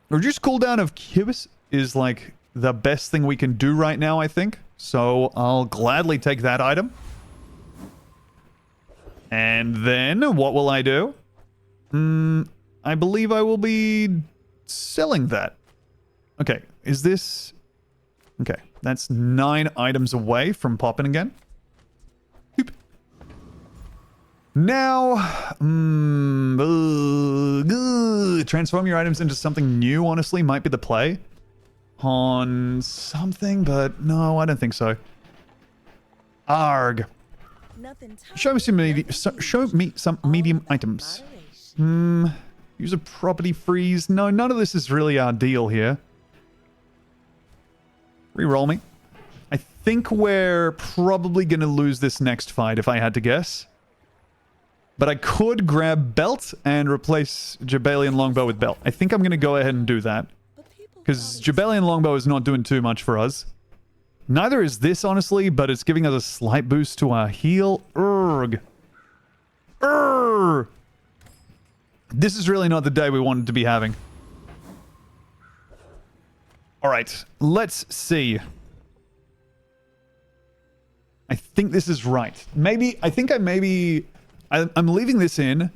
A: Reduce cooldown of Cubus is like the best thing we can do right now, I think. So I'll gladly take that item. And then what will I do? I believe I will be selling that. Okay, is this... Okay, that's 9 items away from popping again. Oop. Now, transform your items into something new, honestly, might be the play. On something, but no, I don't think so. Arg. Show me some medium items. Use a property freeze. No, none of this is really our deal here. Reroll me. I think we're probably going to lose this next fight if I had to guess. But I could grab belt and replace Jabalian longbow with belt. I think I'm going to go ahead and do that. Because Jabalian longbow is not doing too much for us. Neither is this, honestly, but it's giving us a slight boost to our heal. Urgh. Urgh. This is really not the day we wanted to be having. Alright, let's see. I think this is right. I'm leaving this in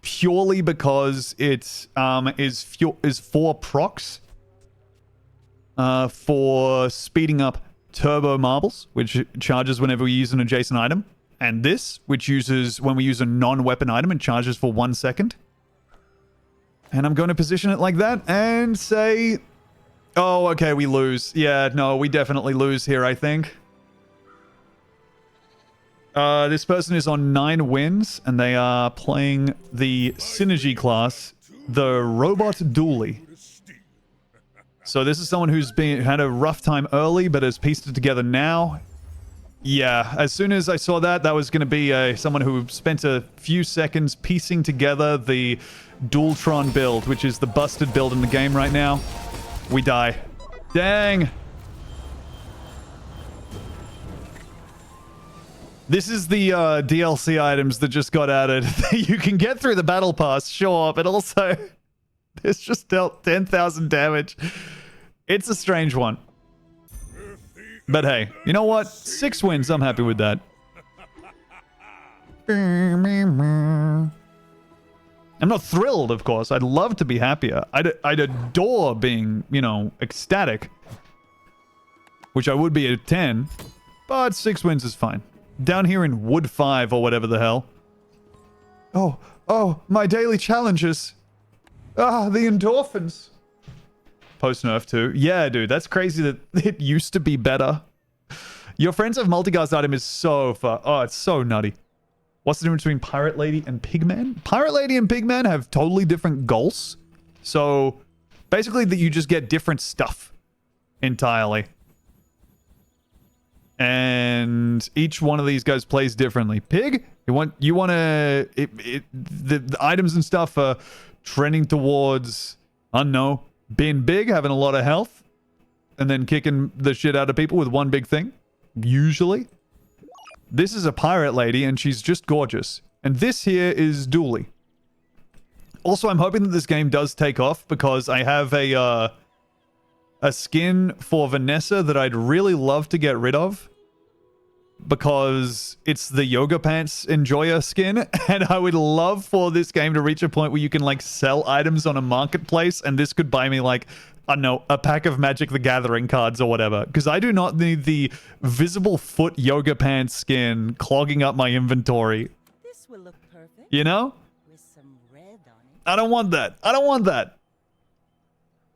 A: purely because it is 4 procs. For speeding up turbo marbles, which charges whenever we use an adjacent item. And this, which uses when we use a non-weapon item and charges for 1 second. And I'm going to position it like that and say, oh, okay, we lose. Yeah, no, we definitely lose here, I think. This person is on 9 wins, and they are playing the Synergy class, the Robot Dually. So this is someone who's had a rough time early, but has pieced it together now. Yeah, as soon as I saw that, that was going to be someone who spent a few seconds piecing together the Dualtron build, which is the busted build in the game right now. We die. Dang. This is the DLC items that just got added. You can get through the battle pass, sure, but also it's just dealt 10,000 damage. It's a strange one. But hey, you know what? 6 wins, I'm happy with that. I'm not thrilled, of course. I'd love to be happier. I'd adore being, you know, ecstatic. Which I would be at 10. But 6 wins is fine. Down here in Wood 5 or whatever the hell. Oh, my daily challenges. Ah, the endorphins. Post-nerf too. Yeah, dude, that's crazy that it used to be better. Your friends have multicast item is so far. Oh, it's so nutty. What's the difference between Pirate Lady and Pigman? Pirate Lady and Pigman have totally different goals. So, basically that you just get different stuff entirely. And each one of these guys plays differently. Pig, you want to the items and stuff are trending towards, I don't know, being big, having a lot of health, and then kicking the shit out of people with one big thing. Usually. This is a pirate lady, and she's just gorgeous. And this here is Dooley. Also, I'm hoping that this game does take off, because I have a skin for Vanessa that I'd really love to get rid of. Because it's the Yoga Pants Enjoyer skin, and I would love for this game to reach a point where you can, like, sell items on a marketplace, and this could buy me, like, I don't know, a pack of Magic the Gathering cards or whatever. Because I do not need the visible foot Yoga Pants skin clogging up my inventory.
F: This will look perfect.
A: You know?
F: With some red on it.
A: I don't want that. I don't want that.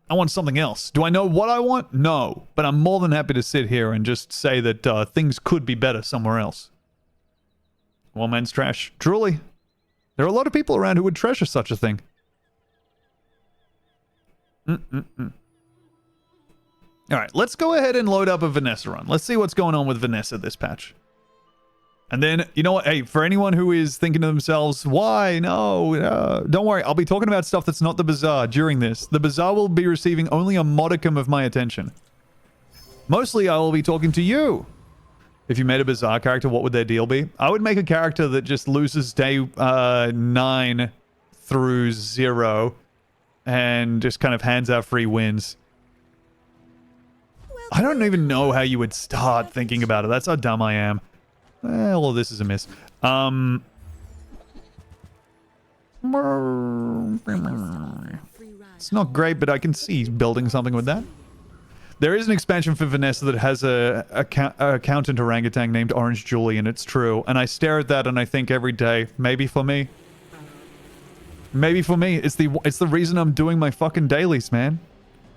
A: I want something else. Do I know what I want? No. But I'm more than happy to sit here and just say that things could be better somewhere else. Well, man's trash. Truly. There are a lot of people around who would treasure such a thing. Alright, let's go ahead and load up a Vanessa run. Let's see what's going on with Vanessa this patch. And then, you know what? Hey, for anyone who is thinking to themselves, why? No, don't worry. I'll be talking about stuff that's not the Bazaar during this. The Bazaar will be receiving only a modicum of my attention. Mostly, I will be talking to you. If you made a Bazaar character, what would their deal be? I would make a character that just loses day 9 through 0 and just kind of hands out free wins. I don't even know how you would start thinking about it. That's how dumb I am. Well, this is a miss. It's not great, but I can see building something with that. There is an expansion for Vanessa that has a accountant orangutan named Orange Julie, and it's true. And I stare at that and I think every day, maybe for me. Maybe for me. It's the reason I'm doing my fucking dailies, man.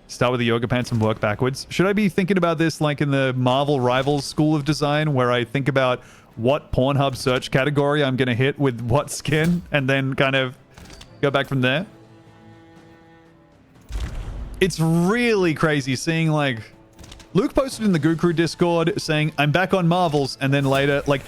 A: Start with the yoga pants and work backwards. Should I be thinking about this like in the Marvel Rivals School of Design, where I think about what Pornhub search category I'm going to hit with what skin, and then kind of go back from there? It's really crazy seeing, like, Luke posted in the Goo Crew Discord saying, I'm back on Marvels, and then later, like,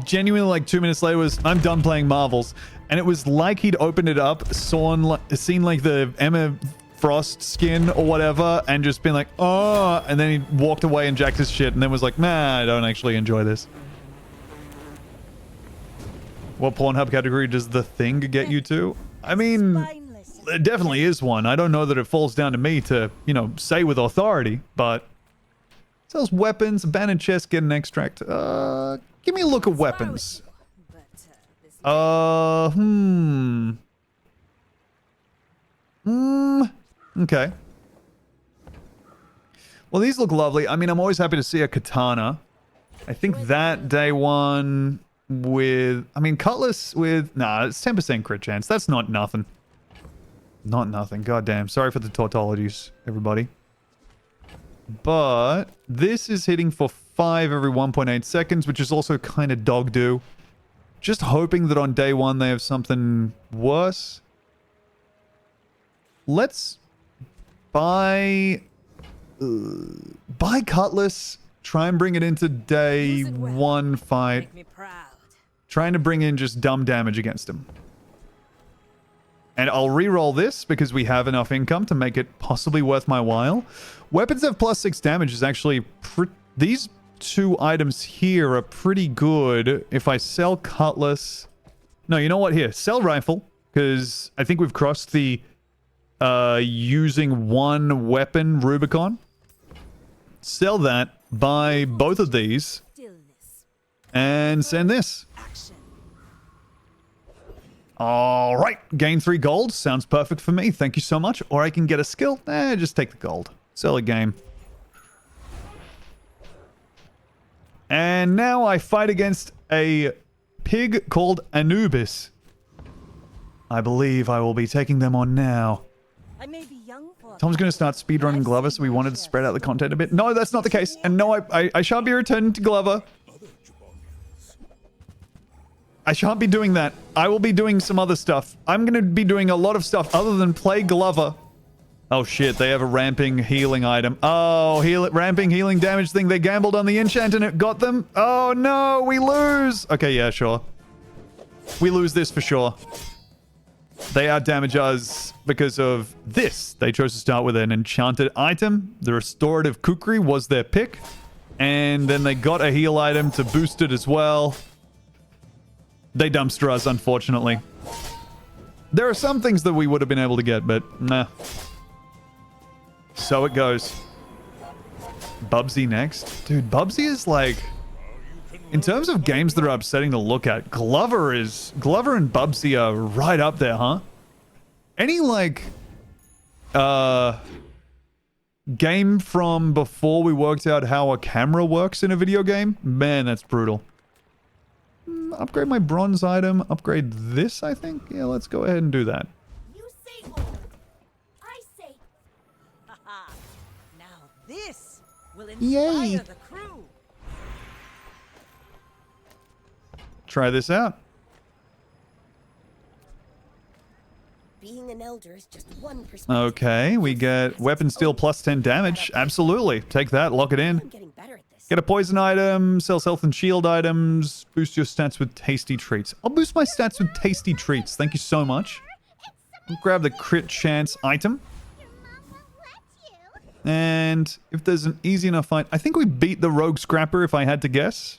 A: genuinely, like, 2 minutes later was, I'm done playing Marvels. And it was like he'd opened it up, seen like the Emma Frost skin or whatever, and just been like, oh, and then he walked away and jacked his shit, and then was like, nah, I don't actually enjoy this. What Pornhub category does The Thing get you to? I mean, there definitely is one. I don't know that it falls down to me to, you know, say with authority, but sells weapons, abandoned chest, get an extract. Give me a look at weapons. Okay. Well, these look lovely. I mean, I'm always happy to see a katana. I think that day one with... I mean, cutlass with... Nah, it's 10% crit chance. That's not nothing. Not nothing. Goddamn. Sorry for the tautologies, everybody. But this is hitting for 5 every 1.8 seconds, which is also kind of dog do. Just hoping that on day 1 they have something worse. Let's buy Cutlass. Try and bring it into day 1 fight.
F: Make me proud.
A: Trying to bring in just dumb damage against him. And I'll re-roll this because we have enough income to make it possibly worth my while. Weapons have +6 damage is actually... These 2 items here are pretty good. If I sell Cutlass... No, you know what? Here, sell Rifle. Because I think we've crossed the using 1 weapon Rubicon. Sell that. Buy both of these.
F: Stillness.
A: And send this.
F: Action.
A: All right, gain 3 gold. Sounds perfect for me. Thank you so much. Or I can get a skill. Just take the gold. Sell a game. And now I fight against a pig called Anubis. I believe I will be taking them on now.
F: I may be young for
A: Tom's going to start speedrunning Glover, so we wanted to spread out the content a bit. No, that's not the case. And no, I shan't be returning to Glover. I shan't be doing that. I will be doing some other stuff. I'm going to be doing a lot of stuff other than play Glover. Oh shit, they have a ramping healing item. Oh, ramping healing damage thing. They gambled on the enchant and it got them. Oh no, we lose. Okay, yeah, sure. We lose this for sure. They outdamage us because of this. They chose to start with an enchanted item. The restorative kukri was their pick. And then they got a heal item to boost it as well. They dumpster us, unfortunately. There are some things that we would have been able to get, but nah. So it goes. Bubsy next. Dude, Bubsy is like... In terms of games that are upsetting to look at, Glover and Bubsy are right up there, huh? Any, like... game from before we worked out how a camera works in a video game? Man, that's brutal. Upgrade my bronze item. Upgrade this, I think? Yeah, let's go ahead and do that.
F: You say old. I say. Haha. Now this will inspire
A: Yay.
F: the crew.
A: Try this out.
G: Being an elder is just one perspective.
A: Okay, we get weapon steel plus 10 damage. Absolutely. Take that, lock it in.
G: I'm getting better at this.
A: Get a poison item, sells health and shield items, boost your stats with tasty treats. I'll boost my stats with tasty treats. Thank you so much. I'll grab the crit chance item. And if there's an easy enough fight, I think we beat the rogue scrapper if I had to guess.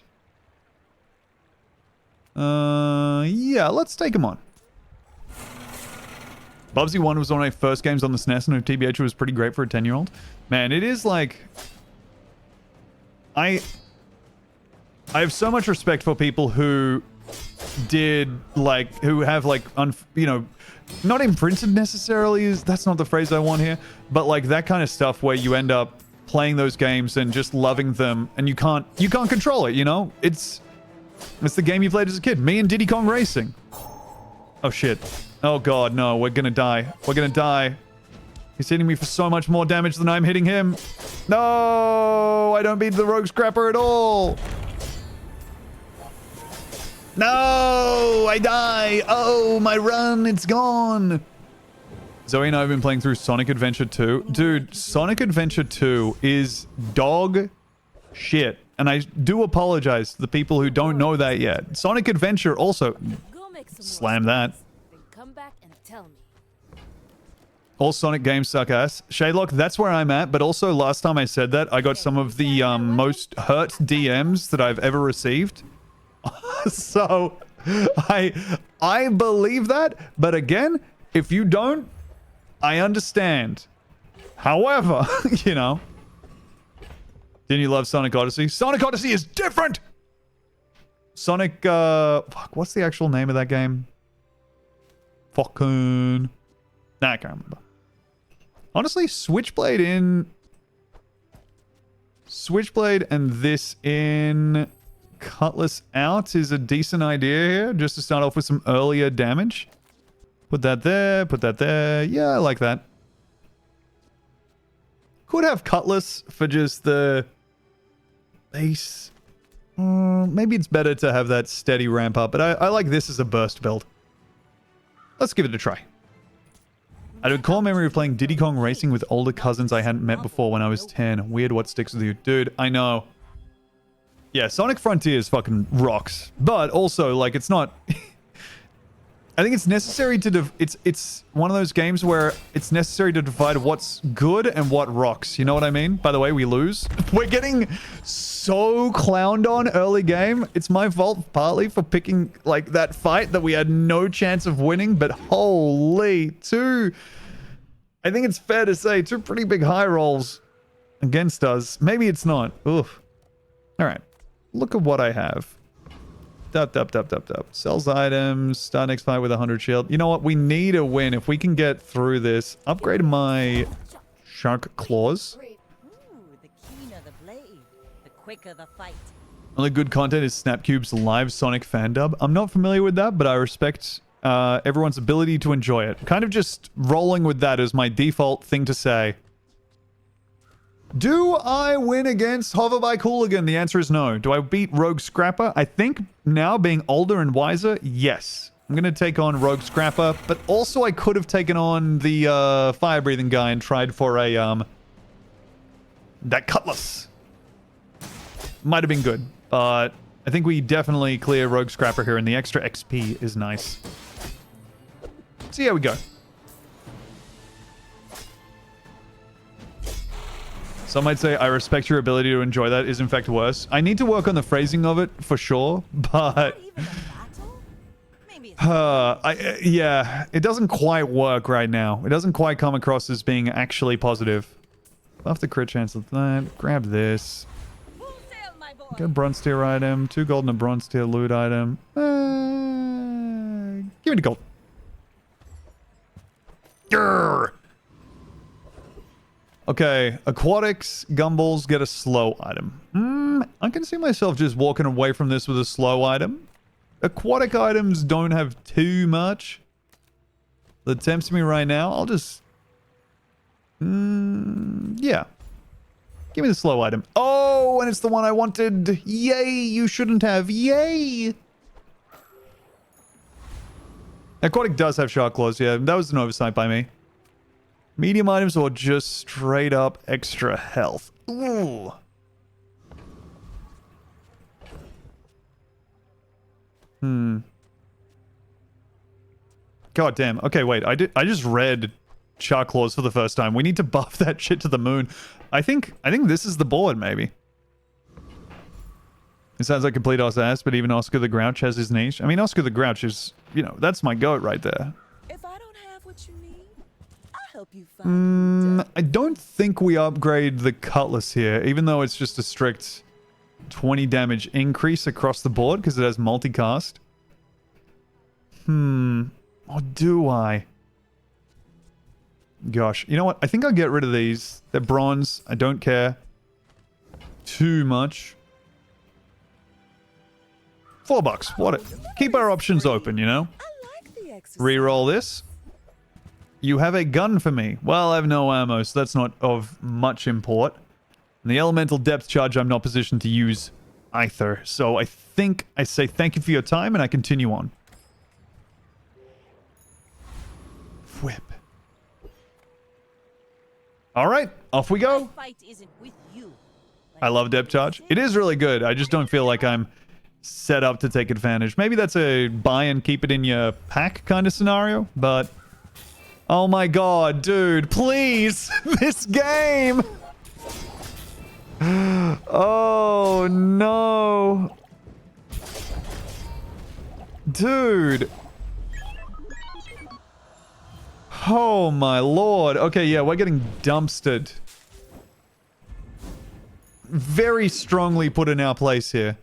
A: Yeah, let's take him on. Bubsy 1 was one of my first games on the SNES, and TBH was pretty great for a 10-year-old. Man, it is like... I have so much respect for people who who have like, not imprinted necessarily, that's not the phrase I want here, but like that kind of stuff where you end up playing those games and just loving them, and you can't control it, you know? It's the game you played as a kid. Me and Diddy Kong Racing. Oh shit. Oh god, no, we're gonna die. We're gonna die. He's hitting me for so much more damage than I'm hitting him. No, I don't beat the rogue scrapper at all. No, I die. Oh, my run, it's gone. Zoe and I have been playing through Sonic Adventure 2. Dude, Sonic Adventure 2 is dog shit. And I do apologize to the people who don't know that yet. Sonic Adventure also...
F: Go make some
A: Slam
F: more
A: that.
F: space, then come back and tell me.
A: All Sonic games suck ass. Shadelock, that's where I'm at, but also last time I said that, I got some of the most hurt DMs that I've ever received. So, I believe that, but again, if you don't, I understand. However, you know. Didn't you love Sonic Odyssey? Sonic Odyssey is different! Sonic, fuck, what's the actual name of that game? Fucking... Nah, I can't remember. Honestly, Switchblade and this in Cutlass out is a decent idea here, just to start off with some earlier damage. Put that there. Put that there. Yeah, I like that. Could have Cutlass for just the base. Maybe it's better to have that steady ramp up, but I like this as a burst build. Let's give it a try. I have a core memory of playing Diddy Kong Racing with older cousins I hadn't met before when I was 10. Weird what sticks with you. Dude, I know. Yeah, Sonic Frontiers fucking rocks. But also, like, it's not... I think it's necessary to... It's one of those games where it's necessary to divide what's good and what rocks. You know what I mean? By the way, we lose. We're getting so clowned on early game. It's my fault partly for picking, like, that fight that we had no chance of winning. But holy, I think it's fair to say two pretty big high rolls against us. Maybe it's not. Oof. All right. Look at what I have. Dup. Sells items. Start next fight with 100 shield. You know what? We need a win. If we can get through this. Upgrade my shark claws.
F: Ooh, the keener the blade, the quicker the fight.
A: Only good content is Snapcube's live Sonic fan dub. I'm not familiar with that, but I respect everyone's ability to enjoy it. Kind of just rolling with that as my default thing to say. Do I win against Hoverbike Hooligan? The answer is no. Do I beat Rogue Scrapper? I think now, being older and wiser, yes. I'm going to take on Rogue Scrapper, but also I could have taken on the fire-breathing guy and tried for a, that Cutlass. Might have been good, but I think we definitely clear Rogue Scrapper here, and the extra XP is nice. See how we go. Some might say, I respect your ability to enjoy that is in fact worse. I need to work on the phrasing of it for sure, but... yeah, it doesn't quite work right now. It doesn't quite come across as being actually positive. Buff the crit chance of that. Grab this. Get a bronze tier item. 2 gold and a bronze tier loot item. Give me the gold. Grrr. Okay, aquatics, gumballs, get a slow item. I can see myself just walking away from this with a slow item. Aquatic items don't have too much that tempts me right now. I'll just... yeah. Give me the slow item. Oh, and it's the one I wanted. Yay, you shouldn't have. Yay! Aquatic does have shark claws, yeah. That was an oversight by me. Medium items or just straight up extra health? Ooh. God damn. Okay, wait. I just read shark claws for the first time. We need to buff that shit to the moon. I think this is the board, maybe. It sounds like complete ass, but even Oscar the Grouch has his niche. I mean, Oscar the Grouch is, you know, that's my goat right there.
F: If I don't have what you need, I'll help you find
A: I don't think we upgrade the Cutlass here, even though it's just a strict 20 damage increase across the board because it has multicast. Or do I? Gosh, you know what? I think I'll get rid of these. They're bronze. I don't care too much. $4. What? Keep our options open, you know? Reroll this. You have a gun for me. Well, I have no ammo, so that's not of much import. And the elemental depth charge I'm not positioned to use either. So I think I say thank you for your time and I continue on. Whip. All right, off we go. I love depth charge. It is really good. I just don't feel like I'm set up to take advantage. Maybe that's a buy and keep it in your pack kind of scenario, but oh my god, dude, please, this game. Oh no. Dude. Oh my lord. Okay, yeah, we're getting dumpstered. Very strongly put in our place here.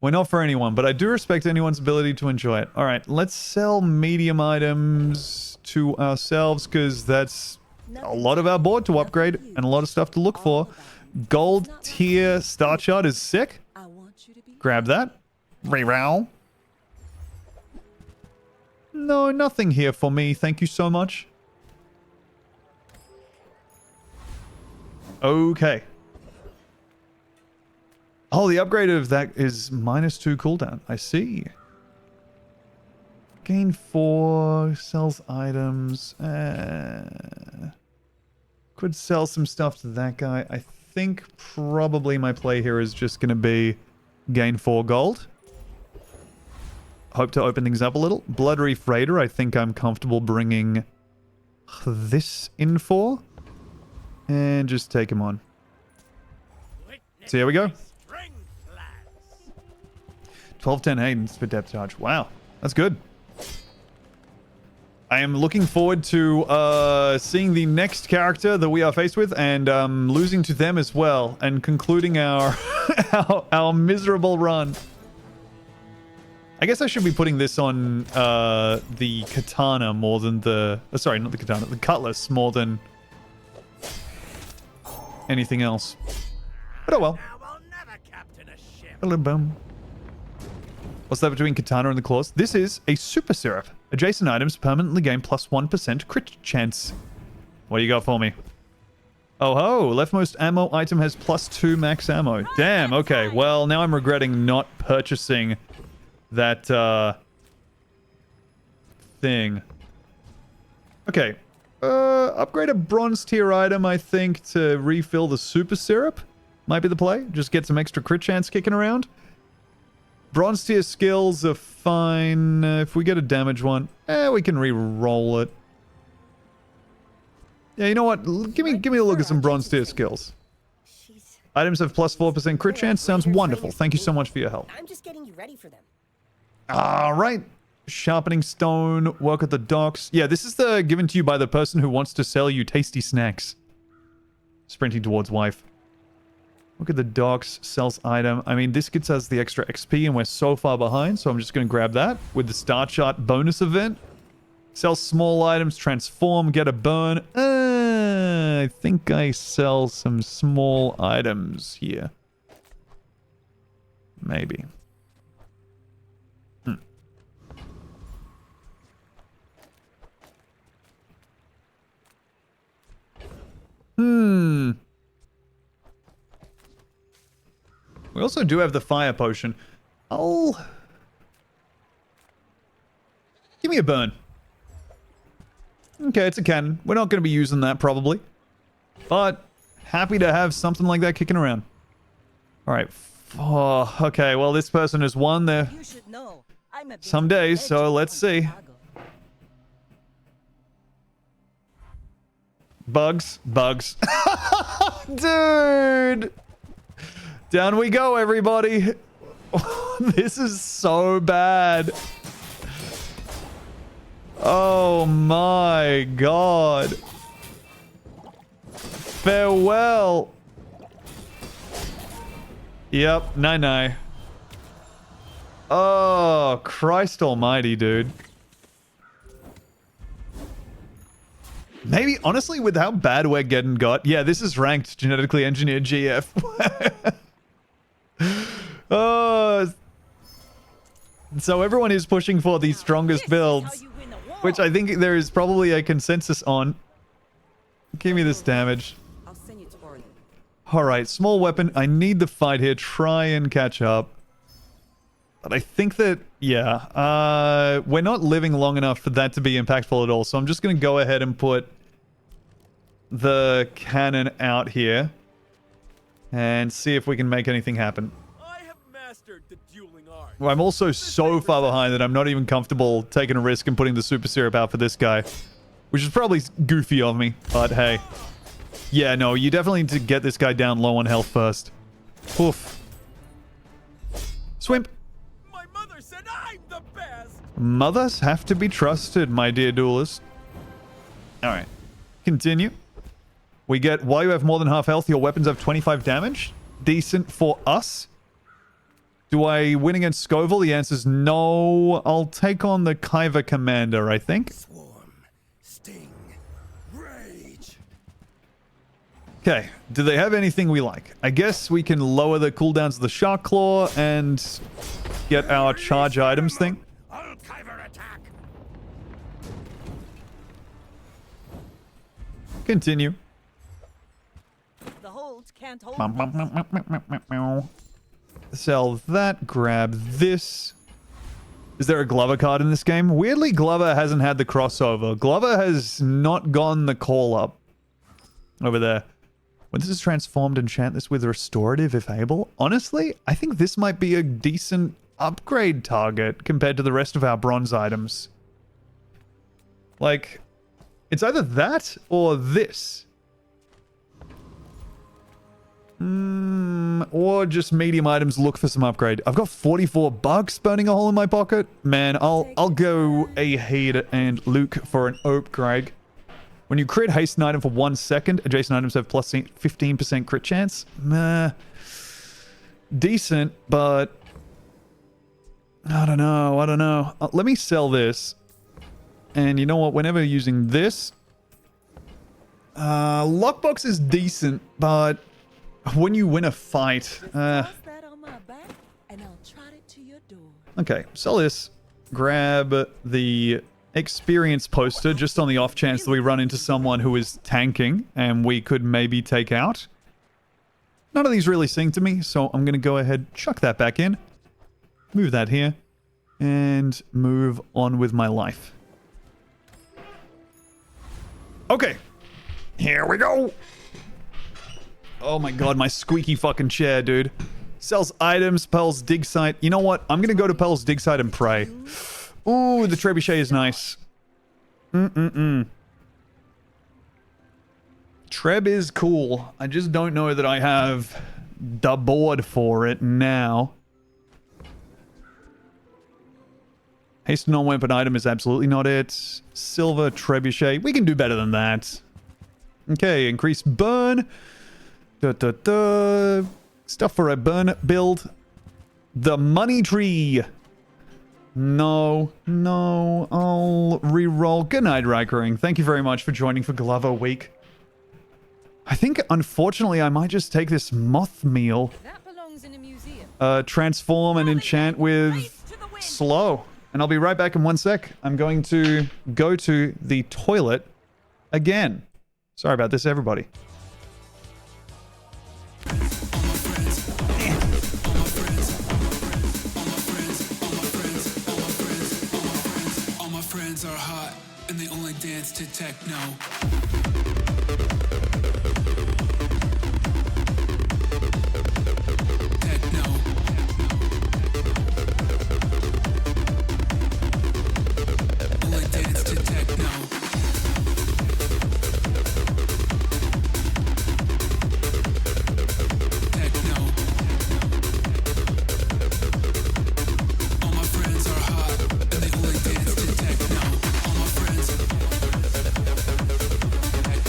A: We're not for anyone, but I do respect anyone's ability to enjoy it. All right, let's sell medium items to ourselves because that's a lot of our board to upgrade and a lot of stuff to look for. Gold tier star chart is sick. Grab that. Reroll. No, nothing here for me. Thank you so much. Okay. Oh, the upgrade of that is -2 cooldown. I see. Gain 4, sells items. Could sell some stuff to that guy. I think probably my play here is just going to be gain 4 gold. Hope to open things up a little. Blood Reef Raider, I think I'm comfortable bringing this in for. And just take him on. So here we go. 1210 Hayden's for depth charge. Wow, that's good. I am looking forward to seeing the next character that we are faced with and losing to them as well and concluding our our miserable run. I guess I should be putting this on the katana more than the... sorry, not the katana. The cutlass more than anything else. But oh well. Boom. What's that between katana and the claws? This is a super syrup. Adjacent items permanently gain +1% crit chance. What do you got for me? Oh ho! Leftmost ammo item has +2 max ammo. Damn, okay. Well, now I'm regretting not purchasing that thing. Okay. Upgrade a bronze tier item, I think, to refill the super syrup. Might be the play. Just get some extra crit chance kicking around. Bronze tier skills are fine. If we get a damage one, we can re-roll it. Yeah, you know what? Give me a look at some bronze tier skills. Items have +4% crit chance. Sounds wonderful. Thank you so much for your help.
G: I'm just getting you ready for them.
A: All right. Sharpening stone. Work at the docks. Yeah, this is the given to you by the person who wants to sell you tasty snacks. Sprinting towards wife. Look at the docks. Sells item. I mean, this gets us the extra XP and we're so far behind. So I'm just going to grab that with the star chart bonus event. Sell small items. Transform. Get a burn. I think I sell some small items here. Maybe. We also do have the fire potion. Give me a burn. Okay, it's a cannon. We're not going to be using that probably. But happy to have something like that kicking around. Alright. Oh, okay, well this person has won their some days, so let's see. Bugs. Dude! Down we go, everybody. This is so bad. Oh my god. Farewell. Yep, night. Oh, Christ almighty, dude. Maybe, honestly, with how bad we're getting got, yeah, this is ranked genetically engineered GF. So everyone is pushing for the strongest builds, which I think there is probably a consensus on. Give me this damage. Alright, small weapon. I need the fight here. Try and catch up. But I think that, yeah, we're not living long enough for that to be impactful at all. So I'm just going to go ahead and put the cannon out here and see if we can make anything happen.
E: I have mastered the dueling art.
A: Well, I'm also so far behind that I'm not even comfortable taking a risk and putting the super syrup out for this guy, which is probably goofy of me, but hey. Yeah, no, you definitely need to get this guy down low on health first. Oof. Swimp.
E: My mother said I'm the best.
A: Mothers have to be trusted, my dear duelist. Alright. Continue. We get, while you have more than half health, your weapons have 25 damage. Decent for us. Do I win against Scoville? The answer is no. I'll take on the Kaiva Commander, I think.
E: Swarm, sting, rage.
A: Okay. Do they have anything we like? I guess we can lower the cooldowns of the Shark Claw and get our charge items thing.
E: I'll Kyver attack.
A: Continue.
F: The holds can't hold.
A: Sell that. Grab this. Is there a Glover card in this game? Weirdly, Glover hasn't had the crossover. Glover has not gone the call up. Over there. When this is transformed, enchant this with restorative if able. Honestly, I think this might be a decent upgrade target compared to the rest of our bronze items. Like, it's either that or this. Or just medium items look for some upgrade. I've got 44 bucks burning a hole in my pocket. Man, I'll go ahead and look for an upgrade. When you crit haste an item for 1 second, adjacent items have plus 15% crit chance. Decent, but I don't know. Let me sell this. And you know what? Whenever using this, lockbox is decent, but when you win a fight,
F: Toss that on my back, and I'll trot it to your door.
A: okay, sell this. Grab the experience poster just on the off chance that we run into someone who is tanking and we could maybe take out. None of these really sing to me, so I'm going to go ahead, chuck that back in, move that here, and move on with my life. Okay, here we go. Oh my god, my squeaky fucking chair, dude. Sells items, Pearl's dig site. You know what? I'm gonna go to Pearl's dig site and pray. Ooh, the trebuchet is nice. Treb is cool. I just don't know that I have the board for it now. Haste non-weapon item is absolutely not it. Silver trebuchet. We can do better than that. Okay, increase burn. Stuff for a burn build. The money tree. No. I'll re-roll. Good night, Rykering. Thank you very much for joining for Glover Week. I think, unfortunately, I might just take this moth meal.
F: That belongs in a museum.
A: Transform and enchant with slow. And I'll be right back in 1 sec. I'm going to go to the toilet again. Sorry about this, everybody.
B: All my friends are hot, and they only dance to techno. Only dance to techno. All my friends are hot, and they only dance to techno. All my friends, techno.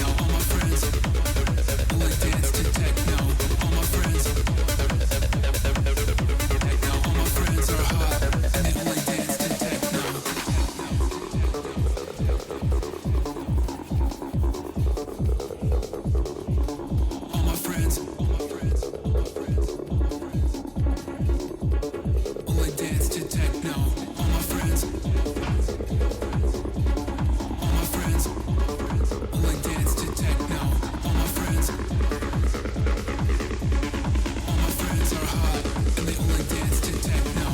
B: All my friends only dance to techno. All my friends, techno. All my friends are hot, and they only dance to techno. All my friends, only dance to techno. All my friends, only dance to techno. All my friends are hot, and they only dance to techno.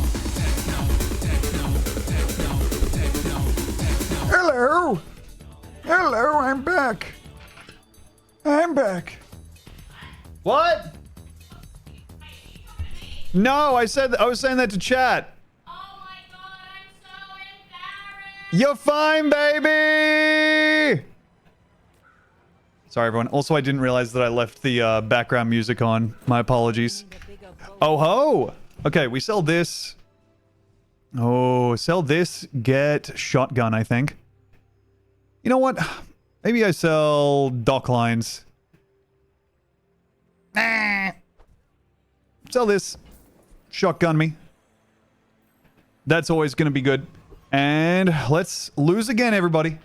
B: Techno.
A: Hello, I'm back. What? No, I was saying that to chat.
H: Oh my god, I'm so embarrassed!
A: You're fine, baby! Sorry, everyone. Also, I didn't realize that I left the background music on. My apologies. Oh ho! Okay, we sell this. Oh, sell this, get shotgun, I think. You know what? Maybe I sell dock lines. Nah. Sell this. Shotgun me. That's always going to be good. And let's lose again, everybody.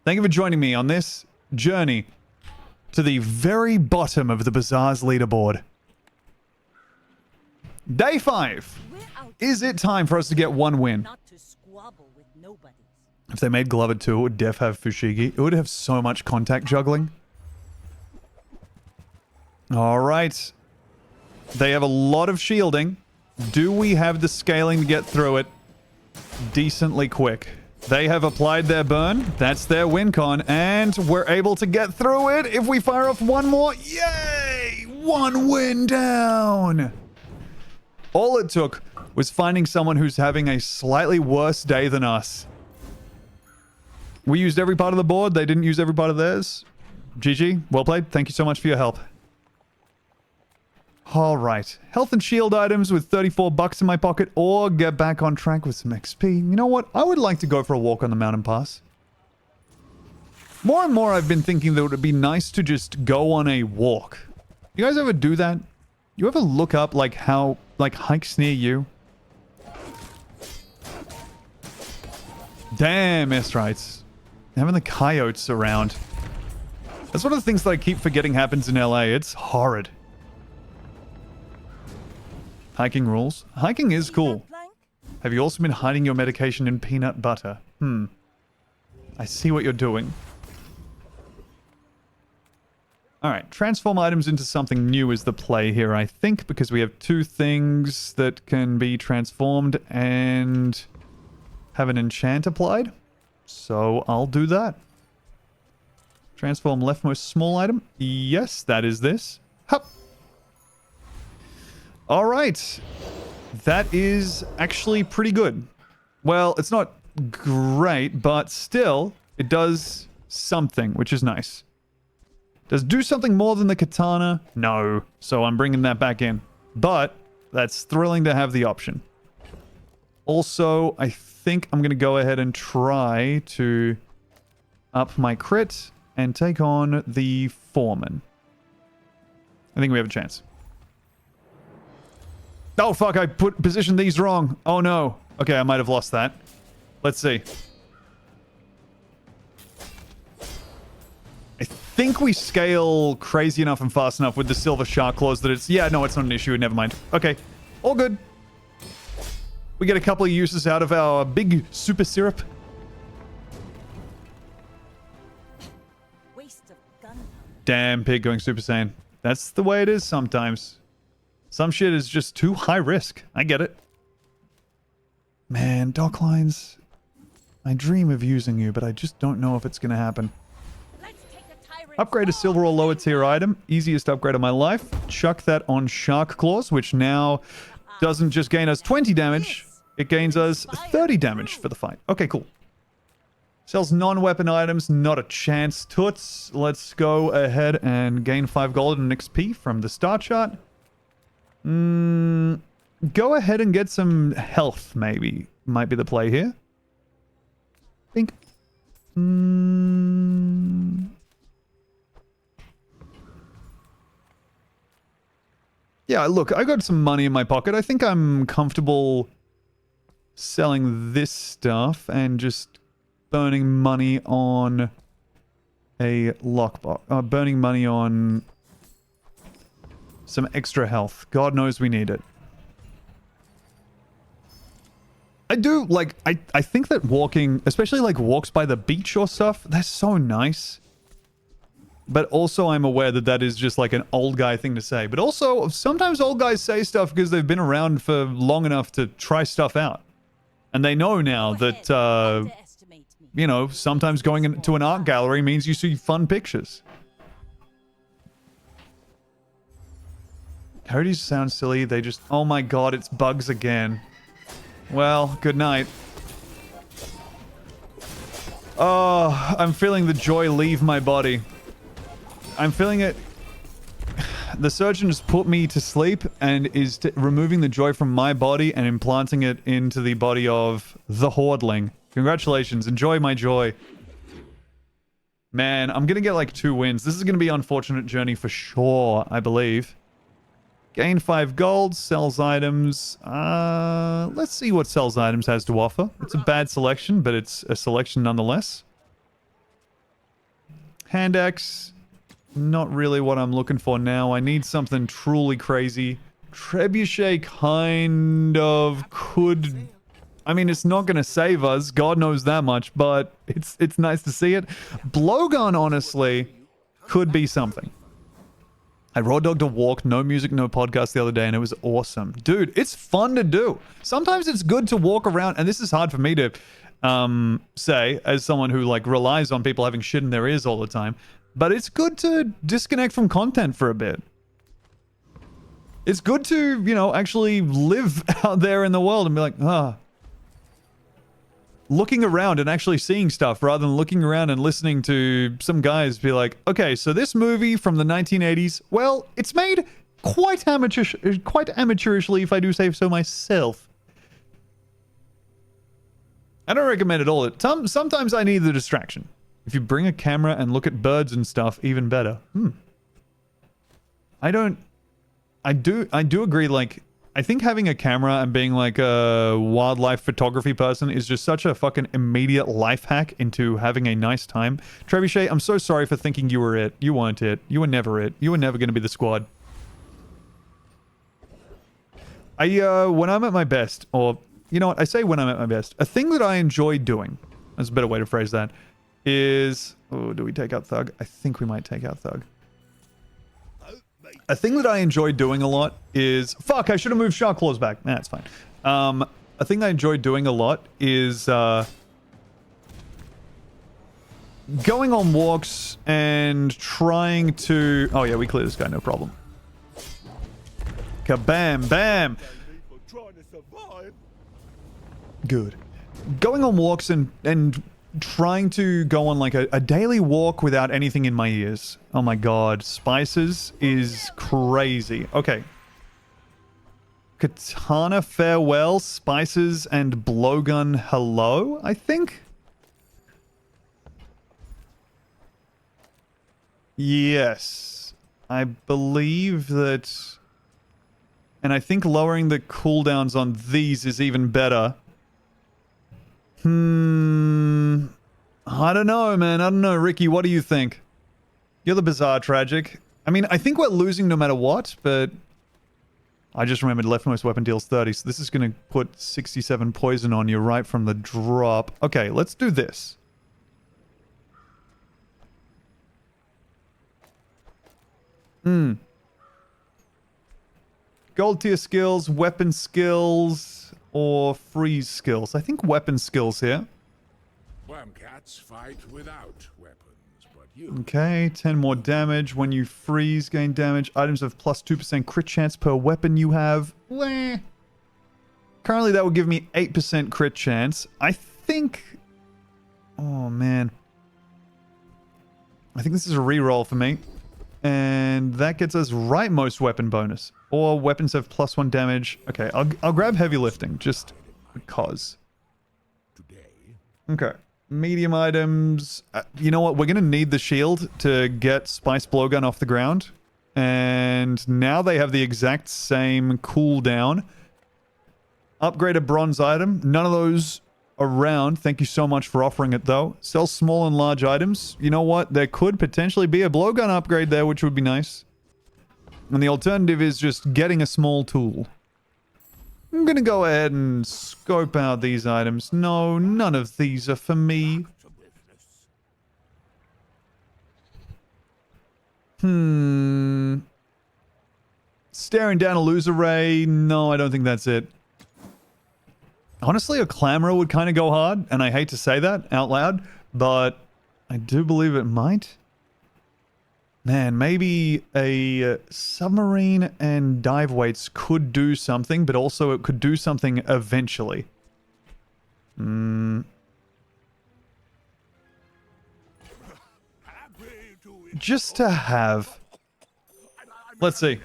A: Thank you for joining me on this journey to the very bottom of the Bazaar's leaderboard. Day 5. Is it time for us to get one win?
F: Not to squabble with nobodies.
A: If they made Glover 2, it would def have Fushigi. It would have so much contact juggling. All right. They have a lot of shielding. Do we have the scaling to get through it decently quick? They have applied their burn. That's their win con. And we're able to get through it if we fire off one more. Yay! One win down. All it took was finding someone who's having a slightly worse day than us. We used every part of the board. They didn't use every part of theirs. GG. Well played. Thank you so much for your help. All right. Health and shield items with 34 bucks in my pocket, or get back on track with some XP. You know what? I would like to go for a walk on the mountain pass. More and more I've been thinking that it would be nice to just go on a walk. You guys ever do that? You ever look up like how, like hikes near you? Damn, S-Rights. Having the coyotes around. That's one of the things that I keep forgetting happens in LA. It's horrid. Hiking rules. Hiking is cool. Have you also been hiding your medication in peanut butter? I see what you're doing. Alright, transform items into something new is the play here, I think, because we have 2 things that can be transformed and have an enchant applied. So I'll do that. Transform leftmost small item. Yes, that is this. Hup. All right. That is actually pretty good. Well, it's not great, but still, it does something, which is nice. Does it do something more than the katana? No. So I'm bringing that back in. But that's thrilling to have the option. Also, I think I'm going to go ahead and try to up my crit and take on the foreman. I think we have a chance. Oh, fuck, I positioned these wrong. Oh, no. Okay, I might have lost that. Let's see. I think we scale crazy enough and fast enough with the silver shark claws that it's... Yeah, no, it's not an issue. Never mind. Okay, all good. We get a couple of uses out of our big super syrup.
F: Waste of gunpowder.
A: Damn pig going Super Saiyan. That's the way it is sometimes. Some shit is just too high risk. I get it. Man, Docklines. I dream of using you, but I just don't know if it's going to happen.
F: Let's take the tyrant.
A: Upgrade a silver or lower tier item. Easiest upgrade of my life. Chuck that on Shark Claws, which now doesn't just gain us 20 damage. It gains us 30 damage for the fight. Okay, cool. Sells non-weapon items. Not a chance. Toots. Let's go ahead and gain 5 gold and XP from the star chart. Go ahead and get some health, maybe. Might be the play here. Think. Yeah, look, I got some money in my pocket. I think I'm comfortable selling this stuff and just burning money on a lockbox. Burning money on some extra health. God knows we need it. I do, like, I think that walking, especially like walks by the beach or stuff, that's so nice. But also I'm aware that that is just like an old guy thing to say. But also, sometimes old guys say stuff because they've been around for long enough to try stuff out. And they know now that, you know, sometimes going into an art gallery means you see fun pictures. Coyotes sound silly. They just... Oh my god, it's bugs again. Well, good night. Oh, I'm feeling the joy leave my body. I'm feeling it... The surgeon has put me to sleep and is removing the joy from my body and implanting it into the body of the Hordling. Congratulations. Enjoy my joy. Man, I'm gonna get like 2 wins. This is gonna be an unfortunate journey for sure, I believe. Gain 5 gold, sells items. Let's see what sells items has to offer. It's a bad selection, but it's a selection nonetheless. Hand axe. Not really what I'm looking for now. I need something truly crazy. Trebuchet kind of could I mean, it's not going to save us. God knows that much, but it's nice to see it. Blowgun, honestly, could be something. I raw dogged a walk, no music, no podcast the other day, and it was awesome. Dude, it's fun to do. Sometimes it's good to walk around, and this is hard for me to say as someone who like relies on people having shit in their ears all the time, but it's good to disconnect from content for a bit. It's good to, you know, actually live out there in the world and be like, looking around and actually seeing stuff rather than looking around and listening to some guys be like, okay, so this movie from the 1980s, well, it's made quite amateurishly, if I do say so myself. I don't recommend it all. Sometimes I need the distraction. If you bring a camera and look at birds and stuff, even better. I do agree, like, I think having a camera and being like a wildlife photography person is just such a fucking immediate life hack into having a nice time. Trebuchet, I'm so sorry for thinking you were it. You weren't it. You were never it. You were never going to be the squad. When I'm at my best, or, you know what, I say when I'm at my best, a thing that I enjoy doing, that's a better way to phrase that, is, oh, do we take out Thug? I think we might take out Thug. A thing that I enjoy doing a lot is... Fuck, I should have moved Shark Claws back. Nah, it's fine. A thing I enjoy doing a lot is going on walks and trying to... Oh yeah, we clear this guy, no problem. Kabam, bam! Good. Going on walks and trying to go on like a daily walk without anything in my ears. Oh my god, spices is crazy. Okay. Katana farewell, spices, and blowgun hello, I think? Yes. I believe that... And I think lowering the cooldowns on these is even better. I don't know, man. I don't know. Ricky, what do you think? You're the bizarre tragic. I mean, I think we're losing no matter what, but... I just remembered leftmost weapon deals 30, so this is going to put 67 poison on you right from the drop. Okay, let's do this. Gold tier skills, weapon skills, or freeze skills. I think weapon skills here.
E: Wormcats fight without weapons, but you...
A: Okay, 10 more damage. When you freeze, gain damage. Items have plus 2% crit chance per weapon you have. Wah. Currently, that would give me 8% crit chance. I think... Oh, man. I think this is a reroll for me. And that gets us rightmost weapon bonus. Or weapons have plus 1 damage. Okay, I'll grab heavy lifting, just because. Okay. Medium items. You know what? We're going to need the shield to get Spice Blowgun off the ground. And now they have the exact same cooldown. Upgrade a bronze item. None of those around. Thank you so much for offering it, though. Sell small and large items. You know what? There could potentially be a blowgun upgrade there, which would be nice. And the alternative is just getting a small tool. I'm going to go ahead and scope out these items. No, none of these are for me. Staring down a loser ray. No, I don't think that's it. Honestly, a Clamorer would kind of go hard, and I hate to say that out loud, but I do believe it might. Man, maybe a submarine and dive weights could do something, but also it could do something eventually. Just to have. Let's see.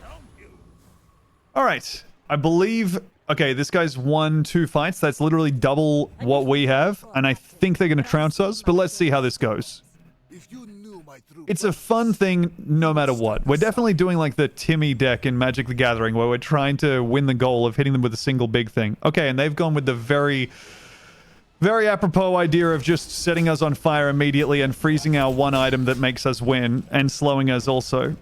A: Alright, I believe... Okay, this guy's won 2 fights. That's literally double what we have. And I think they're going to trounce us. But let's see how this goes. It's a fun thing no matter what. We're definitely doing like the Timmy deck in Magic the Gathering, where we're trying to win the goal of hitting them with a single big thing. Okay, and they've gone with the very, very apropos idea of just setting us on fire immediately and freezing our one item that makes us win, and slowing us also.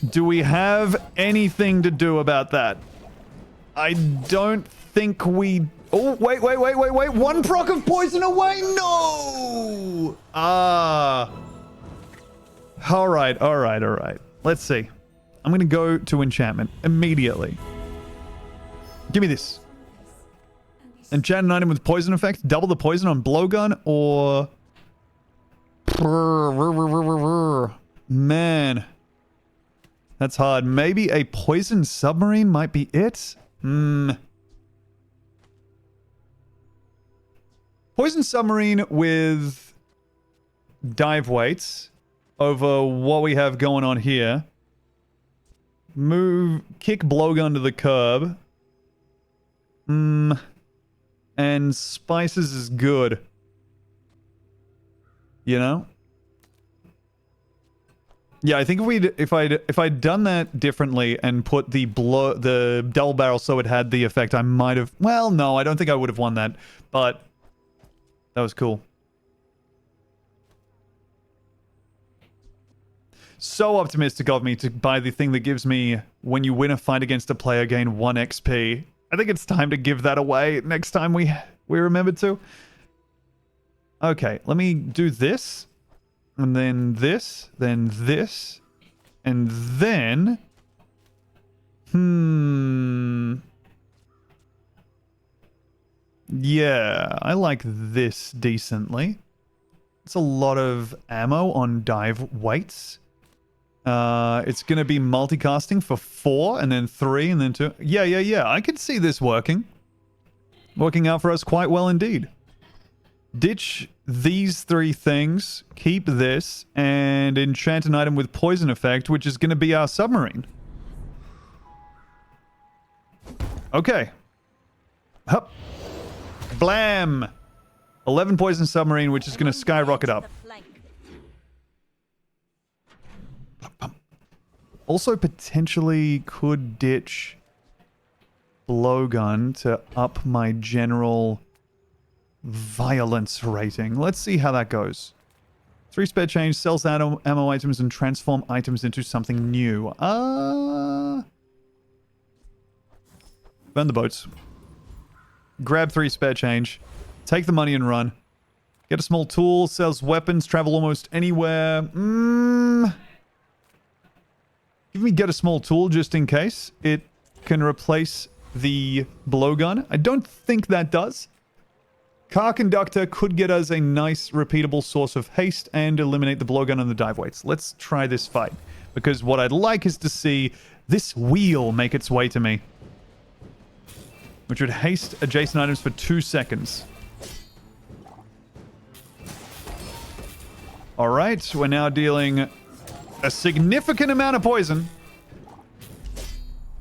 A: Do we have anything to do about that? I don't think we Oh, wait. One proc of poison away. No. All right. Let's see. I'm going to go to enchantment immediately. Give me this. Enchant an item with poison effect. Double the poison on blowgun or... Man. That's hard. Maybe a poison submarine might be it? Poison submarine with dive weights over what we have going on here. Kick blowgun to the curb. And spices is good. You know? Yeah, I think if I'd done that differently and put the double barrel so it had the effect, I might have... Well, no, I don't think I would have won that, but that was cool. So optimistic of me to buy the thing that gives me, when you win a fight against a player, gain 1 XP. I think it's time to give that away next time we remember to. Okay, let me do this. And then this, and then... Yeah, I like this decently. It's a lot of ammo on dive weights. It's going to be multicasting for 4, and then 3, and then 2. Yeah. I can see this working. Working out for us quite well indeed. Ditch these 3 things, keep this, and enchant an item with poison effect, which is going to be our submarine. Okay. Hup. Blam! 11 poison submarine, which is going to skyrocket up. Also potentially could ditch blowgun to up my general violence rating. Let's see how that goes. 3 spare change, sells ammo items and transform items into something new. Burn the boats. Grab 3 spare change. Take the money and run. Get a small tool, sells weapons, travel almost anywhere. Give me get a small tool just in case. It can replace the blowgun. I don't think that does. Car conductor could get us a nice repeatable source of haste and eliminate the blowgun and the dive weights. Let's try this fight. Because what I'd like is to see this wheel make its way to me. Which would haste adjacent items for 2 seconds. Alright, we're now dealing a significant amount of poison.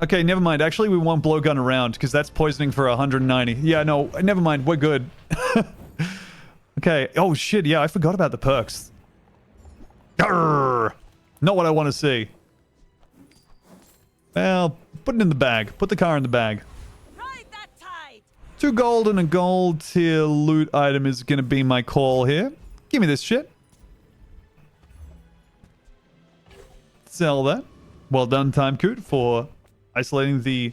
A: Okay, never mind. Actually, we want blowgun around, because that's poisoning for 190. Yeah, no, never mind. We're good. Okay. Oh, shit. Yeah, I forgot about the perks. Grrr! Not what I want to see. Well, put it in the bag. Put the car in the bag.
F: Ride that tide.
A: 2 gold and a gold tier loot item is going to be my call here. Give me this shit. Sell that. Well done, Time Coot, for isolating the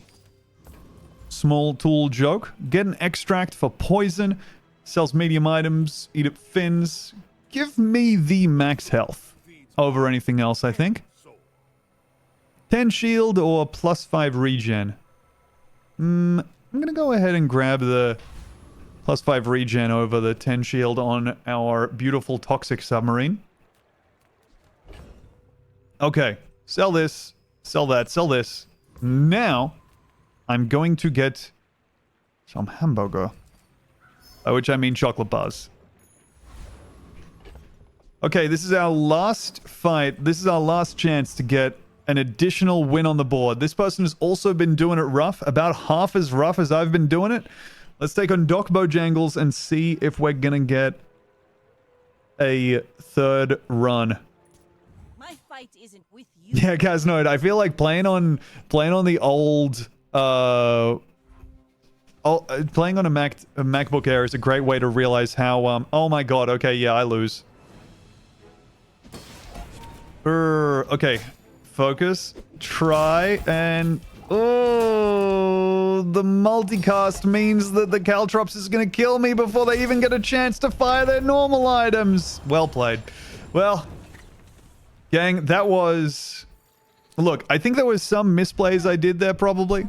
A: small tool joke. Get an extract for poison. Sells medium items. Eat up fins. Give me the max health over anything else, I think. 10 shield or +5 regen. I'm going to go ahead and grab the +5 regen over the 10 shield on our beautiful toxic submarine. Okay. Sell this. Sell that. Sell this. Now, I'm going to get some hamburger. By which I mean chocolate bars. Okay, this is our last fight. This is our last chance to get an additional win on the board. This person has also been doing it rough. About half as rough as I've been doing it. Let's take on Doc Bojangles and see if we're gonna get a 3rd run.
F: My fight isn't with you.
A: Yeah, Casnoid, I feel like playing on the old playing on a MacBook Air is a great way to realize how oh my god, okay, yeah, I lose. Okay. Focus. Try and oh, Oh, the multicast means that the Caltrops is going to kill me before they even get a chance to fire their normal items. Well played. Well, gang, that was... Look, I think there was some misplays I did there probably.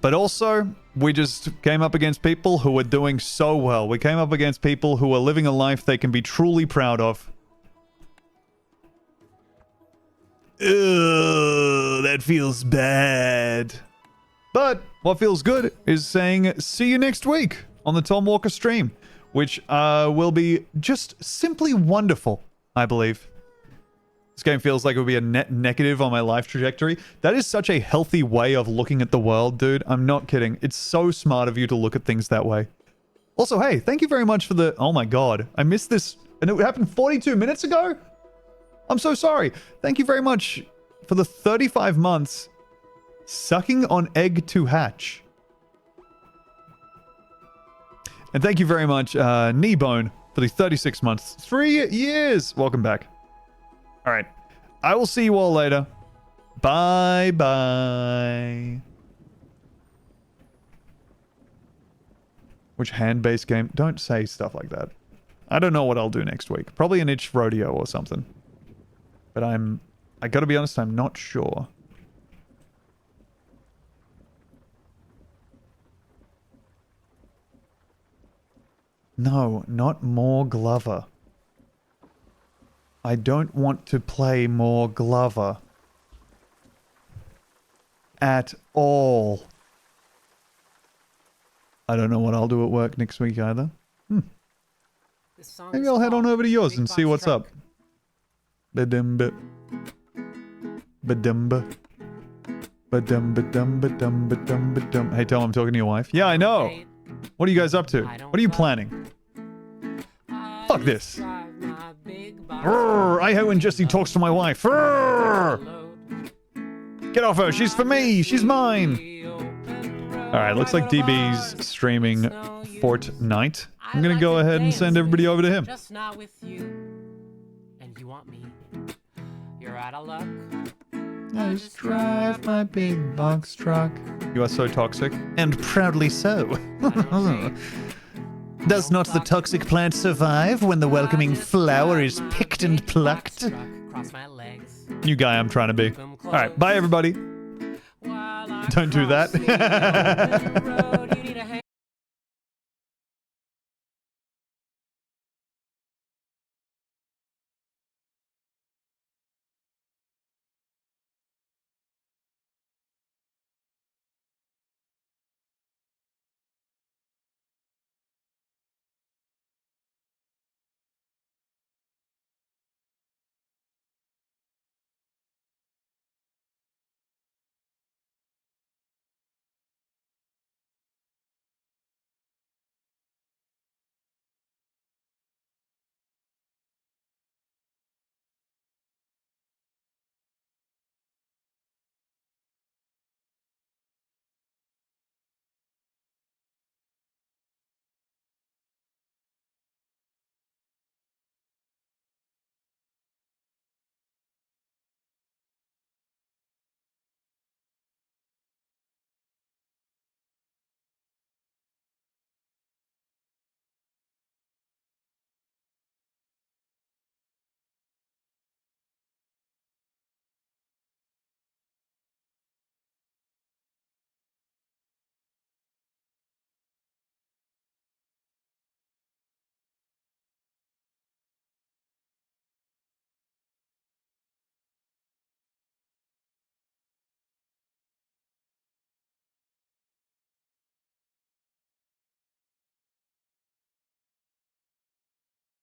A: But also, we just came up against people who were doing so well. We came up against people who are living a life they can be truly proud of. Ugh, that feels bad. But what feels good is saying see you next week on the Tom Walker stream, which will be just simply wonderful, I believe. This game feels like it would be a net negative on my life trajectory. That is such a healthy way of looking at the world, dude. I'm not kidding. It's so smart of you to look at things that way. Also, hey, thank you very much for the... Oh my god, I missed this. And it happened 42 minutes ago? I'm so sorry. Thank you very much for the 35 months sucking on egg to hatch. And thank you very much, Kneebone, for the 36 months. 3 years. Welcome back. All right. I will see you all later. Bye-bye. Which hand-based game? Don't say stuff like that. I don't know what I'll do next week. Probably an itch rodeo or something. But I gotta be honest, I'm not sure. No, not more Glover. I don't want to play more Glover. At all. I don't know what I'll do at work next week either. Maybe I'll head on over to yours and see what's up. Ba-dum-ba. Ba-dum-ba. Ba-dum-ba-dum-ba-dum-ba-dum-ba-dum. Hey, Tom, I'm talking to your wife. Yeah, I know. What are you guys up to? What are you planning? Fuck this. I hate when Jesse talks to my wife. Get off her. She's for me. She's mine. Alright, looks like DB's streaming Fortnite. I'm gonna go ahead and send everybody over to him.
I: Just not with you. And you want me. You're out of luck.
A: I just drive my big box truck. You are so toxic. And proudly so. Does not the toxic plant survive when the welcoming flower is picked and plucked? New guy I'm trying to be. Alright, bye everybody. Don't do that.